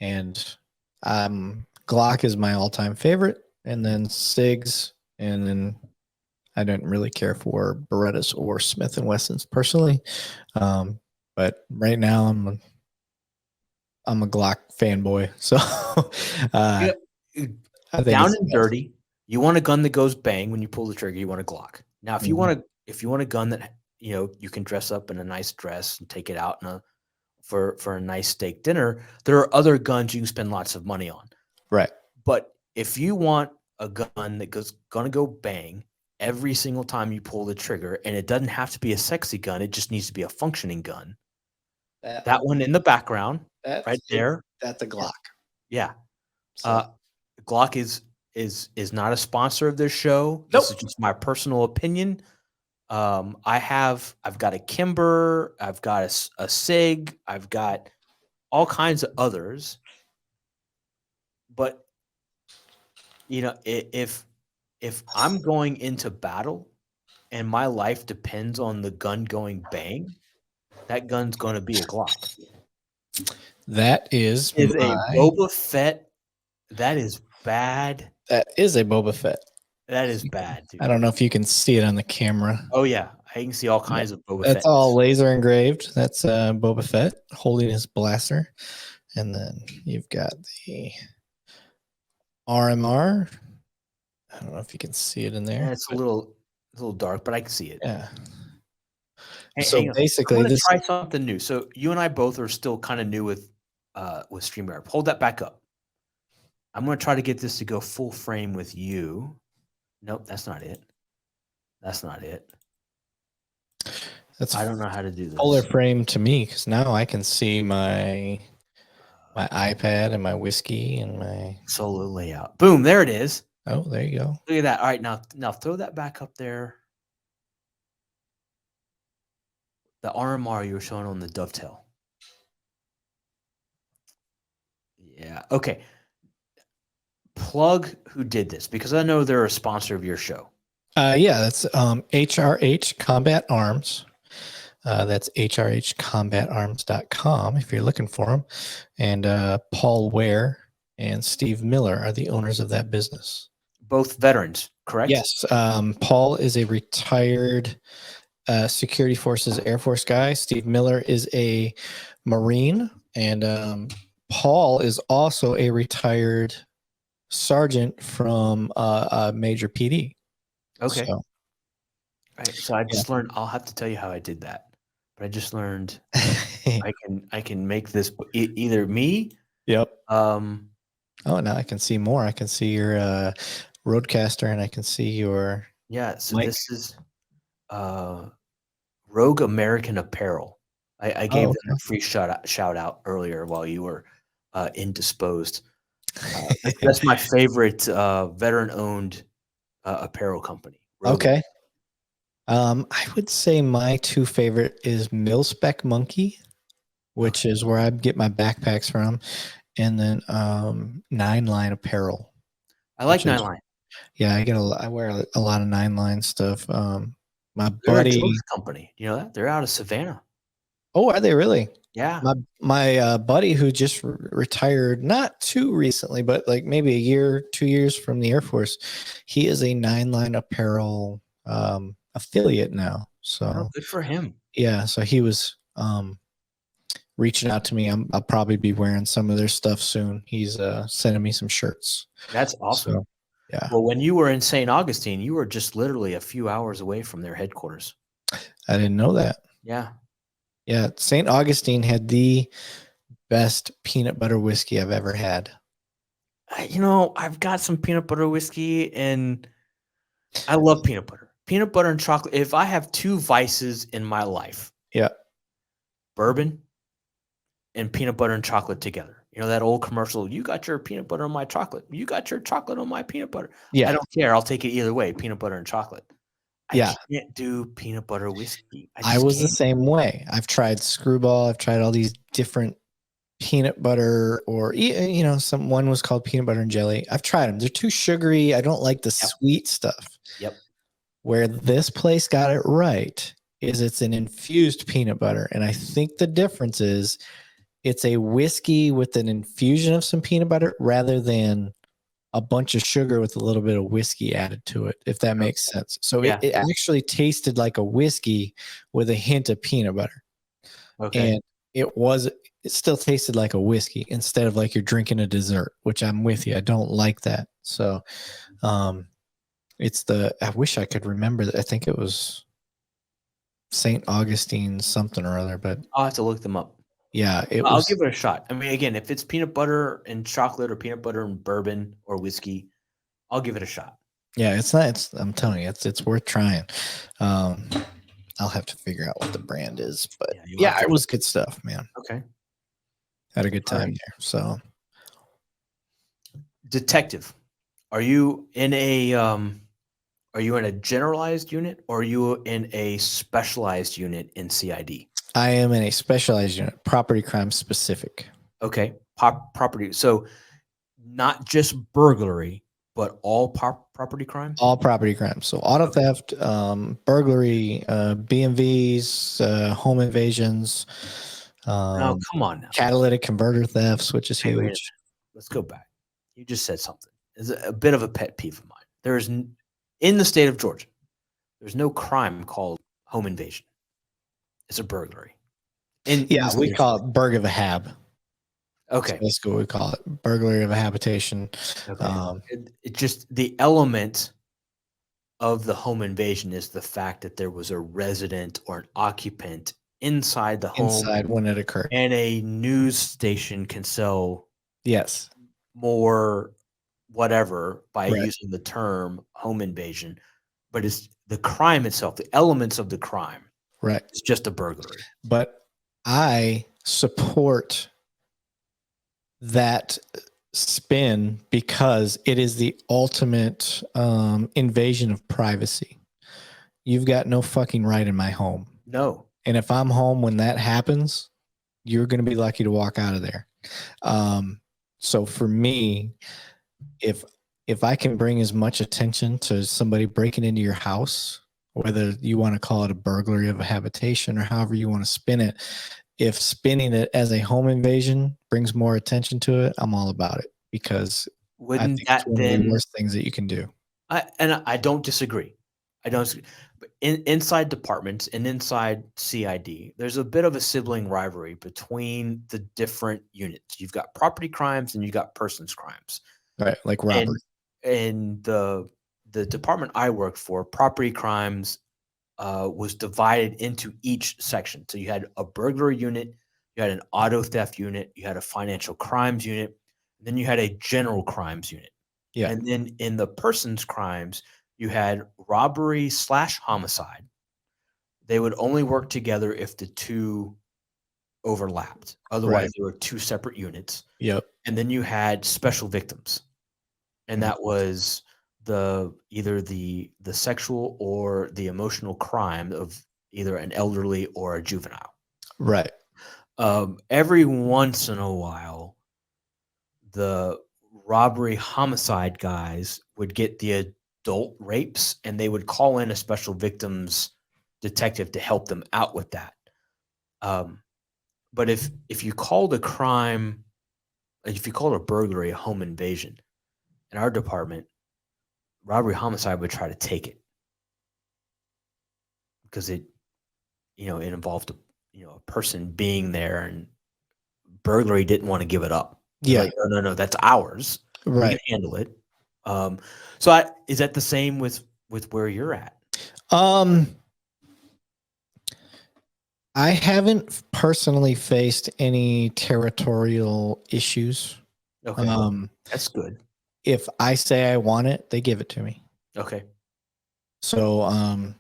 and Glock is my all-time favorite, and then SIGs, and then I didn't really care for Berettas or Smith and Wessons personally, but right now I'm a Glock fanboy, so Yeah, I think down it's and the best. dirty. You want a gun that goes bang when you pull the trigger. You want a Glock. Now, if you Mhm. want a gun that you can dress up in a nice dress and take it out for a nice steak dinner, there are other guns you can spend lots of money on. Right. But if you want a gun that gonna go bang every single time you pull the trigger, and it doesn't have to be a sexy gun, it just needs to be a functioning gun. That one in the background, right there. That's a Glock. Yeah. So. Glock is not a sponsor of this show. This is just my personal opinion. I've got a Kimber, I've got a Sig, I've got all kinds of others. But if I'm going into battle and my life depends on the gun going bang, that gun's going to be a Glock. That is Is a my Boba Fett. That is bad. that is a Boba Fett. That is bad, dude. I don't know if you can see it on the camera. Oh yeah, I can see all kinds of Boba Fett. That's all laser engraved. That's Boba Fett holding his blaster. And then you've got the RMR. I don't know if you can see it in there. Yeah, it's a little dark, but I can see it. Yeah. Hey, So hang on. basically, I'm gonna this try something new. So you and I both are still kind of new with StreamYard. Hold that back up. I'm gonna try to get this to go full frame with you. Nope, that's not it. That's not it. that's I don't know how to do this. fuller frame to me because now I can see my iPad and my whiskey and my solo layout. Boom, there it is. Oh, there you go. Look at that. All right, now throw that back up there. The RMR you were showing on the dovetail. Yeah. Okay. Plug who did this because I know they're a sponsor of your show. Yeah, that's HRH Combat Arms. That's hrhcombatarms.com if you're looking for them. And Paul Ware and Steve Miller are the owners of that business. Both veterans, correct? Yes. Paul is a retired Security Forces Air Force guy. Steve Miller is a Marine. And Paul is also a retired sergeant from Major PD. Okay. So, right. So I just learned. I'll have to tell you how I did that. But I just learned I can make this either me. Yep. Oh, now I can see more. I can see your Roadcaster, and I can see your So mic. this is Rogue American Apparel. I gave them a free shout out earlier while you were indisposed. That's my favorite veteran owned apparel company. Rogue. Okay. I would say my two favorite is Mil-Spec Monkey, which is where I get my backpacks from, and then 9 Line Apparel. I like 9 Line. Yeah, I wear a lot of 9 Line stuff. My They're buddy, a Georgia company. You know that? They're out of Savannah. Oh, are they really? Yeah. My buddy who just retired not too recently, but like maybe a year, 2 years from the Air Force, he is a 9 Line Apparel affiliate now. So good for him. Yeah, so he was reaching out to me. I'll probably be wearing some of their stuff soon. He's sending me some shirts. That's awesome. Yeah. Well, when you were in St. Augustine, you were just literally a few hours away from their headquarters. I didn't know that. Yeah. Yeah. St. Augustine had the best peanut butter whiskey I've ever had. I've got some peanut butter whiskey, and I love peanut butter. Peanut butter and chocolate. If I have two vices in my life, Yeah. bourbon and peanut butter and chocolate together. That old commercial, you got your peanut butter on my chocolate. You got your chocolate on my peanut butter. Yeah. I don't care. I'll take it either way, peanut butter and chocolate. I Yeah. can't do peanut butter whiskey. I I just was the can't. same way. I've tried Screwball. I've tried all these different peanut butter, or one was called peanut butter and jelly. I've tried them. They're too sugary. I don't like the sweet stuff. Yep. Where this place got it right is it's an infused peanut butter. And I think the difference is it's a whiskey with an infusion of some peanut butter rather than a bunch of sugar with a little bit of whiskey added to it, if that makes sense. So Yeah. it actually tasted like a whiskey with a hint of peanut butter. Okay. And it still tasted like a whiskey instead of like you're drinking a dessert, which I'm with you. I don't like that. So I wish I could remember that. I think it was St. Augustine something or other, but I'll have to look them up. yeah, I'll give it a shot. I mean, again, if it's peanut butter and chocolate or peanut butter and bourbon or whiskey, I'll give it a shot. Yeah, I'm telling you, it's worth trying. I'll have to figure out what the brand is, but yeah, it was good stuff, man. Okay. Had a good time there. So, detective, are you in a generalized unit, or are you in a specialized unit in CID? I am in a specialized unit, property crime specific. Okay. Property. So not just burglary, but all property crime? All property crime. So auto theft, burglary, BMVs, home invasions. No, come on now. Catalytic converter thefts, which is huge. Let's go back. You just said something. It's a bit of a pet peeve of mine. There is, in the state of Georgia, there's no crime called home invasion. It's a burglary. We call it burg of a hab. Okay. So that's what we call it. Burglary of a habitation. Okay. It just, the element of the home invasion is the fact that there was a resident or an occupant inside the home when it occurred. And a news station can sell more whatever by using the term home invasion, but it's the crime itself, the elements of the crime. Right. It's just a burglary. But I support that spin because it is the ultimate invasion of privacy. You've got no fucking right in my home. No. And if I'm home when that happens, you're going to be lucky to walk out of there. So for me, if I can bring as much attention to somebody breaking into your house, whether you want to call it a burglary of a habitation or however you want to spin it, if spinning it as a home invasion brings more attention to it, I'm all about it, because I think it's one of the worst things that you can do. I don't disagree. But inside departments and inside CID, there's a bit of a sibling rivalry between the different units. You've got property crimes and you got persons crimes. Right, like robbery. And the department I worked for, property crimes was divided into each section. So you had a burglary unit, you had an auto theft unit, you had a financial crimes unit, and then you had a general crimes unit. Yeah. And then in the persons crimes, you had robbery / homicide. They would only work together if the two overlapped. Otherwise, they were two separate units. Yep. And then you had special victims. And that was either the sexual or the emotional crime of either an elderly or a juvenile. Right. Every once in a while, the robbery homicide guys would get the adult rapes, and they would call in a special victims detective to help them out with that. But if you called a crime, if you called a burglary a home invasion, in our department, robbery homicide would try to take it because it involved a person being there, and burglary didn't want to give it up. Yeah. Like, no, that's ours. Right. We can handle it. Is that the same with where you're at? I haven't personally faced any territorial issues. Okay, that's good. If I say I want it, they give it to me. Okay. So,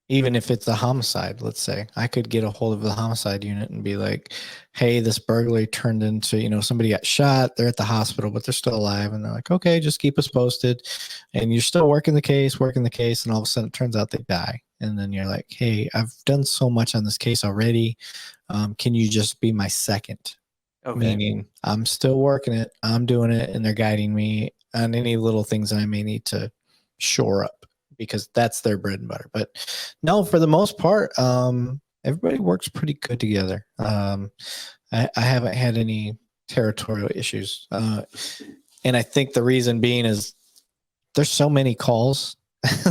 even if it's a homicide, let's say, I could get a hold of the homicide unit and be like, hey, this burglary turned into, somebody got shot. They're at the hospital, but they're still alive. And they're like, okay, just keep us posted. And you're still working the case. And all of a sudden it turns out they die. And then you're like, hey, I've done so much on this case already. Can you just be my second? Okay. Meaning I'm still working it. I'm doing it. And they're guiding me on any little things that I may need to shore up, because that's their bread and butter. But no, for the most part, everybody works pretty good together. I haven't had any territorial issues. And I think the reason being is there's so many calls,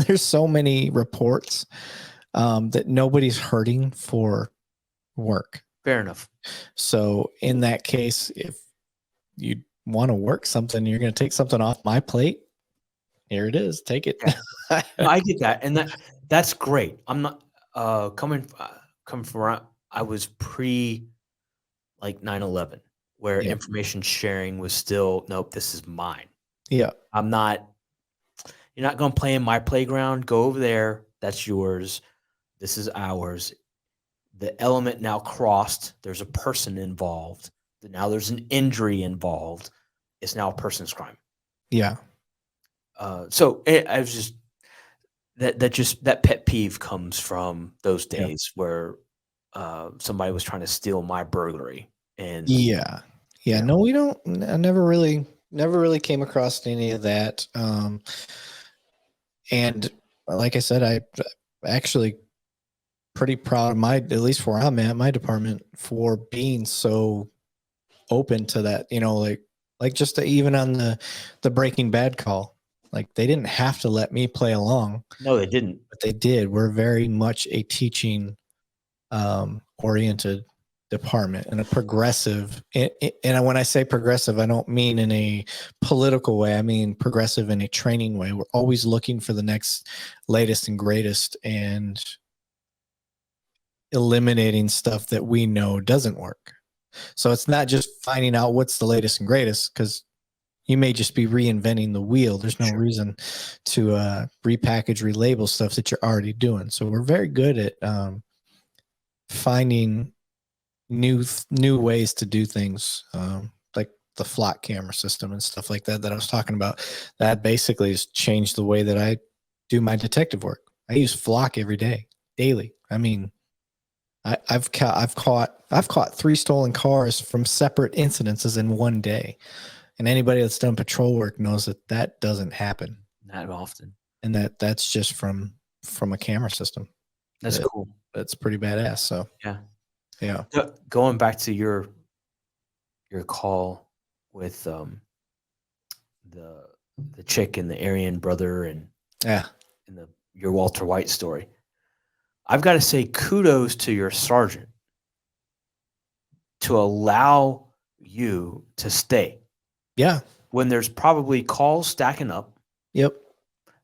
there's so many reports, that nobody's hurting for work. Fair enough. So in that case, if you want to work something, you're going to take something off my plate. Here it is. Take it. Yeah. No, I get that, and that's great. I'm not coming from. I was pre like 9/11, where information sharing was still nope. This is mine. Yeah. I'm not. You're not going to play in my playground. Go over there. That's yours. This is ours. The element now crossed. There's a person involved. Now there's an injury involved. It's now a person's crime. Yeah. So I was just that pet peeve comes from those days where somebody was trying to steal my burglary. And yeah. No, we don't. I never really came across any of that. And like I said, I actually pretty proud of at least where I'm at, my department, for being so open to that. Like just even on the Breaking Bad call. Like they didn't have to let me play along. No, they didn't. But they did. We're very much a teaching oriented department and a progressive. And when I say progressive, I don't mean in a political way. I mean progressive in a training way. We're always looking for the next latest and greatest and eliminating stuff that we know doesn't work. So it's not just finding out what's the latest and greatest, because you may just be reinventing the wheel. There's no reason to repackage, relabel stuff that you're already doing. So we're very good at finding new ways to do things, like the flock camera system and stuff like that I was talking about. That basically has changed the way that I do my detective work. I use flock every day, daily. I mean, I've caught 3 stolen cars from separate incidences in one day. And anybody that's done patrol work knows that doesn't happen that often. And that's just from a camera system. That's cool. That's pretty badass. So yeah. Going back to your call with the chick and the Aryan brother and your Walter White story, I've got to say kudos to your sergeant to allow you to stay. Yeah. When there's probably calls stacking up. Yep.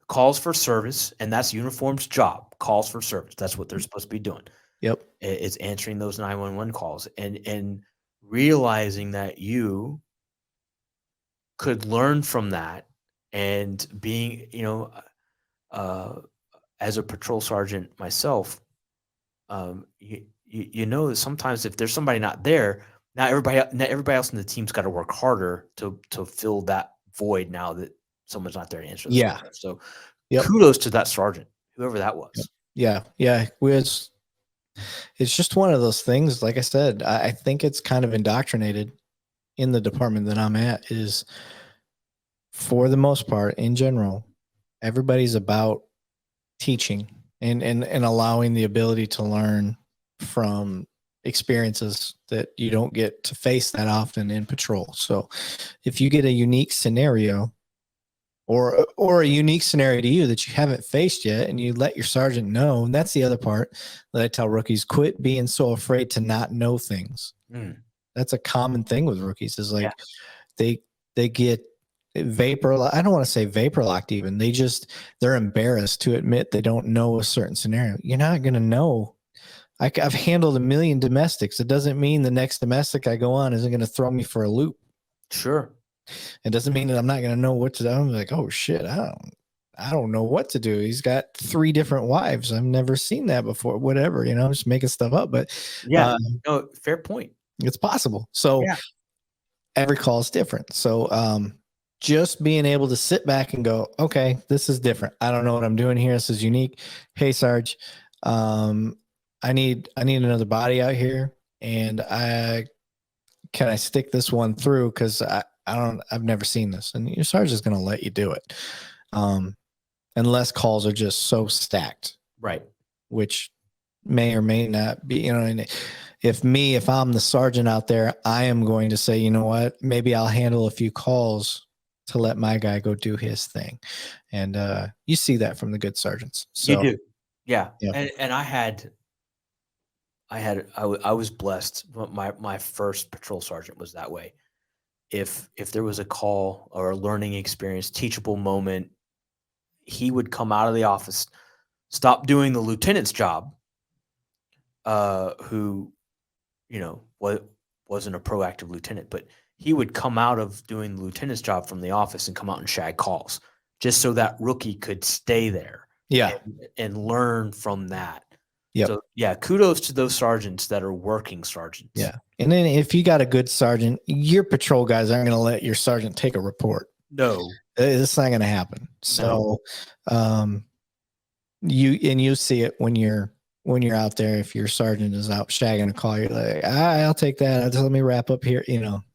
Calls for service, and that's uniformed's job. Calls for service. That's what they're supposed to be doing. Yep. It's answering those 911 calls and realizing that you could learn from that, and being, as a patrol sergeant myself, you know that sometimes if there's somebody not there, not everybody else in the team's got to work harder to fill that void now that someone's not there to answer. So kudos to that sergeant, whoever that was. Yeah. It's just one of those things. Like I said, I think it's kind of indoctrinated in the department that I'm at, is for the most part, in general, everybody's about teaching and allowing the ability to learn from experiences that you don't get to face that often in patrol. So if you get a unique scenario or a unique scenario to you that you haven't faced yet, and you let your sergeant know, and that's the other part that I tell rookies: quit being so afraid to not know things. That's a common thing with rookies, is like they get, vapor. I don't want to say vapor locked even. They're embarrassed to admit they don't know a certain scenario. You're not going to know. I've handled a million domestics. It doesn't mean the next domestic I go on isn't going to throw me for a loop. Sure. It doesn't mean that I'm not going to know what to do. I'm like, oh shit, I don't know what to do. He's got 3 different wives. I've never seen that before. Whatever, I'm just making stuff up. But yeah, no, fair point. It's possible. So every call is different. So just being able to sit back and go, okay, this is different. I don't know what I'm doing here. This is unique. Hey, Sarge, I need another body out here, and can I stick this one through? Because I've never seen this, and your Sarge is going to let you do it, unless calls are just so stacked, right? Which may or may not be. And if I'm the sergeant out there, I am going to say, you know what, maybe I'll handle a few calls to let my guy go do his thing, and you see that from the good sergeants. So you do, yeah. And I was blessed. My first patrol sergeant was that way. If there was a call or a learning experience, teachable moment, he would come out of the office, stop doing the lieutenant's job, who, wasn't a proactive lieutenant, but he would come out of doing the lieutenant's job from the office and come out and shag calls just so that rookie could stay there. Yeah. And learn from that. Yep. So kudos to those sergeants that are working sergeants. Yeah. And then if you got a good sergeant, your patrol guys aren't going to let your sergeant take a report. No, it's not going to happen. So, you see it when you're out there. If your sergeant is out shagging a call, you're like, I'll take that. Just let me wrap up here.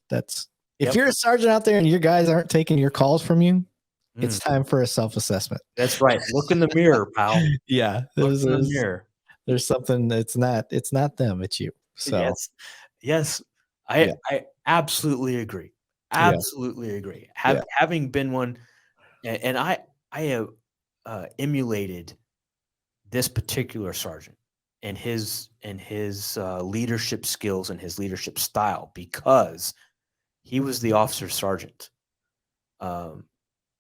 That's if you're a sergeant out there and your guys aren't taking your calls from you, it's time for a self-assessment. That's right. Look in the mirror, pal. Yeah. Look in the mirror. There's something that's it's not them, it's you. So yes. I absolutely agree. Absolutely agree. Having been one, and I have emulated this particular sergeant and his leadership skills and his leadership style because he was the officer sergeant.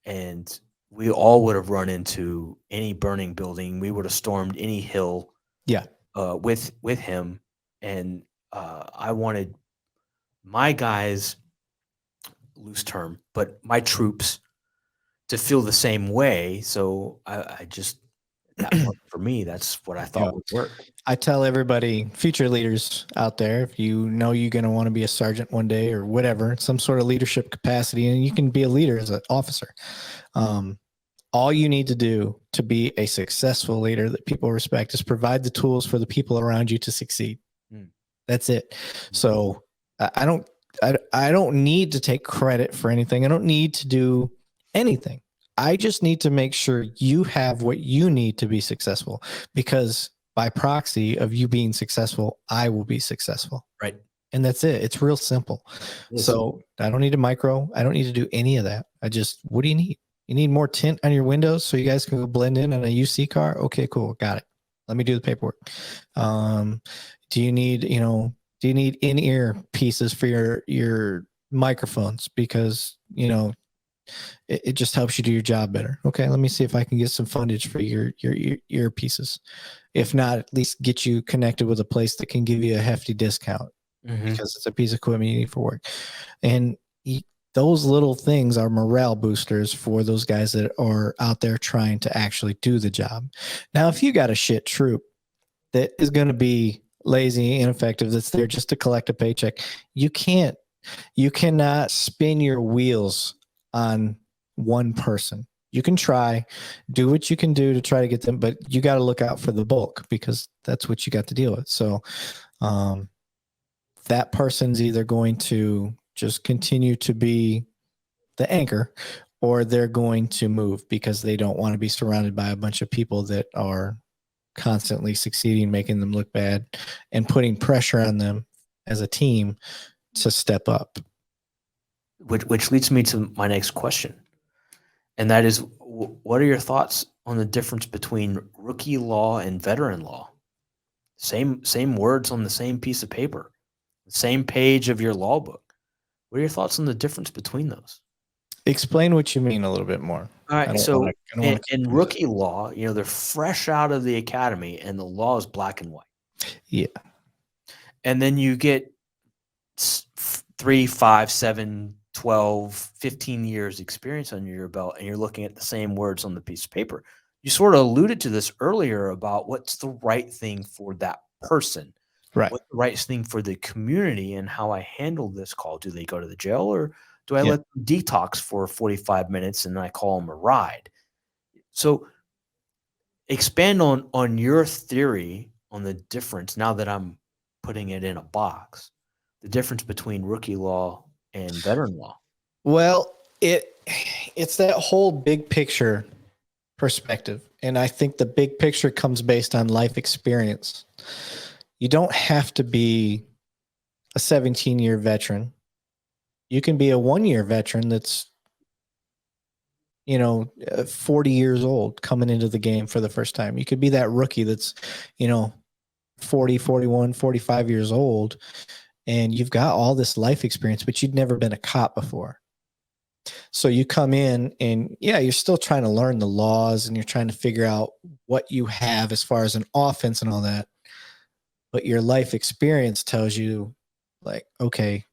And we all would have run into any burning building. We would have stormed any hill. Yeah. With him, and I wanted my guys, loose term, but my troops to feel the same way. So I just that worked for me. That's what I thought would work. I tell everybody, future leaders out there, if you know you're going to want to be a sergeant one day or whatever, some sort of leadership capacity, and you can be a leader as an officer. All you need to do to be a successful leader that people respect is provide the tools for the people around you to succeed. That's it. So I don't need to take credit for anything. I don't need to do anything. I just need to make sure you have what you need to be successful, because by proxy of you being successful, I will be successful. Right. And that's it. It's real simple. So I don't need a micro. I don't need to do any of that. What do you need? You need more tint on your windows so you guys can go blend in on a UC car? Okay, cool. Got it. Let me do the paperwork. Do you need in-ear pieces for your microphones? Because, it just helps you do your job better. Okay, let me see if I can get some fundage for your ear pieces. If not, at least get you connected with a place that can give you a hefty discount because it's a piece of equipment you need for work. And those little things are morale boosters for those guys that are out there trying to actually do the job. Now, if you got a shit troop that is going to be lazy, ineffective, that's there just to collect a paycheck, you cannot spin your wheels on one person. You can try, do what you can do to try to get them, but you got to look out for the bulk because that's what you got to deal with. So that person's either going to just continue to be the anchor, or they're going to move because they don't want to be surrounded by a bunch of people that are constantly succeeding, making them look bad, and putting pressure on them as a team to step up. Which leads me to my next question. And that is, what are your thoughts on the difference between rookie law and veteran law? Same words on the same piece of paper, the same page of your law book. What are your thoughts on the difference between those? Explain what you mean a little bit more. All right, so I don't want to in rookie law, they're fresh out of the academy, and the law is black and white. Yeah. And then you get 3, 5, 7, 12, 15 years experience under your belt, and you're looking at the same words on the piece of paper. You sort of alluded to this earlier about what's the right thing for that person. Right. What's the right thing for the community and how I handle this call. Do they go to the jail, or do I let them detox for 45 minutes and I call them a ride? So expand on your theory on the difference, now that I'm putting it in a box, the difference between rookie law and veteran law. Well, it's that whole big picture perspective. And I think the big picture comes based on life experience. You don't have to be a 17-year veteran. You can be a 1-year veteran that's 40 years old coming into the game for the first time. You could be that rookie that's 40, 41, 45 years old, and you've got all this life experience, but you'd never been a cop before. So you come in and you're still trying to learn the laws and you're trying to figure out what you have as far as an offense and all that. But your life experience tells you, like, okay,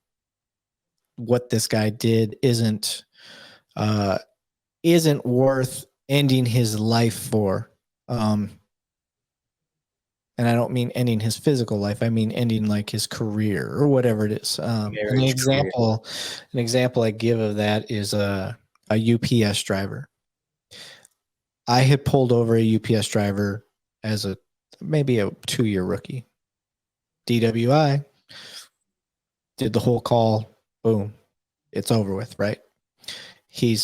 what this guy did isn't worth ending his life for. And I don't mean ending his physical life. I mean ending like his career or whatever it is. An example I give of that is a UPS driver. I had pulled over a UPS driver as maybe a 2-year rookie. DWI, did the whole call, boom, it's over with, right? He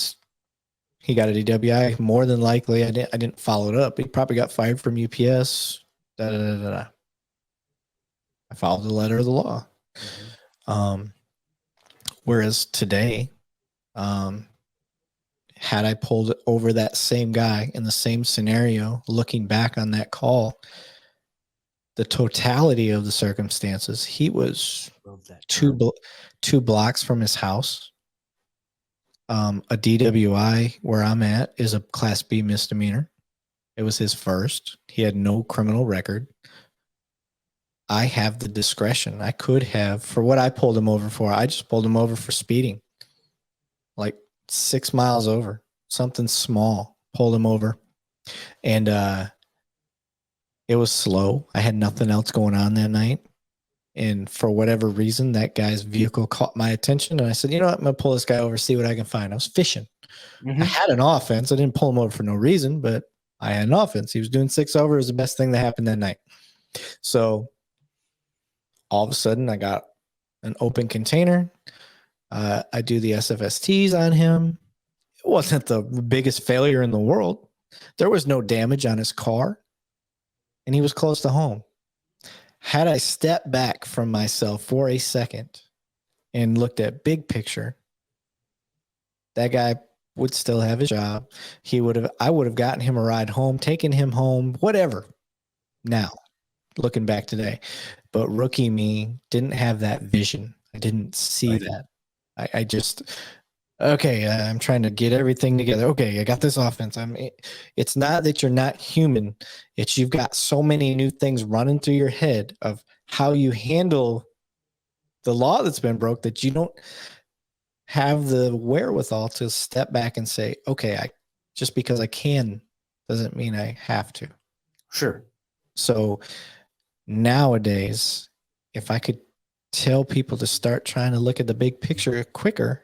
got a DWI. More than likely, I didn't follow it up. He probably got fired from UPS. I followed the letter of the law. Whereas today, had I pulled over that same guy in the same scenario, looking back on that call, the totality of the circumstances, he was two blocks from his house. A DWI where I'm at is a Class B misdemeanor. It was his first. He had no criminal record. I have the discretion. I could have, for what I pulled him over for, I just pulled him over for speeding. Like 6 miles over, something small, pulled him over. And it was slow. I had nothing else going on that night. And for whatever reason, that guy's vehicle caught my attention. And I said, you know what? I'm going to pull this guy over, see what I can find. I was fishing. I had an offense. I didn't pull him over for no reason, but I had an offense. He was doing 6 over. It was the best thing that happened that night. So all of a sudden, I got an open container. I do the SFSTs on him. It wasn't the biggest failure in the world. There was no damage on his car. And he was close to home. Had I stepped back from myself for a second and looked at big picture, that guy would still have his job. I would have gotten him a ride home, taken him home, whatever. Now, looking back today, but rookie me didn't have that vision. I didn't see that. I just, okay, I'm trying to get everything together. Okay, I got this offense. It's not that you're not human. It's you've got so many new things running through your head of how you handle the law that's been broke that you don't have the wherewithal to step back and say, okay, just because I can doesn't mean I have to. Sure. So nowadays, if I could tell people to start trying to look at the big picture quicker,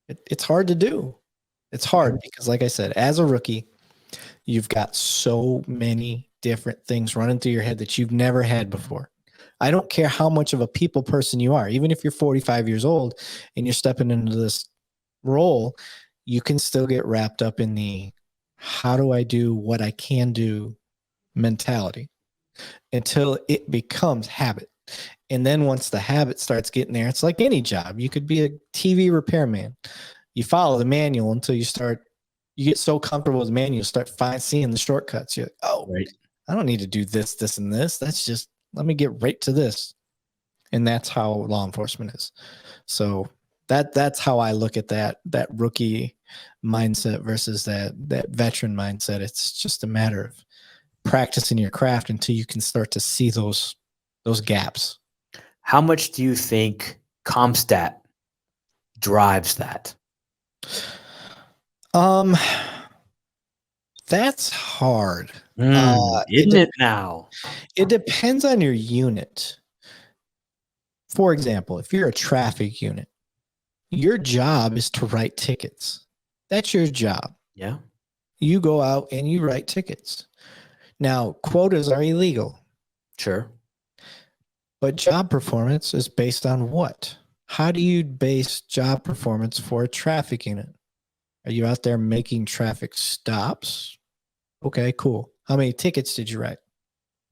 it's hard to do. It's hard because, like I said, as a rookie, you've got so many different things running through your head that you've never had before. I don't care how much of a people person you are. Even if you're 45 years old and you're stepping into this role, you can still get wrapped up in the how do I do what I can do mentality until it becomes habit. And then once the habit starts getting there, it's like any job. You could be a TV repairman. You follow the manual until you get so comfortable with the manual, you start seeing the shortcuts. You're like, oh, right. I don't need to do this, this, and this. That's let me get right to this. And that's how law enforcement is. So That's how I look at that rookie mindset versus that veteran mindset. It's just a matter of practicing your craft until you can start to see those gaps. How much do you think Comstat drives that? That's hard. Isn't it now? It depends on your unit. For example, if you're a traffic unit, your job is to write tickets. That's your job. Yeah. You go out and you write tickets. Now, quotas are illegal. Sure. But job performance is based on what? How do you base job performance for a traffic unit? Are you out there making traffic stops? Okay, cool. How many tickets did you write?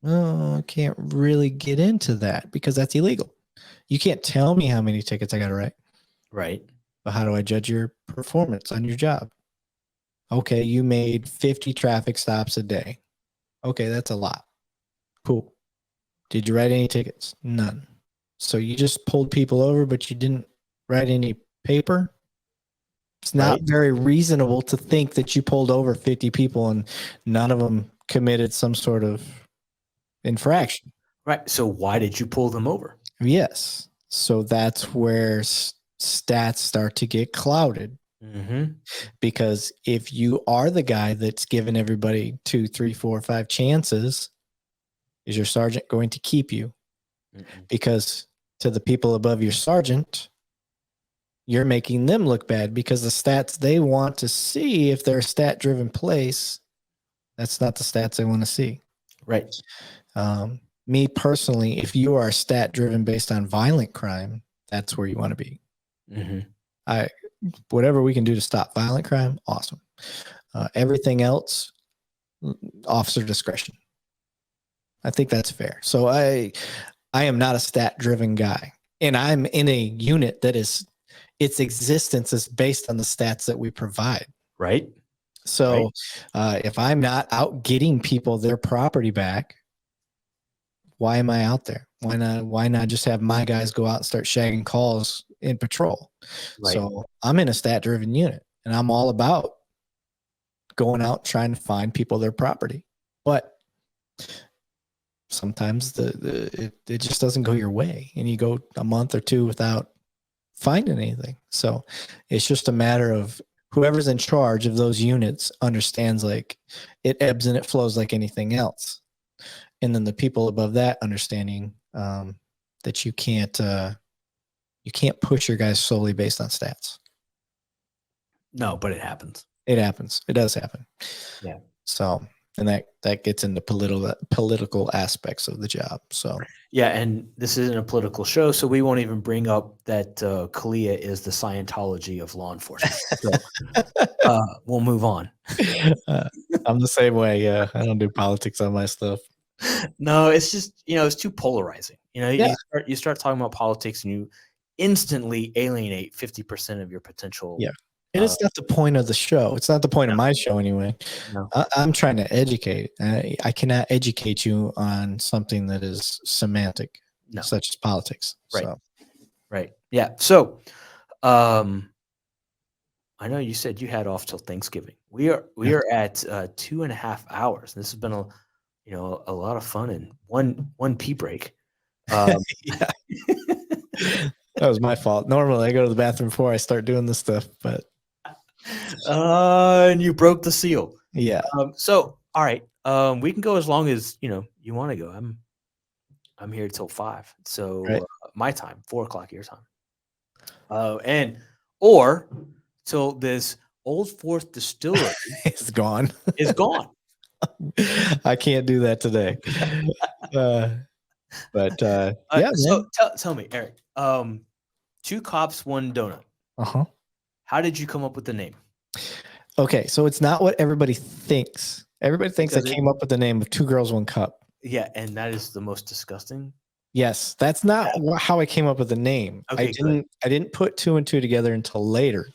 Oh, I can't really get into that because that's illegal. You can't tell me how many tickets I got to write. Right. But how do I judge your performance on your job? Okay, you made 50 traffic stops a day. Okay, that's a lot. Cool. Did you write any tickets? None. So you just pulled people over, but you didn't write any paper? It's not very reasonable to think that you pulled over 50 people and none of them committed some sort of infraction. Right. So why did you pull them over? Yes. So that's where stats start to get clouded. Mm-hmm. Because if you are the guy that's given everybody 2, 3, 4, 5 chances, is your sergeant going to keep you? Mm-mm. Because to the people above your sergeant, you're making them look bad because the stats they want to see, if they're a stat-driven place, that's not the stats they want to see. Right. Me personally, if you are stat-driven based on violent crime, that's where you want to be. Mm-hmm. Whatever we can do to stop violent crime, awesome. Everything else, officer discretion. I think that's fair. So I am not a stat-driven guy, and I'm in a unit that is its existence is based on the stats that we provide. Right. So if I'm not out getting people their property back, why am I out there? Why not just have my guys go out and start shagging calls in patrol? Right. So I'm in a stat-driven unit, and I'm all about going out trying to find people their property. But sometimes it just doesn't go your way, and you go a month or two without finding anything. So it's just a matter of whoever's in charge of those units understands like it ebbs and it flows like anything else. And then the people above that understanding that you can't push your guys solely based on stats. No, but it happens. It happens. It does happen. Yeah. So, and that gets into political aspects of the job. So yeah, and this isn't a political show, so we won't even bring up that Kalia is the Scientology of law enforcement. So we'll move on. I'm the same way. Yeah, I don't do politics on my stuff. No, it's just it's too polarizing. Yeah. You start talking about politics, and you instantly alienate 50% of your potential. Yeah. And it's not the point of the show. It's not the point of my show anyway. No. I'm trying to educate. I cannot educate you on something that is semantic, such as politics. Right. So. Right. Yeah. So, I know you said you had off till Thanksgiving. We are at 2.5 hours. This has been a lot of fun and one pee break. Yeah. That was my fault. Normally I go to the bathroom before I start doing this stuff, but and you broke the seal. Yeah. So all right. We can go as long as you want to go. I'm here till 5. So my time, 4:00 your time. Or till this Old Fourth Distillery is gone. I can't do that today. Yeah. So tell me, Eric. 2 cops, 1 donut. How did you come up with the name? Okay, so it's not what everybody thinks. Everybody thinks I came up with the name of 2 Girls, 1 Cup. Yeah, and that is the most disgusting. Yes, that's not how I came up with the name. Okay, I didn't put 2 and 2 together until later.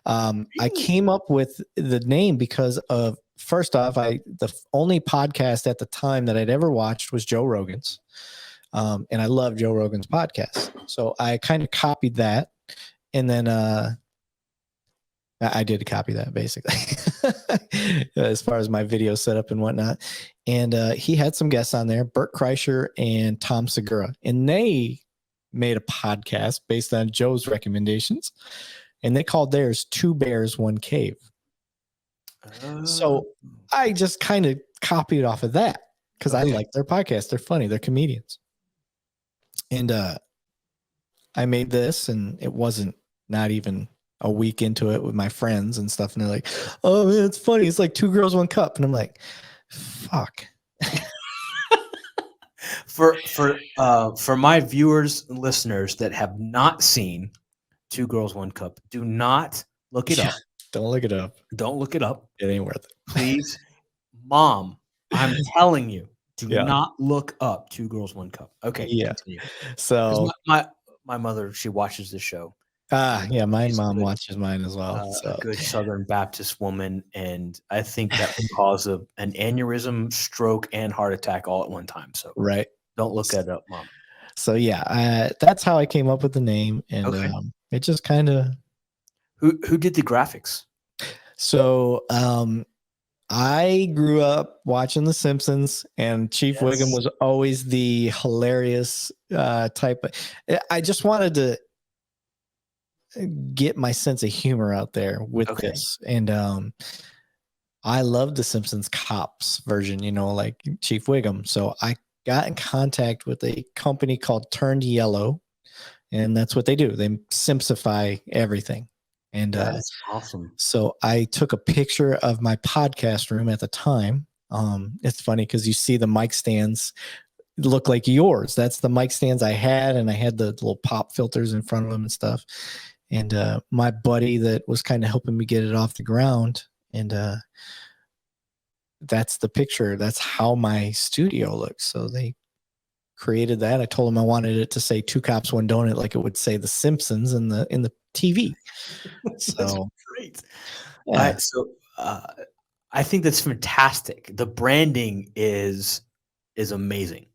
I came up with the name because of, first off, the only podcast at the time that I'd ever watched was Joe Rogan's. And I love Joe Rogan's podcast. So I kind of copied that. and then I did copy that basically as far as my video setup and whatnot. And he had some guests on there, Bert Kreischer and Tom Segura, and they made a podcast based on Joe's recommendations, and they called theirs Two Bears, One Cave. So I just kind of copied off of that because I like their podcast. They're funny. They're comedians. And I made this, and it wasn't not even a week into it with my friends and stuff. And they're like, oh, man, it's funny. It's like Two Girls, One Cup. And I'm like, fuck. For my viewers and listeners that have not seen Two Girls, One Cup, do not look it up. Don't look it up. Don't look it up. It ain't worth it. Please. Mom, I'm telling you, do not look up Two Girls, One Cup. Okay. Yeah. Continue. So my mother, she watches this show. Yeah, my mom watches mine as well. A good Southern Baptist woman, and I think that can cause an aneurysm, stroke, and heart attack all at one time. So right, don't look that up, Mom. So yeah, that's how I came up with the name, and it just kind of. Who did the graphics? So I grew up watching The Simpsons, and Chief Wiggum was always the hilarious type. I just wanted to get my sense of humor out there with this, and I love The Simpsons cops version, like Chief Wiggum. So I got in contact with a company called Turned Yellow, and that's what they do. They Simpsify everything. And that's awesome. So I took a picture of my podcast room at the time. It's funny because you see the mic stands look like yours. That's the mic stands I had, and I had the little pop filters in front of them and stuff. And my buddy that was kind of helping me get it off the ground, and that's the picture. That's how my studio looks. So they created that. I told them I wanted it to say Two Cops, One Donut, like it would say The Simpsons in the TV. So that's great. Yeah. I think that's fantastic. The branding is amazing.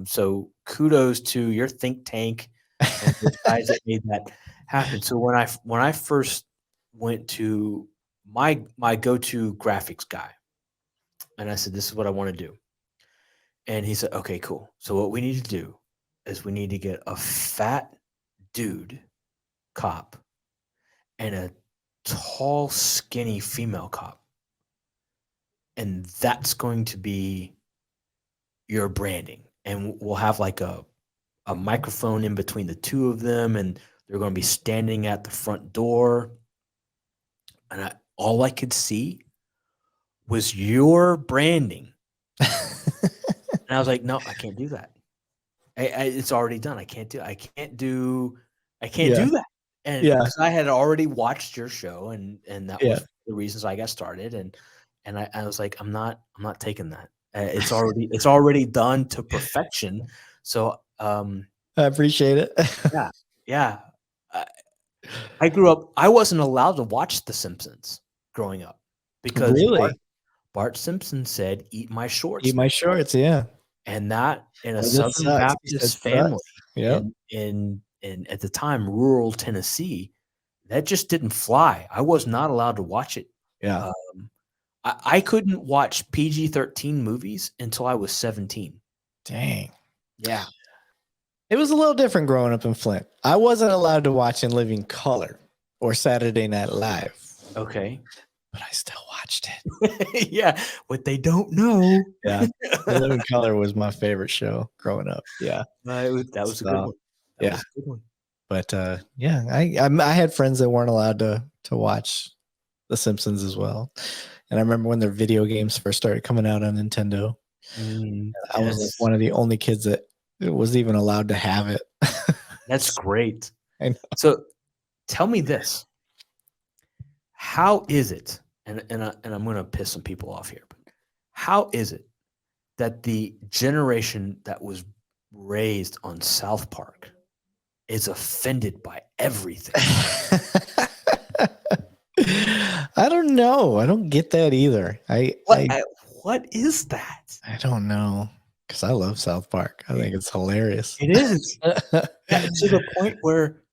So kudos to your think tank and the guys that made that happen. So when I first went to my go-to graphics guy, and I said, this is what I want to do. And he said, okay, cool. So what we need to do is we need to get a fat dude cop and a tall, skinny female cop. And that's going to be your branding. And we'll have like a microphone in between the two of them, and they're going to be standing at the front door. And all I could see was your branding. And I was like, no, I can't do that. It's already done. I can't do that. And because I had already watched your show, and that was the reasons I got started. And I was like, I'm not taking that. It's already done to perfection. So I appreciate it. Yeah. I grew up. I wasn't allowed to watch The Simpsons growing up because Bart Simpson said, "Eat my shorts." Eat my shorts. Yeah. And that in a Southern Baptist family, in at the time rural Tennessee, that just didn't fly. I was not allowed to watch it. Yeah. I couldn't watch PG-13 movies until I was 17. Dang. Yeah. It was a little different growing up in Flint. I wasn't allowed to watch In Living Color or Saturday Night Live. Okay. But I still watched it. Yeah. What they don't know. Yeah. In Living Color was my favorite show growing up. Yeah. That was a good one. That was a good one. But I had friends that weren't allowed to watch The Simpsons as well. And I remember when their video games first started coming out on Nintendo. I was like one of the only kids that was even allowed to have it. That's great. I know. So tell me this. How is it, and I'm going to piss some people off here, but how is it that the generation that was raised on South Park is offended by everything? I don't know. I don't get that either. What is that? I don't know. Because I love South Park. I think it's hilarious. It is. To the point where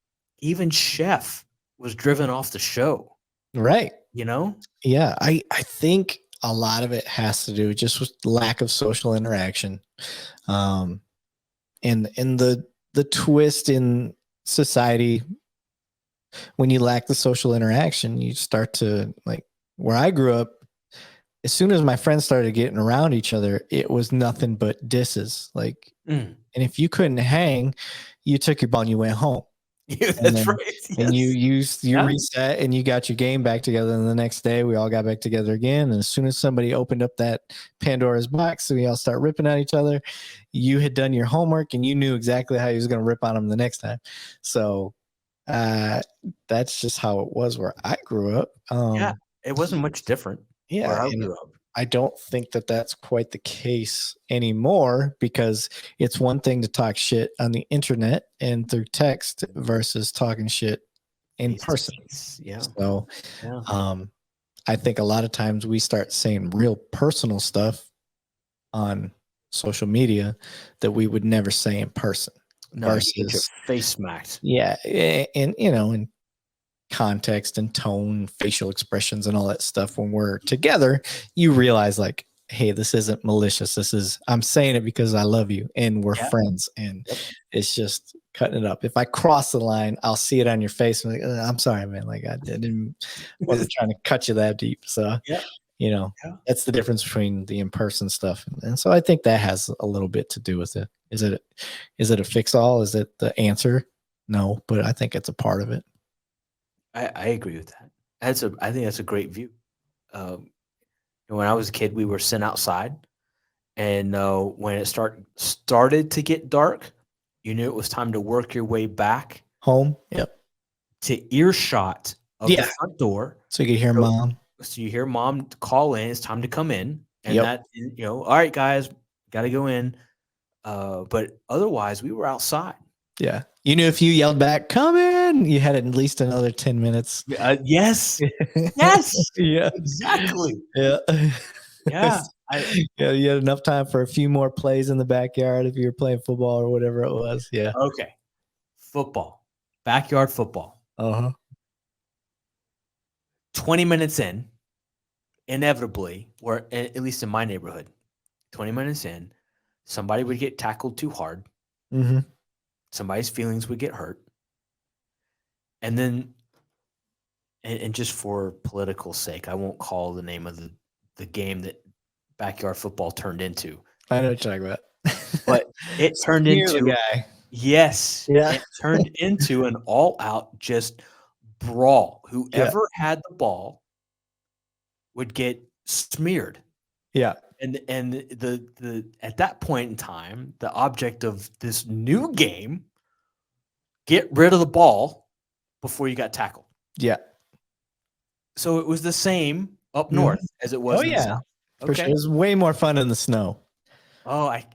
even Chef was driven off the show. Right. You know? Yeah, I think a lot of it has to do just with lack of social interaction, and the twist in society. When you lack the social interaction, you start to, like, where I grew up. As soon as my friends started getting around each other, it was nothing but disses. Like, and if you couldn't hang, you took your ball and you went home. Yeah, And that's then, right. Yes. and you reset and you got your game back together. And the next day we all got back together again. And as soon as somebody opened up that Pandora's box, we all start ripping at each other. You had done your homework and you knew exactly how you was going to rip on them the next time. So that's just how it was where I grew up. Yeah, it wasn't much different. Yeah, where I and grew up. I don't think that that's quite the case anymore, because it's one thing to talk shit on the internet and through text versus talking shit in person. Yeah. So, Yeah. I think a lot of times we start saying real personal stuff on social media that we would never say in person. No, you get your versus, face smacked. yeah, and in context and tone, facial expressions and all that stuff, when we're together, you realize, like, hey, this isn't malicious. I'm saying it because I love you and we're friends, and it's just cutting it up. If I cross the line, I'll see it on your face and, like, I'm sorry, man. Like, wasn't trying to cut you that deep. So, that's the difference between the in-person stuff. And so I think that has a little bit to do with it. Is it a fix-all? Is it the answer? No, but I think it's a part of it. I agree with that. I think that's a great view. When I was a kid, we were sent outside, and when it started to get dark, you knew it was time to work your way back home. Yep. To earshot of the front door, so you could hear mom. So you hear mom call in. It's time to come in, and that, all right, guys, got to go in. But otherwise, we were outside. Yeah. You knew if you yelled back, come in, you had at least another 10 minutes. Yes. Yes. Yeah. Exactly. Yeah. Yeah. You had enough time for a few more plays in the backyard if you were playing football or whatever it was. Yeah. Okay. Football. Backyard football. 20 minutes in, inevitably, or at least in my neighborhood, 20 minutes in, somebody would get tackled too hard. Mm-hmm. Somebody's feelings would get hurt. And then, and just for political sake, I won't call the name of the game that backyard football turned into. I know what you're talking about. But it turned into the guy. Yes. Yeah. It turned into an all-out just brawl. Whoever had the ball would get smeared. Yeah. And the at that point in time, the object of this new game, get rid of the ball before you got tackled. Yeah. So it was the same up north as it was in the south. For sure. It was way more fun in the snow. Oh, I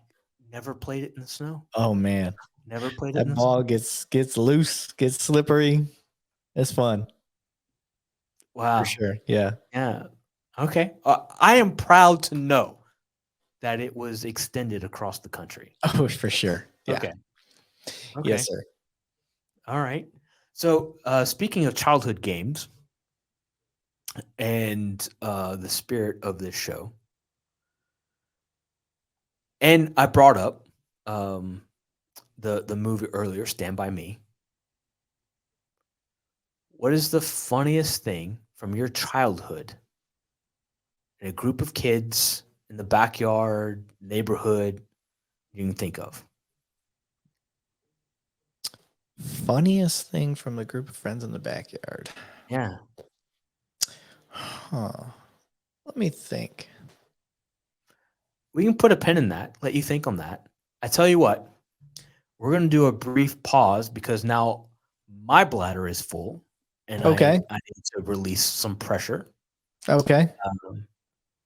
never played it in the snow. Oh man. Never played it in the ball snow. gets loose, gets slippery. It's fun. Wow. For sure. Yeah. Yeah. Okay. I am proud to know that it was extended across the country. Oh, for sure. Yeah. Okay. Yes, sir. All right. So speaking of childhood games and the spirit of this show, and I brought up the movie earlier, Stand By Me. What is the funniest thing from your childhood in a group of kids in the backyard, neighborhood, you can think of? Funniest thing from a group of friends in the backyard. Yeah. Let me think. We can put a pin in that. Let you think on that. I tell you what, we're going to do a brief pause because now my bladder is full and I need to release some pressure. Okay.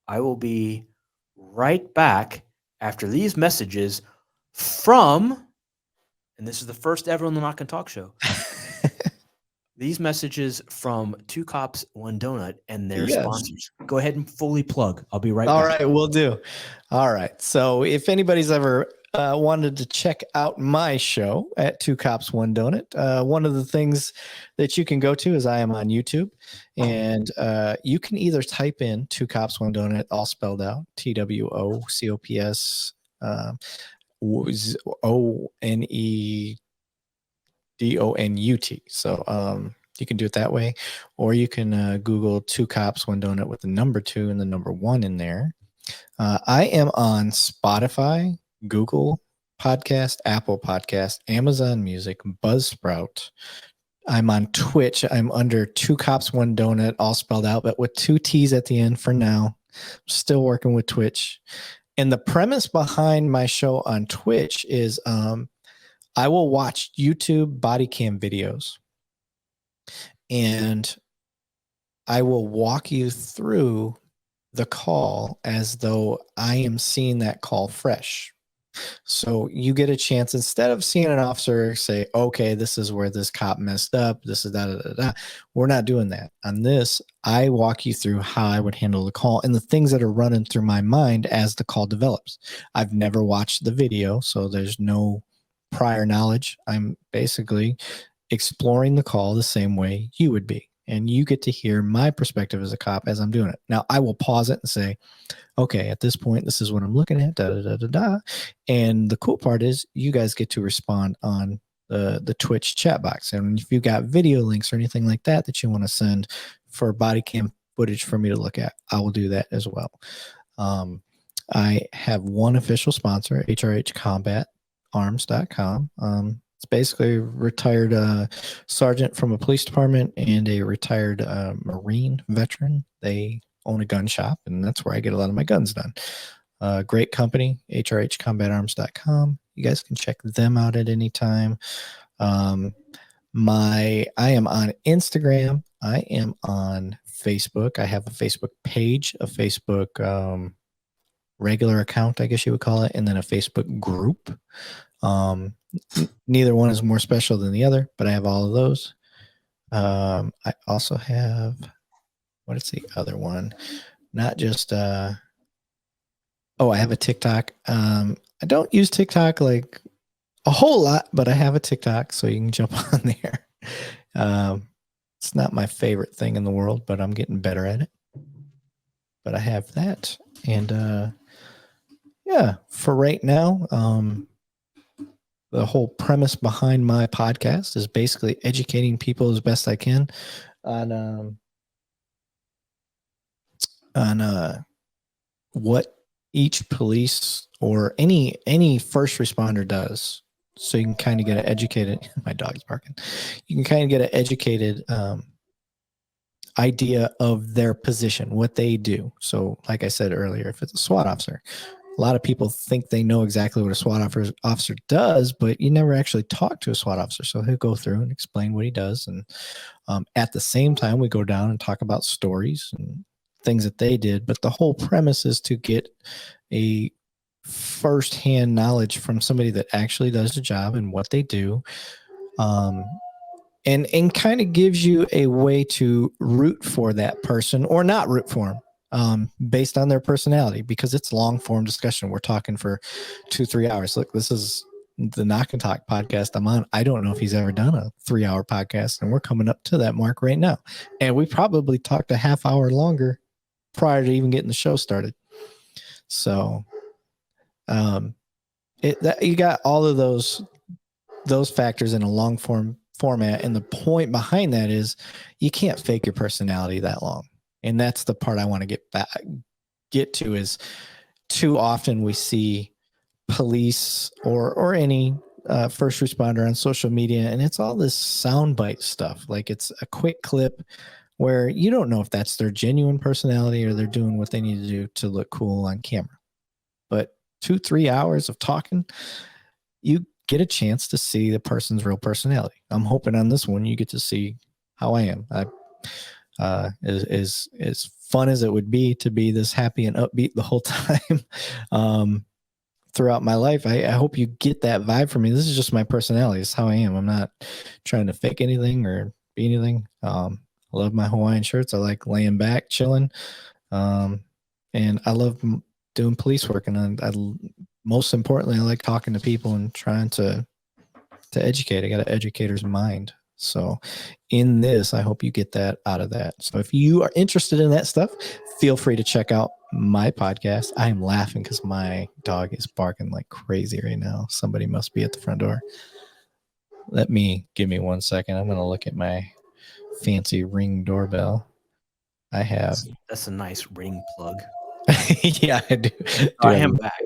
I will be right back after these messages from, and this is the first ever on the Knock and Talk show. These messages from Two Cops, One Donut and their sponsors. Go ahead and fully plug. I'll be right back. All right, we'll do. All right. So if anybody's ever wanted to check out my show at Two Cops, One Donut, one of the things that you can go to is I am on YouTube, and you can either type in Two Cops, One Donut, all spelled out, TWOCOPS, ONEDONUT. So you can do it that way, or you can Google Two Cops, One Donut with the number 2 and the number 1 in there. I am on Spotify, Google Podcast, Apple Podcast, Amazon Music, Buzzsprout. I'm on Twitch. I'm under Two Cops, One Donut, all spelled out, but with 2 T's at the end for now. Still working with Twitch. And the premise behind my show on Twitch is I will watch YouTube body cam videos, and I will walk you through the call as though I am seeing that call fresh. So you get a chance, instead of seeing an officer say, okay, this is where this cop messed up, this is da. We're not doing that. On this, I walk you through how I would handle the call and the things that are running through my mind as the call develops. I've never watched the video, so there's no prior knowledge. I'm basically exploring the call the same way you would be. And you get to hear my perspective as a cop as I'm doing it. Now, I will pause it and say, okay, at this point, this is what I'm looking at, da. And the cool part is you guys get to respond on the Twitch chat box. And if you got video links or anything like that that you want to send for body cam footage for me to look at, I will do that as well. I have one official sponsor, HRHCombatArms.com. It's basically a retired sergeant from a police department and a retired Marine veteran. They own a gun shop, and that's where I get a lot of my guns done. Great company, HRHCombatArms.com. You guys can check them out at any time. I am on Instagram. I am on Facebook. I have a Facebook page, a Facebook regular account, I guess you would call it, and then a Facebook group. Neither one is more special than the other, but I have all of those. I also have, what is the other one? Not just, I have a TikTok. I don't use TikTok like a whole lot, but I have a TikTok, so you can jump on there. It's not my favorite thing in the world, but I'm getting better at it. But I have that. And for right now, the whole premise behind my podcast is basically educating people as best I can on what each police or any first responder does. So you can kind of get an educated, my dog's barking. You can kind of get an educated idea of their position, what they do. So like I said earlier, if it's a SWAT officer, a lot of people think they know exactly what a SWAT officer does, but you never actually talk to a SWAT officer. So he'll go through and explain what he does. And at the same time, we go down and talk about stories and things that they did. But the whole premise is to get a firsthand knowledge from somebody that actually does the job and what they do. And kind of gives you a way to root for that person or not root for them. Based on their personality, because it's long form discussion. We're talking for 2-3 hours. Look, this is the Knock and Talk podcast I'm on. I don't know if he's ever done a 3-hour podcast, and we're coming up to that mark right now. And we probably talked a half hour longer prior to even getting the show started. So, you got all of those factors in a long form format. And the point behind that is you can't fake your personality that long. And that's the part I want to get to is too often we see police or any first responder on social media, and it's all this soundbite stuff. Like it's a quick clip where you don't know if that's their genuine personality or they're doing what they need to do to look cool on camera. But 2-3 hours of talking, you get a chance to see the person's real personality. I'm hoping on this one you get to see how I am. As fun as it would be to be this happy and upbeat the whole time throughout my life, I hope you get that vibe from me. This is just my personality. It's how I am. I'm not trying to fake anything or be anything. I love my Hawaiian shirts. I like laying back, chilling. And I love doing police work. And most importantly, I like talking to people and trying to educate. I got an educator's mind. So in this, I hope you get that out of that. So if you are interested in that stuff, feel free to check out my podcast. I am laughing because my dog is barking like crazy right now. Somebody must be at the front door. Give me 1 second. I'm going to look at my fancy Ring doorbell. I have. That's a nice ring plug. Yeah, I do. I am back.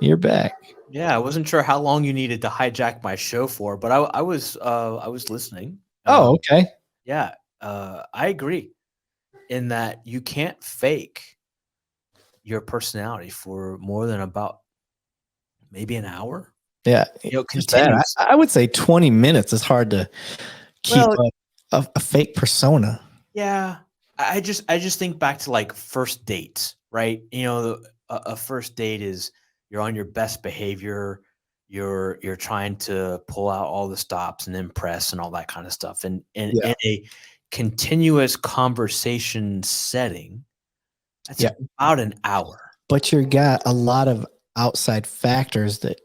You're back. Yeah, I wasn't sure how long you needed to hijack my show for, but I was listening. Oh, okay. Yeah, I agree in that you can't fake your personality for more than about maybe an hour. Yeah, Continuous. I would say 20 minutes is hard to keep up a fake persona. Yeah, I just think back to like first dates, right? A first date is you're on your best behavior, you're trying to pull out all the stops and impress and all that kind of stuff, and in a continuous conversation setting, that's about an hour. But you got a lot of outside factors that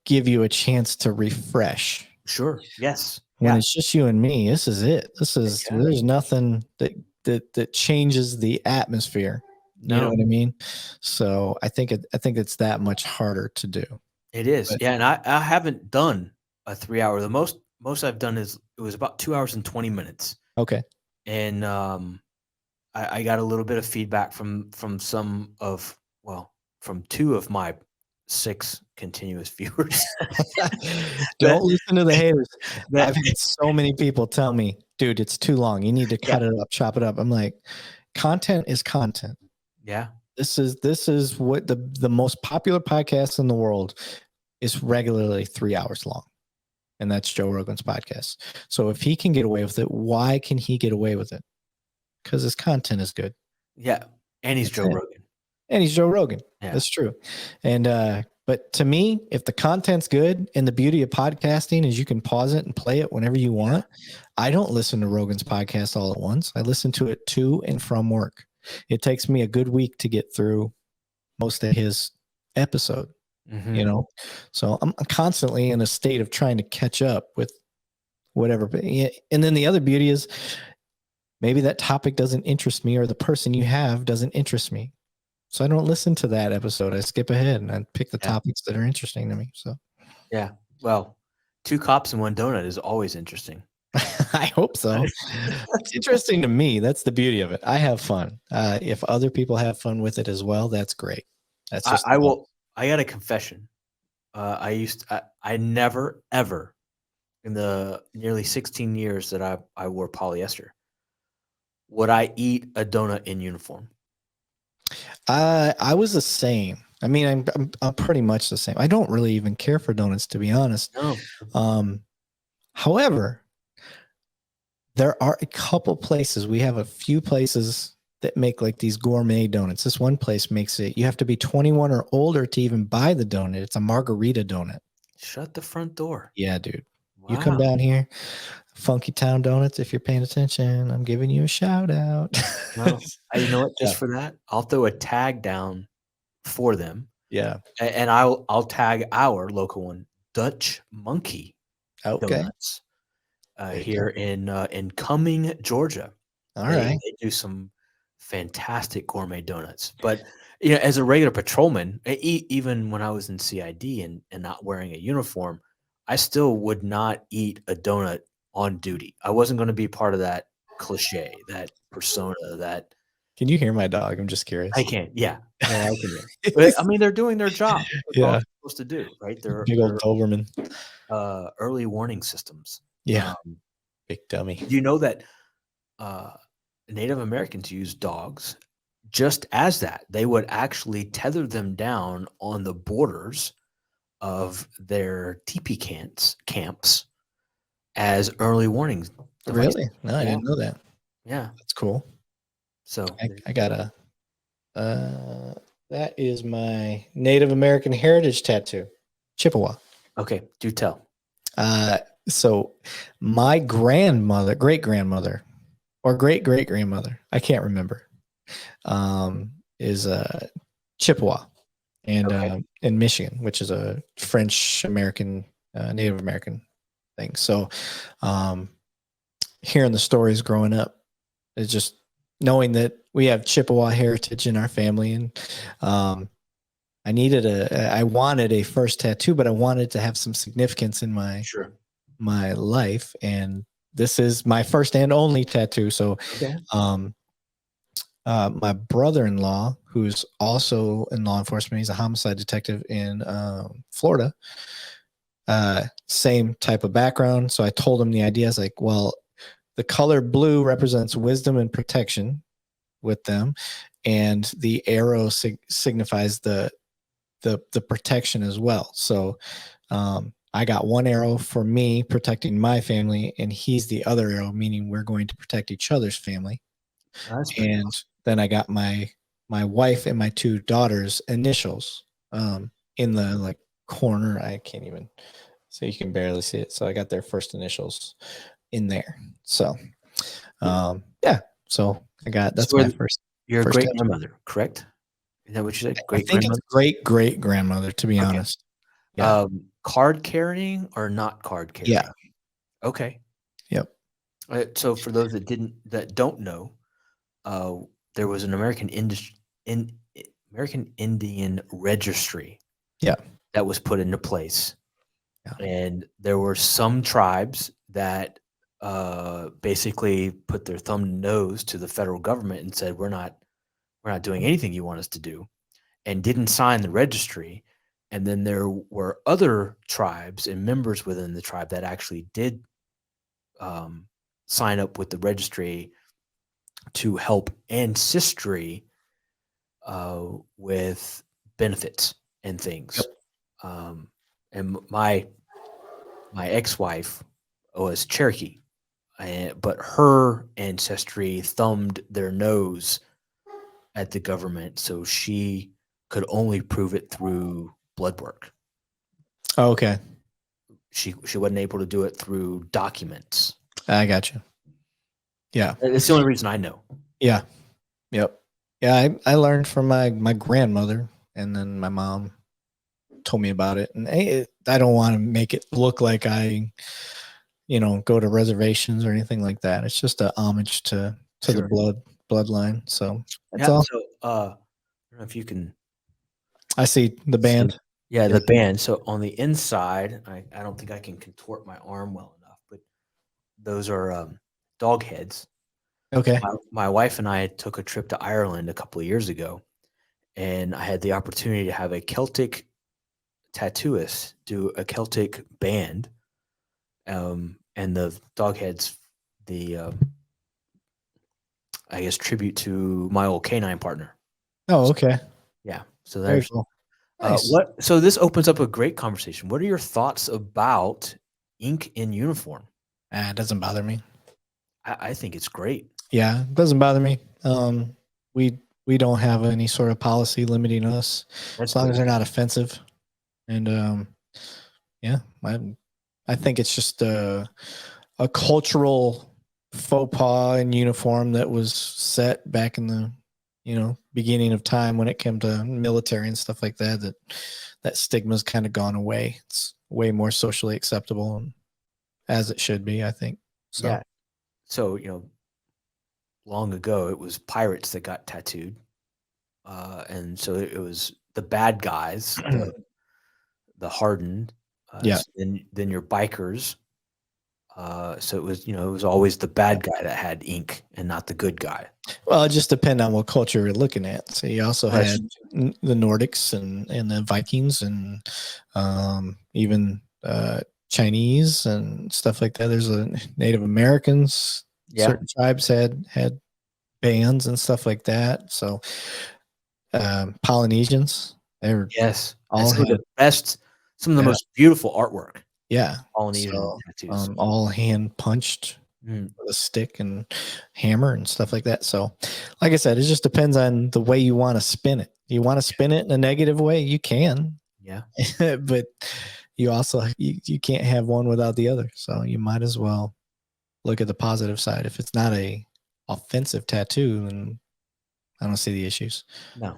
give you a chance to refresh. Sure. Yes. When it's just you and me, this is it. There's nothing that changes the atmosphere. No. You know what I mean? So I think it's that much harder to do. It is. Yeah. And I haven't done a 3 hour. The most I've done it was about 2 hours and 20 minutes. Okay. And I got a little bit of feedback from two of my 6 continuous viewers. Don't listen to the haters. I've had so many people tell me, dude, it's too long. You need to cut it up, chop it up. I'm like, content is content. Yeah. This is what the most popular podcast in the world is regularly 3 hours long. And that's Joe Rogan's podcast. So if he can get away with it, why can he get away with it? Because his content is good. Yeah. And he's Joe Rogan. And he's Joe Rogan. Yeah. That's true. And but to me, if the content's good, and the beauty of podcasting is you can pause it and play it whenever you want. I don't listen to Rogan's podcast all at once. I listen to it to and from work. It takes me a good week to get through most of his episode. Mm-hmm. So I'm constantly in a state of trying to catch up with whatever. And then the other beauty is maybe that topic doesn't interest me, or the person you have doesn't interest me. So I don't listen to that episode. I skip ahead and I pick the topics that are interesting to me. So, yeah. Well, 2 cops and 1 donut is always interesting. I hope so. It's interesting to me. That's the beauty of it. I have fun. If other people have fun with it as well, that's great. That's just I got a confession. I never ever in the nearly 16 years that I wore polyester would I eat a donut in uniform. I was the same. I mean, I'm pretty much the same. I don't really even care for donuts, to be honest. No. However, there are a couple places. We have a few places that make like these gourmet donuts. This one place makes it. You have to be 21 or older to even buy the donut. It's a margarita donut. Shut the front door. Yeah, dude. Wow. You come down here, Funky Town Donuts. If you're paying attention, I'm giving you a shout out. Well, you know what? Just for that, I'll throw a tag down for them. Yeah, and I'll tag our local one, Dutch Monkey Donuts, here in Cumming, Georgia. All right, they do some fantastic gourmet donuts. But as a regular patrolman, even when I was in CID and not wearing a uniform, I still would not eat a donut on duty. I wasn't going to be part of that cliche, that persona. That can you hear my dog? I'm just curious. I can, yeah, I can hear. But I mean, they're doing their job. That's all they're supposed to do, right? They're big old Doberman. Early warning systems. Yeah, big dummy. Do you know that Native Americans use dogs just as that? They would actually tether them down on the borders of their teepee camps as early warnings. Really? No, I didn't know that. Yeah, that's cool. So I got a that is my Native American heritage tattoo, Chippewa. Okay, do tell. So my grandmother, great-grandmother, or great-great-grandmother, I can't remember, is Chippewa. and Okay. in Michigan, which is a French American, Native American thing. So, hearing the stories growing up is just knowing that we have Chippewa heritage in our family, and I wanted a first tattoo, but I wanted to have some significance in Sure. my life, and this is my first and only tattoo. So, Okay. my brother-in-law, who's also in law enforcement, he's a homicide detective in Florida. Same type of background. So I told him the idea. I was like, well, the color blue represents wisdom and protection with them, and the arrow signifies the protection as well. So I got one arrow for me protecting my family, and he's the other arrow, meaning we're going to protect each other's family. That's pretty And then I got my wife and my two daughters' initials in the like corner. I can't even, so you can barely see it. So I got their first initials in there. So yeah. So I got, that's my first. Your First great tattoo. grandmother, correct? Is that what you said? I Great think it's grandmother? great grandmother, to be Okay. honest. Yeah. Card carrying or not card Yeah. carrying? Okay. Yep. So for those that don't know, there was an American Indian registry Yeah. that was put into place, Yeah. and there were some tribes that basically put their thumb and nose to the federal government and said, we're not doing anything you want us to do, and didn't sign the registry. And then there were other tribes and members within the tribe that actually did sign up with the registry to help ancestry with benefits and Yep. things. And my ex-wife was Cherokee, but her ancestry thumbed their nose at the government, so she could only prove it through blood work. Oh, okay. She wasn't able to do it through documents. I got you. Yeah. It's the only reason I know. Yeah. Yep. Yeah. I learned from my grandmother, and then my mom told me about it. And I don't want to make it look like I, go to reservations or anything like that. It's just a homage to the Sure. bloodline. So that's Yeah. all. So I don't know if you can I see the see. band. Yeah, the band. So on the inside, I don't think I can contort my arm well enough, but those are dog heads. Okay. My wife and I took a trip to Ireland a couple of years ago, and I had the opportunity to have a Celtic tattooist do a Celtic band, and the dog heads, the I guess tribute to my old canine partner. Oh, okay. Yeah. So Very there's cool. Nice. so this opens up a great conversation. What are your thoughts about ink in uniform? It doesn't bother me. I think it's great. Yeah, it doesn't bother me. We don't have any sort of policy limiting us That's as long good. as they're not offensive. And yeah, I think it's just a cultural faux pas in uniform that was set back in the beginning of time when it came to military and stuff like that. That stigma's kind of gone away. It's way more socially acceptable, and as it should be, I think. So. Yeah. So long ago it was pirates that got tattooed, and so it was the bad guys, the hardened. Yeah. So then your bikers. So it was always the bad guy that had ink and not the good guy. Well, it just depends on what culture you're looking at. So you also That's had the Nordics and the Vikings, and even Chinese and stuff like that. There's a Native Americans. Yeah. Certain tribes had bands and stuff like that. So Polynesians, they were Yes. all Some of had, the best, some of the Yeah. most beautiful artwork. yeah. Polynesian So tattoos. all hand punched with a stick and hammer and stuff like that. So, like I said, it just depends on the way you want to spin it. You want to spin it in a negative way, you can. Yeah. But you also you can't have one without the other. So you might as well look at the positive side. If it's not a offensive tattoo, then I don't see the issues. No.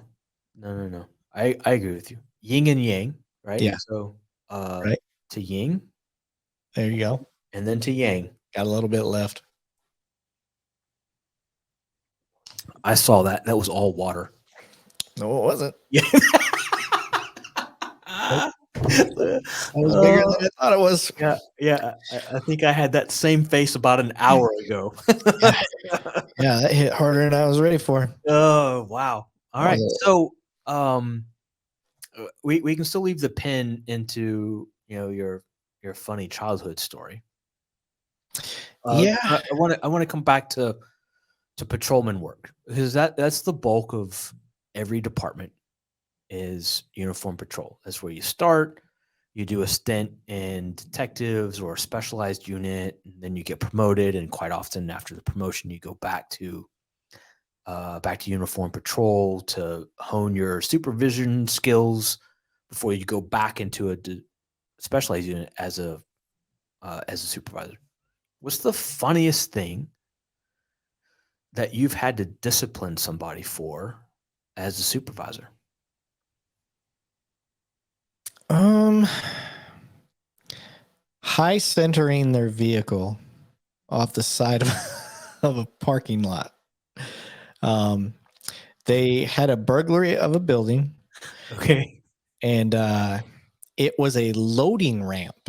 I agree with you. Yin and yang, right? Yeah. So Right. to yin There you go. and then to yang. Got a little bit left. I saw that. That was all water. No, it wasn't. Yeah. Nope. That was bigger than I thought it was. Yeah. I think I had that same face about an hour ago. Yeah. Yeah, that hit harder than I was ready for. Oh, wow. All That right. was So, we can still leave the pin into, your funny childhood story. yeah. I want to come back to patrolman work, because that's the bulk of every department is uniform patrol. That's where you start. You do a stint in detectives or a specialized unit, and then you get promoted. And quite often, after the promotion, you go back to uniform patrol to hone your supervision skills before you go back into a specialized unit as a supervisor. What's the funniest thing that you've had to discipline somebody for as a supervisor? Um, high centering their vehicle off the side of a parking lot. They had a burglary of a building, Okay. and it was a loading ramp.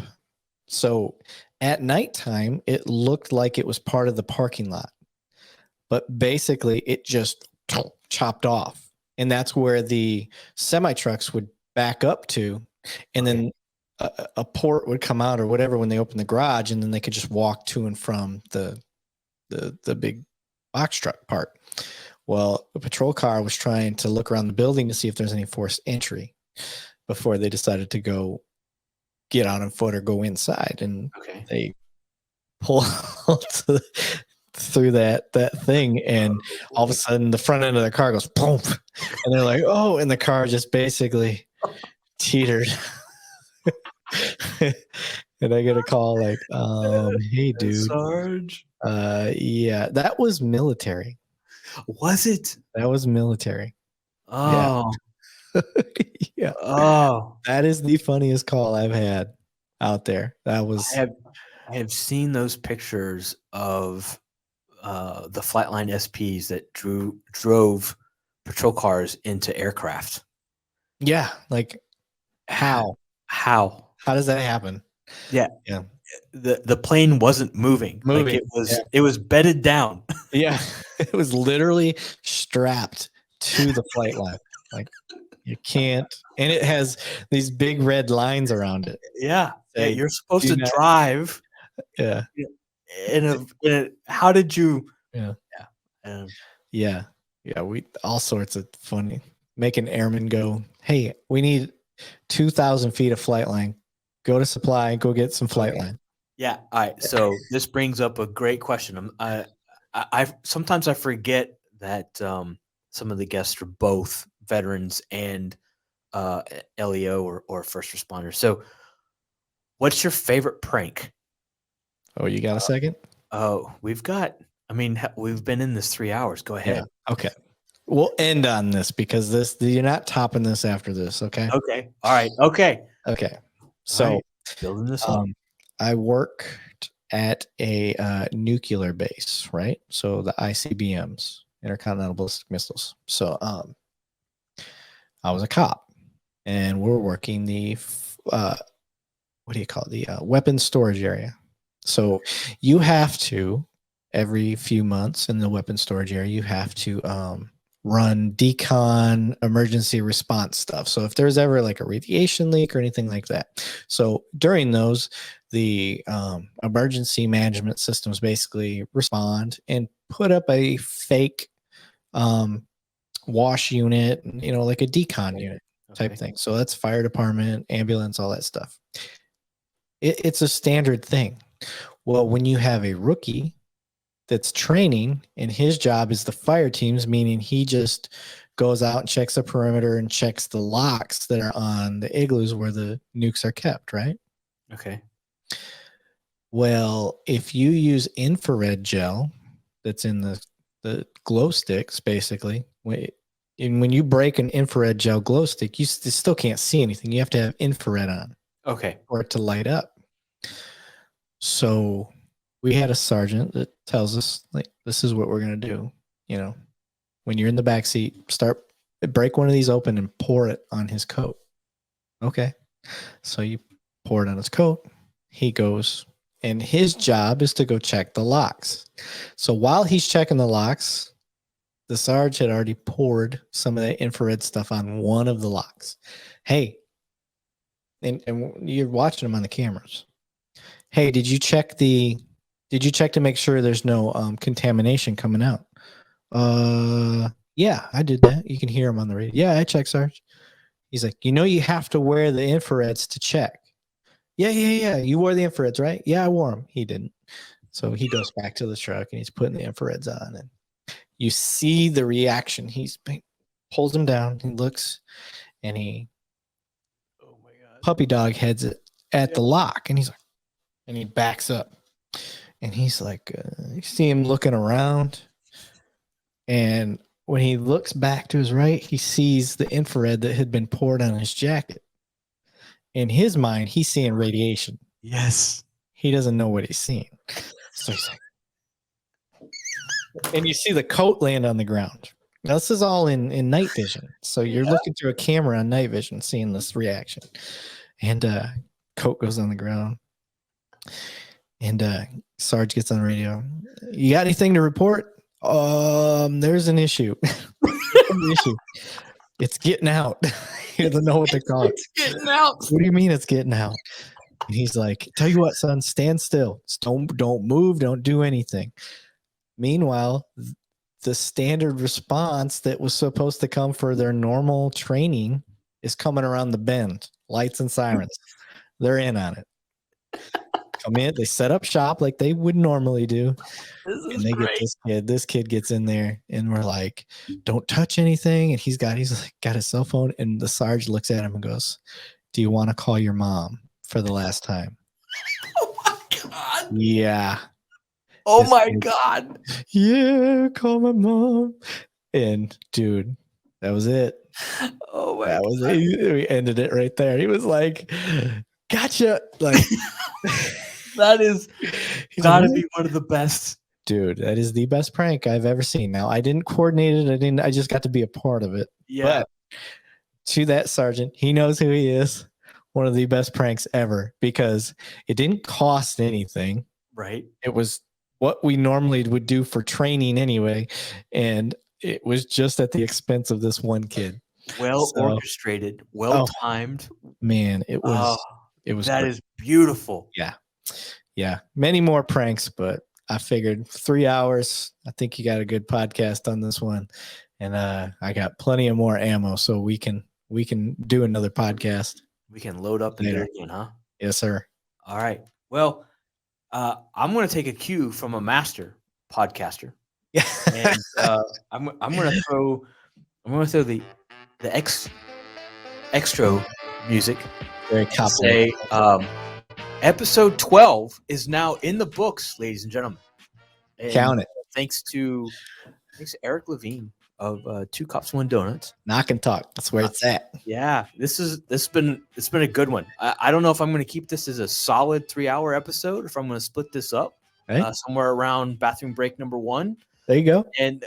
So at nighttime, it looked like it was part of the parking lot, but basically it just chopped off. And that's where the semi trucks would back up to. And then a port would come out or whatever when they open the garage, and then they could just walk to and from the big box truck part. Well, the patrol car was trying to look around the building to see if there's any forced entry before they decided to go get on foot or go inside. And they pull through that thing, and all of a sudden the front end of the car goes boom, and they're like, oh, and the car just basically teetered. And I get a call like, hey dude, Sarge. yeah, that was military. Was it? That was military. Oh. Yeah. Oh. That is the funniest call I've had out there. That was I have seen those pictures of the Flightline SPs that drove patrol cars into aircraft. yeah, like how does that happen? Yeah. Yeah. The plane wasn't moving. Like it was bedded down. Yeah. It was literally strapped to the flight line. Like you can't, and it has these big red lines around it. Yeah. Yeah. You're supposed to not- drive. Yeah. How did you? Yeah. Yeah. Yeah. Yeah. We all sorts of funny, making airmen go, hey, we need 2,000 feet of flight line. Go to supply, go get some flight line. Yeah. All right. So this brings up a great question. I sometimes I forget that some of the guests are both veterans and LEO or first responders. So, what's your favorite prank? Oh, you got a second? Oh, we've been in this 3 hours. Go ahead. Yeah. Okay. We'll end on this because you're not topping this after this. Okay. Okay. All right. Okay. Okay. So right. Building this up. I worked at a nuclear base, right? So the ICBMs, intercontinental ballistic missiles. So I was a cop, and we're working the what do you call it? The weapons storage area. So you have to, every few months in the weapons storage area, you have to run decon emergency response stuff. So if there's ever like a radiation leak or anything like that. So during those, the emergency management systems basically respond and put up a fake wash unit, like a decon unit type thing. So that's fire department, ambulance, all that stuff. It's a standard thing. Well, when you have a rookie that's training and his job is the fire teams, meaning he just goes out and checks the perimeter and checks the locks that are on the igloos where the nukes are kept, right? Okay. Well, if you use infrared gel that's in the glow sticks, basically, And when you break an infrared gel glow stick, you still can't see anything. You have to have infrared on Okay. for it to light up. So we had a sergeant that tells us, like, this is what we're going to do. You know, when you're in the back seat, break one of these open and pour it on his coat. Okay. So you pour it on his coat. He goes, and his job is to go check the locks. So while he's checking the locks, the Sarge had already poured some of that infrared stuff on one of the locks. Hey, and you're watching them on the cameras. Hey, did you check to make sure there's no contamination coming out? Yeah, I did that. You can hear him on the radio. Yeah, I checked, Sarge. He's like, you have to wear the infrareds to check. Yeah. You wore the infrareds, right? Yeah, I wore them. He didn't. So he goes back to the truck and he's putting the infrareds on, and you see the reaction. He pulls them down. He looks, and he puppy dog heads it at the lock, and he's like, and he backs up, and he's like, you see him looking around, and when he looks back to his right, he sees the infrared that had been poured on his jacket. In his mind, he's seeing radiation. Yes. He doesn't know what he's seeing. So he's like, and you see the coat land on the ground. Now, this is all in night vision. So you're looking through a camera on night vision, seeing this reaction. And coat goes on the ground. And Sarge gets on the radio. You got anything to report? There's an issue. It's getting out. He doesn't know what to call it. It's getting out. What do you mean it's getting out? And he's like, tell you what, son, stand still. Don't move. Don't do anything. Meanwhile, the standard response that was supposed to come for their normal training is coming around the bend. Lights and sirens. They're in on it. Come in, they set up shop like they would normally do. And they great. get this kid. This kid gets in there, and we're like, don't touch anything. And he's got his cell phone, and the Sarge looks at him and goes, do you want to call your mom for the last time? Oh my God. Yeah. Oh my God. Yeah, call my mom. And dude, that was it. Oh my That was it. We ended it right there. He was like, gotcha. Like, that is gotta be one of the best. Dude, that is the best prank I've ever seen. Now, I didn't coordinate it. I just got to be a part of it. Yeah. But to that sergeant, he knows who he is. One of the best pranks ever, because it didn't cost anything. Right. It was what we normally would do for training anyway. And it was just at the expense of this one kid. Well orchestrated, well timed. Man, it was that great. Is beautiful. Yeah. Many more pranks, but I figured 3 hours. I think you got a good podcast on this one. And I got plenty of more ammo, so we can do another podcast. We can load up and do it again, huh? Yes, sir. All right. Well, I'm going to take a cue from a master podcaster. Yeah. And I'm going to throw the extra music. Very say episode 12 is now in the books, ladies and gentlemen. And count it. Thanks to Eric Levine of Two Cops, One Donuts. Knock and talk. That's where it's at. Yeah, it's been a good one. I don't know if I'm going to keep this as a solid 3-hour episode, or if I'm going to split this up somewhere around bathroom break number 1. There you go. And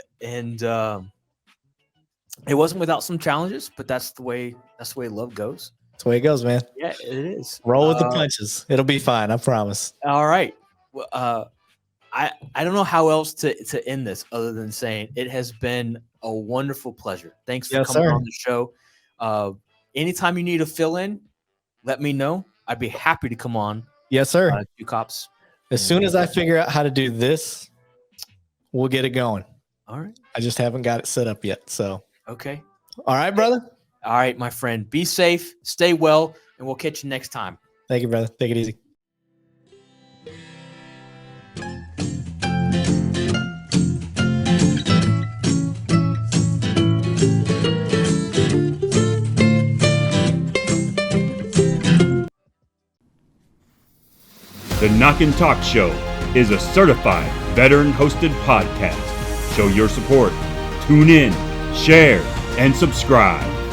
it wasn't without some challenges, but that's the way love goes. That's the way it goes, man. Yeah, it is. Roll with the punches. It'll be fine. I promise. All right. Well, I don't know how else to end this other than saying it has been a wonderful pleasure. Thanks for coming on the show. Anytime you need a fill in, let me know. I'd be happy to come on. Yes, sir. Two Cops. As soon as I figure out how to do this, we'll get it going. All right. I just haven't got it set up yet. So. Okay. All right, brother. All right, my friend. Be safe, stay well, and we'll catch you next time. Thank you, brother. Take it easy. The Knock and Talk Show is a certified veteran-hosted podcast. Show your support. Tune in, share, and subscribe.